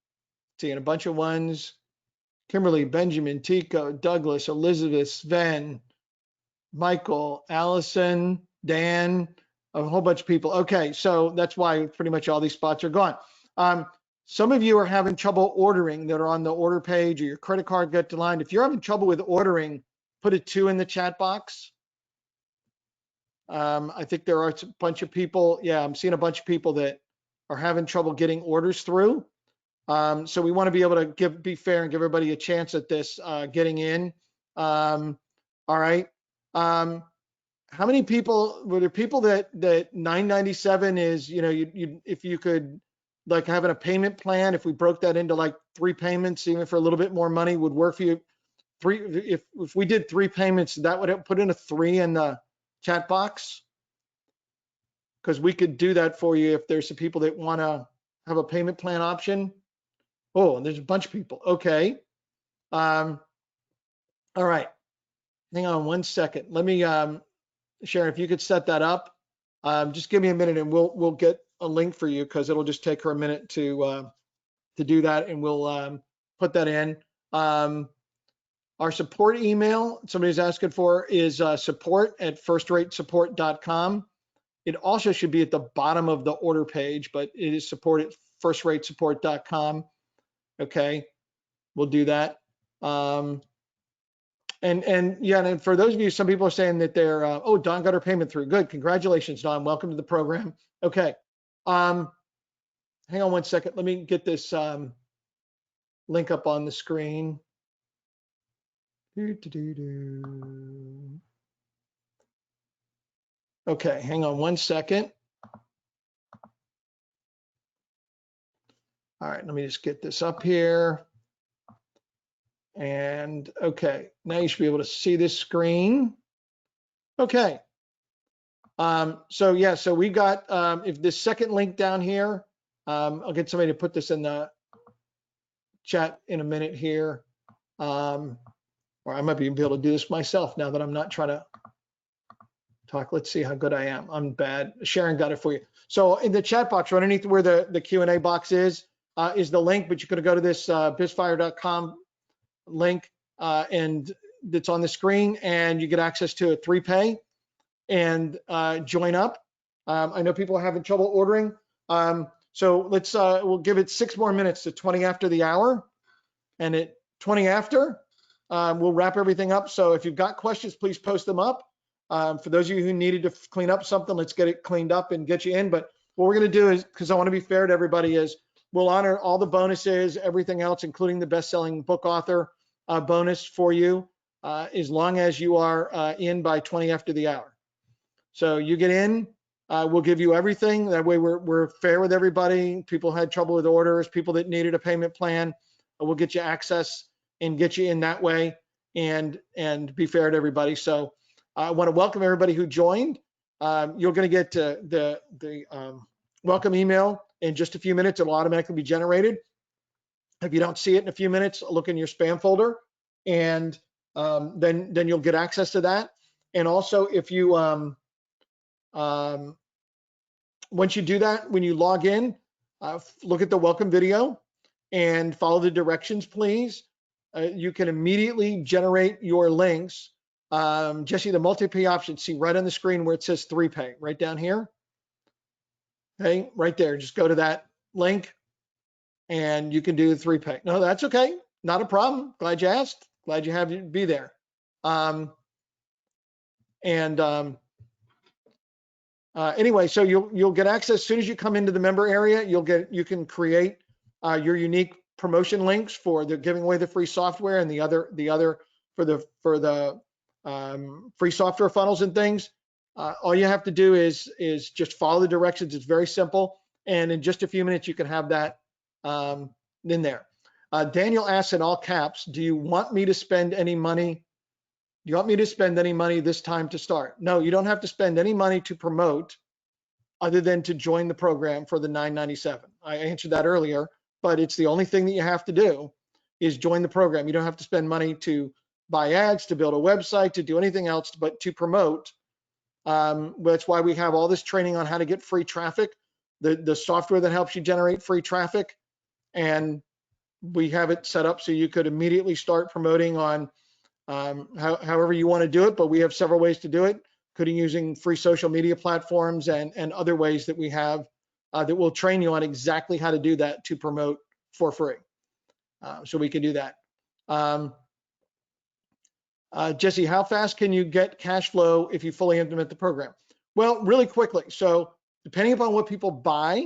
seeing a bunch of ones. Kimberly, Benjamin, Tico, Douglas, Elizabeth, Sven, Michael, Allison, Dan, a whole bunch of people. Okay, so that's why pretty much all these spots are gone. Some of you are having trouble ordering that are on the order page, or your credit card got declined. If you're having trouble with ordering, put a 2 in the chat box. I think there are a bunch of people. Yeah, I'm seeing a bunch of people that are having trouble getting orders through. So we want to be able to be fair and give everybody a chance at this getting in. All right. How many people were there? People that $9.97 is, you know, if you could like having a payment plan, if we broke that into like 3 payments, even for a little bit more money, would work for you. If we did 3 payments, that would put in a 3 in the chat box, because we could do that for you if there's some people that want to have a payment plan option. Oh, and there's a bunch of people. Okay. All right. Hang on one second. Let me, Sharon, if you could set that up, just give me a minute and we'll get a link for you, because it'll just take her a minute to do that, and we'll put that in. Our support email, somebody's asking for, is support@firstratesupport.com. It also should be at the bottom of the order page, but it is support@firstratesupport.com. Okay, we'll do that. And yeah, and for those of you, some people are saying that they're, oh, Don got her payment through. Good, congratulations, Don. Welcome to the program. Okay, hang on one second. Let me get this link up on the screen. Okay, hang on one second. All right, let me just get this up here. And okay, now you should be able to see this screen. Okay. So yeah, so we got, if this second link down here, I'll get somebody to put this in the chat in a minute here. Or I might be able to do this myself now that I'm not trying to talk. Let's see how good I am. I'm bad. Sharon got it for you. So in the chat box, right underneath where the Q&A box is the link, but you're going to go to this bizfire.com link, and that's on the screen, and you get access to a 3-pay and join up. I know people are having trouble ordering. So let's, we'll give it 6 more minutes to 20 after the hour, and at 20 after, we'll wrap everything up. So if you've got questions, please post them up. For those of you who needed to clean up something, let's get it cleaned up and get you in. But what we're going to do is, because I want to be fair to everybody, is we'll honor all the bonuses, everything else, including the best-selling book author bonus for you, as long as you are in by 20 after the hour. So you get in, we'll give you everything. That way we're fair with everybody. People had trouble with orders, people that needed a payment plan, we'll get you access and get you in that way, and be fair to everybody. So I want to welcome everybody who joined. You're going to get the welcome email in just a few minutes. It'll automatically be generated. If you don't see it in a few minutes, look in your spam folder, and then you'll get access to that. And also, if you once you do that, when you log in, look at the welcome video and follow the directions, please. You can immediately generate your links. Jesse, the multi-pay option, see right on the screen where it says 3Pay, right down here. Okay, right there. Just go to that link and you can do 3Pay. No, that's okay. Not a problem. Glad you asked. Glad you have to be there. Anyway, so you'll get access as soon as you come into the member area. You can create your unique promotion links for the giving away the free software and the other for the free software funnels and things. All you have to do is just follow the directions. It's very simple, and in just a few minutes you can have that in there. Daniel asks in all caps, do you want me to spend any money? Do you want me to spend any money this time to start? No, you don't have to spend any money to promote other than to join the program for the $9.97. I answered that earlier, but it's the only thing that you have to do is join the program. You don't have to spend money to buy ads, to build a website, to do anything else, but to promote. That's why we have all this training on how to get free traffic, the software that helps you generate free traffic, and we have it set up so you could immediately start promoting on however you want to do it, but we have several ways to do it, including using free social media platforms and other ways that we have that will train you on exactly how to do that to promote for free. So we can do that. Jesse, how fast can you get cash flow if you fully implement the program? Well, really quickly. So depending upon what people buy,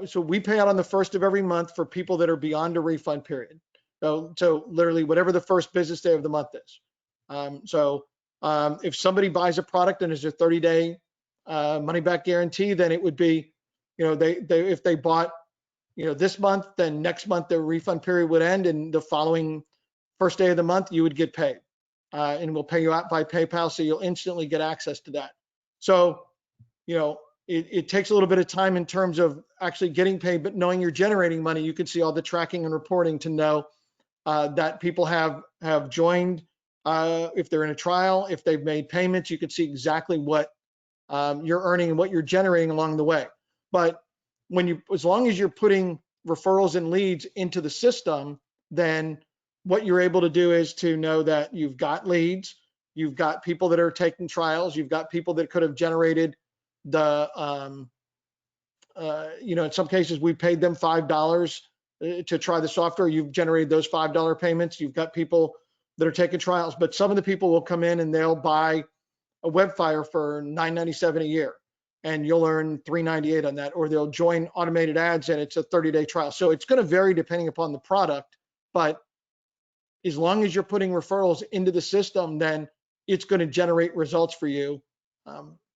so we pay out on the first of every month for people that are beyond a refund period. So literally whatever the first business day of the month is. If somebody buys a product and there's a 30-day money back guarantee, then it would be, if they bought, this month, then next month their refund period would end, and the following first day of the month you would get paid, and we'll pay you out by PayPal, so you'll instantly get access to that. So, it takes a little bit of time in terms of actually getting paid, but knowing you're generating money, you can see all the tracking and reporting to know that people have joined, if they're in a trial, if they've made payments, you can see exactly what you're earning and what you're generating along the way. But as long as you're putting referrals and leads into the system, then what you're able to do is to know that you've got leads, you've got people that are taking trials, you've got people that could have generated the, in some cases we paid them $5 to try the software. You've generated those $5 payments. You've got people that are taking trials, but some of the people will come in and they'll buy a Webfire for $9.97 a year, and you'll earn $3.98 on that, or they'll join automated ads and it's a 30-day trial. So it's going to vary depending upon the product, but as long as you're putting referrals into the system, then it's going to generate results for you,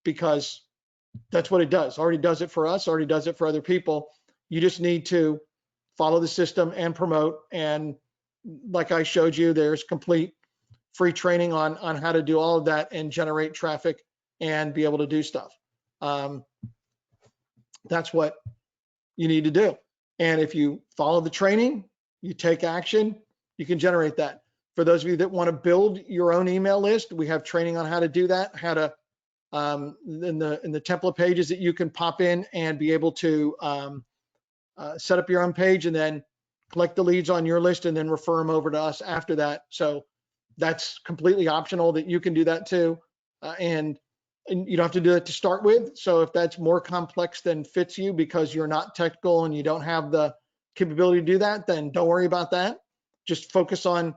because that's what it does. Already does it for us, already does it for other people. You just need to follow the system and promote. And like I showed you, there's complete free training on how to do all of that and generate traffic and be able to do stuff. That's what you need to do. And if you follow the training, you take action, you can generate that. For those of you that want to build your own email list, we have training on how to do that, how to in the template pages that you can pop in and be able to set up your own page and then collect the leads on your list and then refer them over to us after that. So that's completely optional, that you can do that too. And you don't have to do it to start with. So if that's more complex than fits you because you're not technical and you don't have the capability to do that, then don't worry about that. Just focus on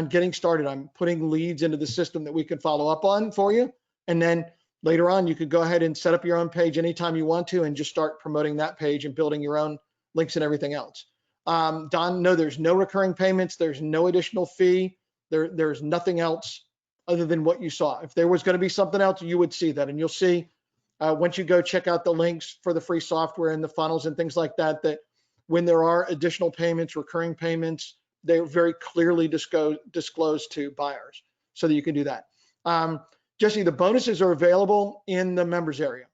getting started, on putting leads into the system that we can follow up on for you. And then later on, you could go ahead and set up your own page anytime you want to and just start promoting that page and building your own links and everything else. Don, no, there's no recurring payments. There's no additional fee. There's nothing else other than what you saw. If there was going to be something else, you would see that. And you'll see once you go check out the links for the free software and the funnels and things like that, that when there are additional payments, recurring payments, they're very clearly disclosed to buyers so that you can do that. Jesse, the bonuses are available in the members area.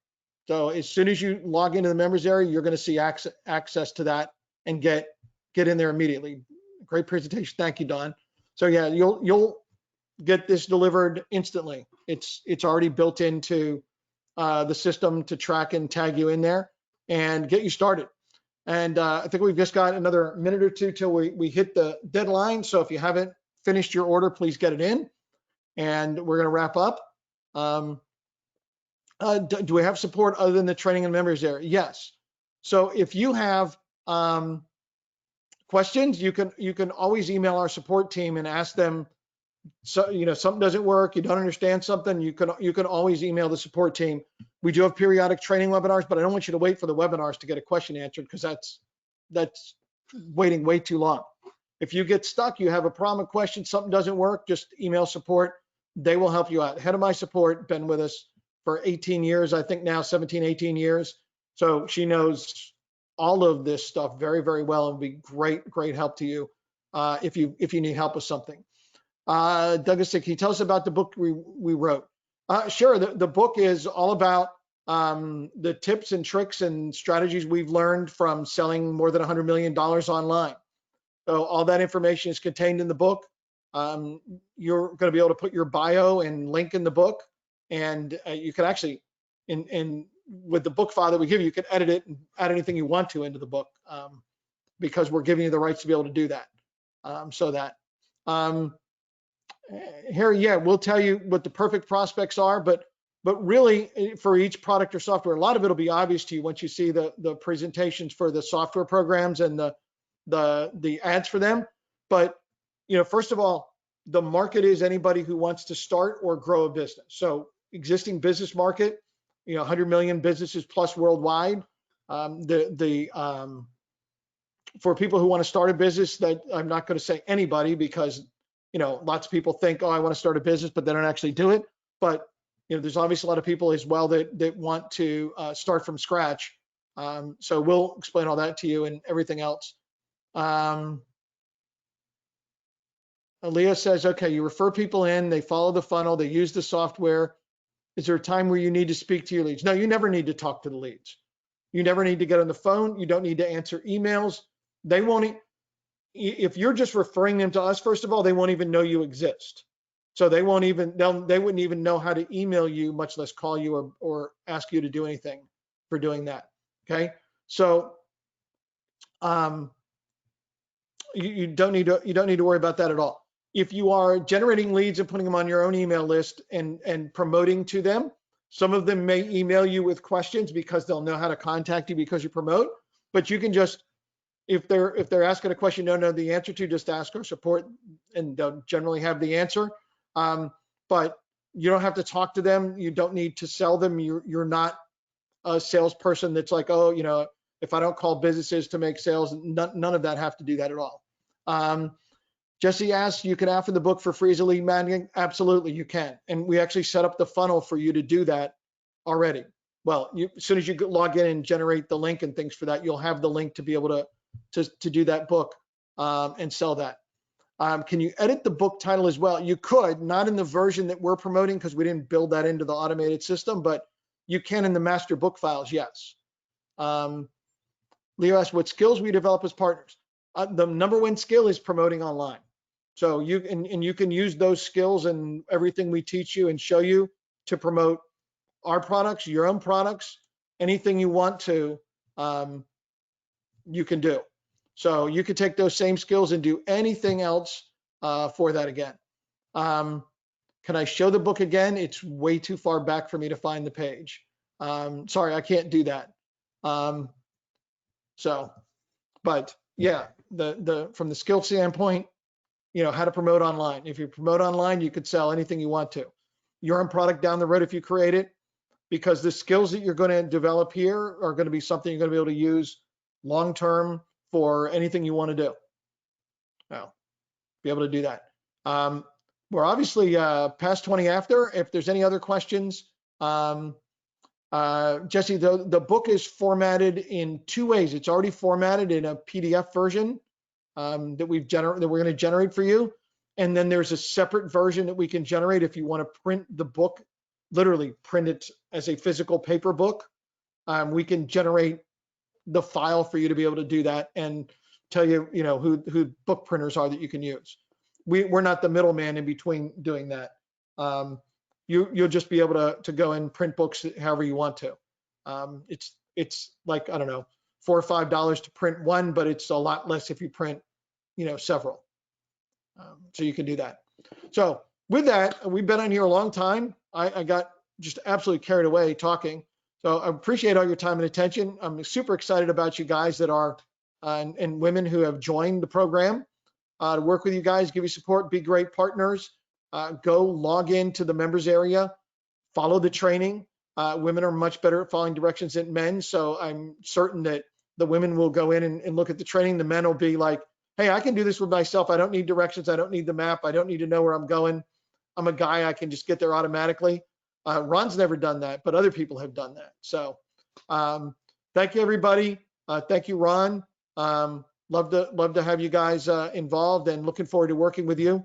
So as soon as you log into the members area, you're going to see access to that and get in there immediately. Great presentation. Thank you, Don. So yeah, you'll get this delivered instantly. It's already built into the system to track and tag you in there and get you started. And I think we've just got another minute or two till we hit the deadline. So if you haven't finished your order, please get it in. And we're going to wrap up. Do we have support other than the training and members area? Yes. So if you have questions, you can always email our support team and ask them. So, something doesn't work, you don't understand something, you can always email the support team. We do have periodic training webinars, but I don't want you to wait for the webinars to get a question answered, because that's waiting way too long. If you get stuck, you have a problem, a question, something doesn't work, just email support. They will help you out. Head of my support, been with us for 18 years, I think now 17, 18 years. So she knows all of this stuff very, very well, and be great help to you if you need help with something. Douglas, can you tell us about the book we wrote? Sure. The book is all about the tips and tricks and strategies we've learned from selling more than $100 million online. So all that information is contained in the book. You're going to be able to put your bio and link in the book, and you can actually, with the book file that we give you, you can edit it and add anything you want to into the book, because we're giving you the rights to be able to do that. Here, yeah, we'll tell you what the perfect prospects are, but really for each product or software, a lot of it will be obvious to you once you see the presentations for the software programs and the ads for them. But first of all, the market is anybody who wants to start or grow a business. So existing business market, 100 million businesses plus worldwide. For people who want to start a business, that I'm not going to say anybody, because lots of people think, oh, I want to start a business, but they don't actually do it. But there's obviously a lot of people as well that want to start from scratch. So we'll explain all that to you and everything else. Leah says, okay, you refer people in, they follow the funnel, they use the software. Is there a time where you need to speak to your leads? No, you never need to talk to the leads. You never need to get on the phone. You don't need to answer emails. They won't. If you're just referring them to us, first of all, they won't even know you exist. So they wouldn't even know how to email you, much less call you or ask you to do anything for doing that. Okay. So you don't need to worry about that at all. If you are generating leads and putting them on your own email list and promoting to them, some of them may email you with questions because they'll know how to contact you because you promote, but you can just, if they're asking a question you don't know the answer to, just ask our support and they'll generally have the answer. But you don't have to talk to them. You don't need to sell them. You're not a salesperson that's like, oh, if I don't call businesses to make sales, none of that have to do that at all. Jesse asks, you can offer the book for free as a lead magnet? Absolutely, you can. And we actually set up the funnel for you to do that already. Well, as soon as you log in and generate the link and things for that, you'll have the link to be able to do that book and sell that. Can you edit the book title as well? You could, not in the version that we're promoting because we didn't build that into the automated system, but you can in the master book files, yes. Leo asked, what skills we develop as partners? The number one skill is promoting online. So you can use those skills and everything we teach you and show you to promote our products, your own products, anything you want to, you can do. So you can take those same skills and do anything else for that again. Can I show the book again? It's way too far back for me to find the page. Sorry, I can't do that. But yeah, from the skill standpoint, how to promote online. If you promote online, you could sell anything you want to. Your own product down the road, if you create it, because the skills that you're going to develop here are going to be something you're going to be able to use long-term for anything you want to do. Now, be able to do that. We're obviously past 20 after. If there's any other questions, Jesse, the book is formatted in 2 ways. It's already formatted in a PDF version that we're going to generate for you. And then there's a separate version that we can generate if you want to print the book, literally print it as a physical paper book. We can generate the file for you to be able to do that and tell you, who book printers are that you can use. We're not the middleman in between doing that. You'll just be able to go and print books however you want to. It's like, I don't know, $4 or $5 to print one, but it's a lot less if you print, several. So you can do that. So with that, we've been on here a long time. I got just absolutely carried away talking. So I appreciate all your time and attention. I'm super excited about you guys that are and women who have joined the program to work with you guys, give you support, be great partners. Go log into the members area, follow the training. Women are much better at following directions than men. So I'm certain that the women will go in and look at the training. The men will be like, hey, I can do this with myself. I don't need directions. I don't need the map. I don't need to know where I'm going. I'm a guy. I can just get there automatically. Ron's never done that, but other people have done that. So thank you, everybody. Thank you, Ron. Love to have you guys involved and looking forward to working with you.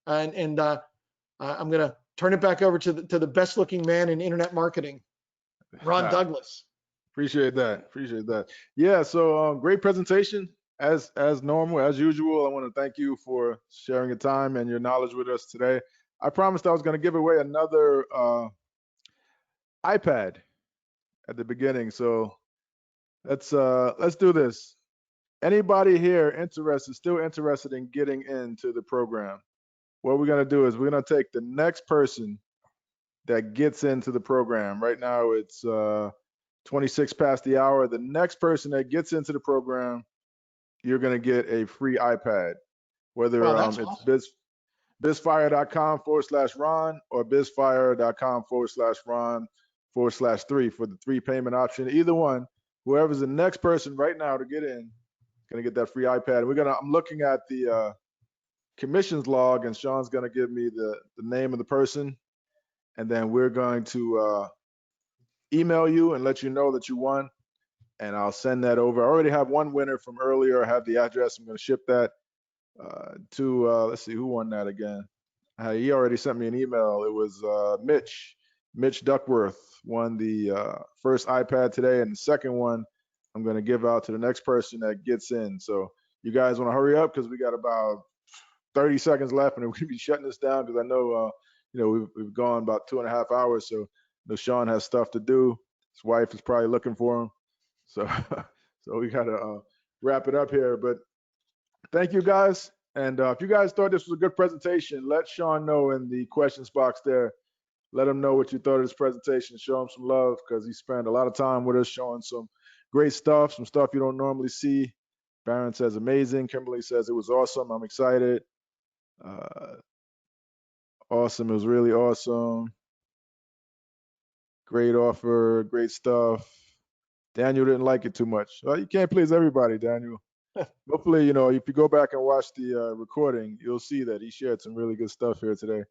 And I'm going to turn it back over to the best looking man in internet marketing, Ron Douglas. Appreciate that. Yeah. So great presentation as normal, as usual. I want to thank you for sharing your time and your knowledge with us today. I promised I was going to give away another iPad at the beginning. So let's do this. Anybody here still interested in getting into the program? What we're going to do is we're going to take the next person that gets into the program. Right now it's 26 past the hour. The next person that gets into the program, you're going to get a free iPad, whether it's awesome. bizfire.com/Ron or bizfire.com/Ron/3 for the 3 payment option. Either one, whoever's the next person right now to get in, going to get that free iPad. I'm looking at the commissions log, and Shawn's going to give me the name of the person, and then we're going to email you and let you know that you won, and I'll send that over. I already have one winner from earlier. I have the address. I'm going to ship that to let's see who won that again. He already sent me an email. It was Mitch Duckworth won the first iPad today, and the second one I'm going to give out to the next person that gets in. So you guys want to hurry up because we got about 30 seconds left, and we're going to be shutting this down because I know we've gone about 2.5 hours. So Shawn has stuff to do. His wife is probably looking for him. So we got to wrap it up here. But thank you guys. And if you guys thought this was a good presentation, let Shawn know in the questions box there. Let him know what you thought of this presentation. Show him some love because he spent a lot of time with us showing some great stuff, some stuff you don't normally see. Baron says amazing. Kimberly says it was awesome. I'm excited. Awesome. It was really awesome. Great offer. Great stuff. Daniel didn't like it too much. Well, you can't please everybody, Daniel. Hopefully, if you go back and watch the recording, you'll see that he shared some really good stuff here today.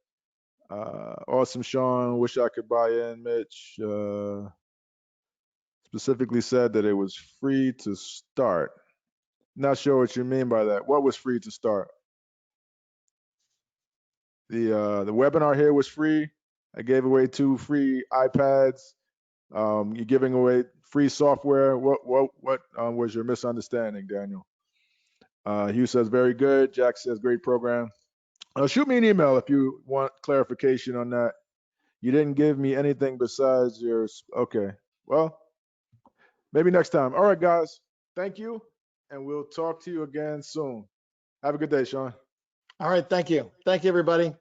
Awesome, Shawn. Wish I could buy in, Mitch. Specifically said that it was free to start. Not sure what you mean by that. What was free to start? The webinar here was free. I gave away 2 free iPads. You're giving away free software. What was your misunderstanding, Daniel? Hugh says very good. Jack says great program. Shoot me an email if you want clarification on that. You didn't give me anything besides yours. Okay. Well, maybe next time. All right, guys. Thank you, and we'll talk to you again soon. Have a good day, Shawn. All right. Thank you. Thank you, everybody.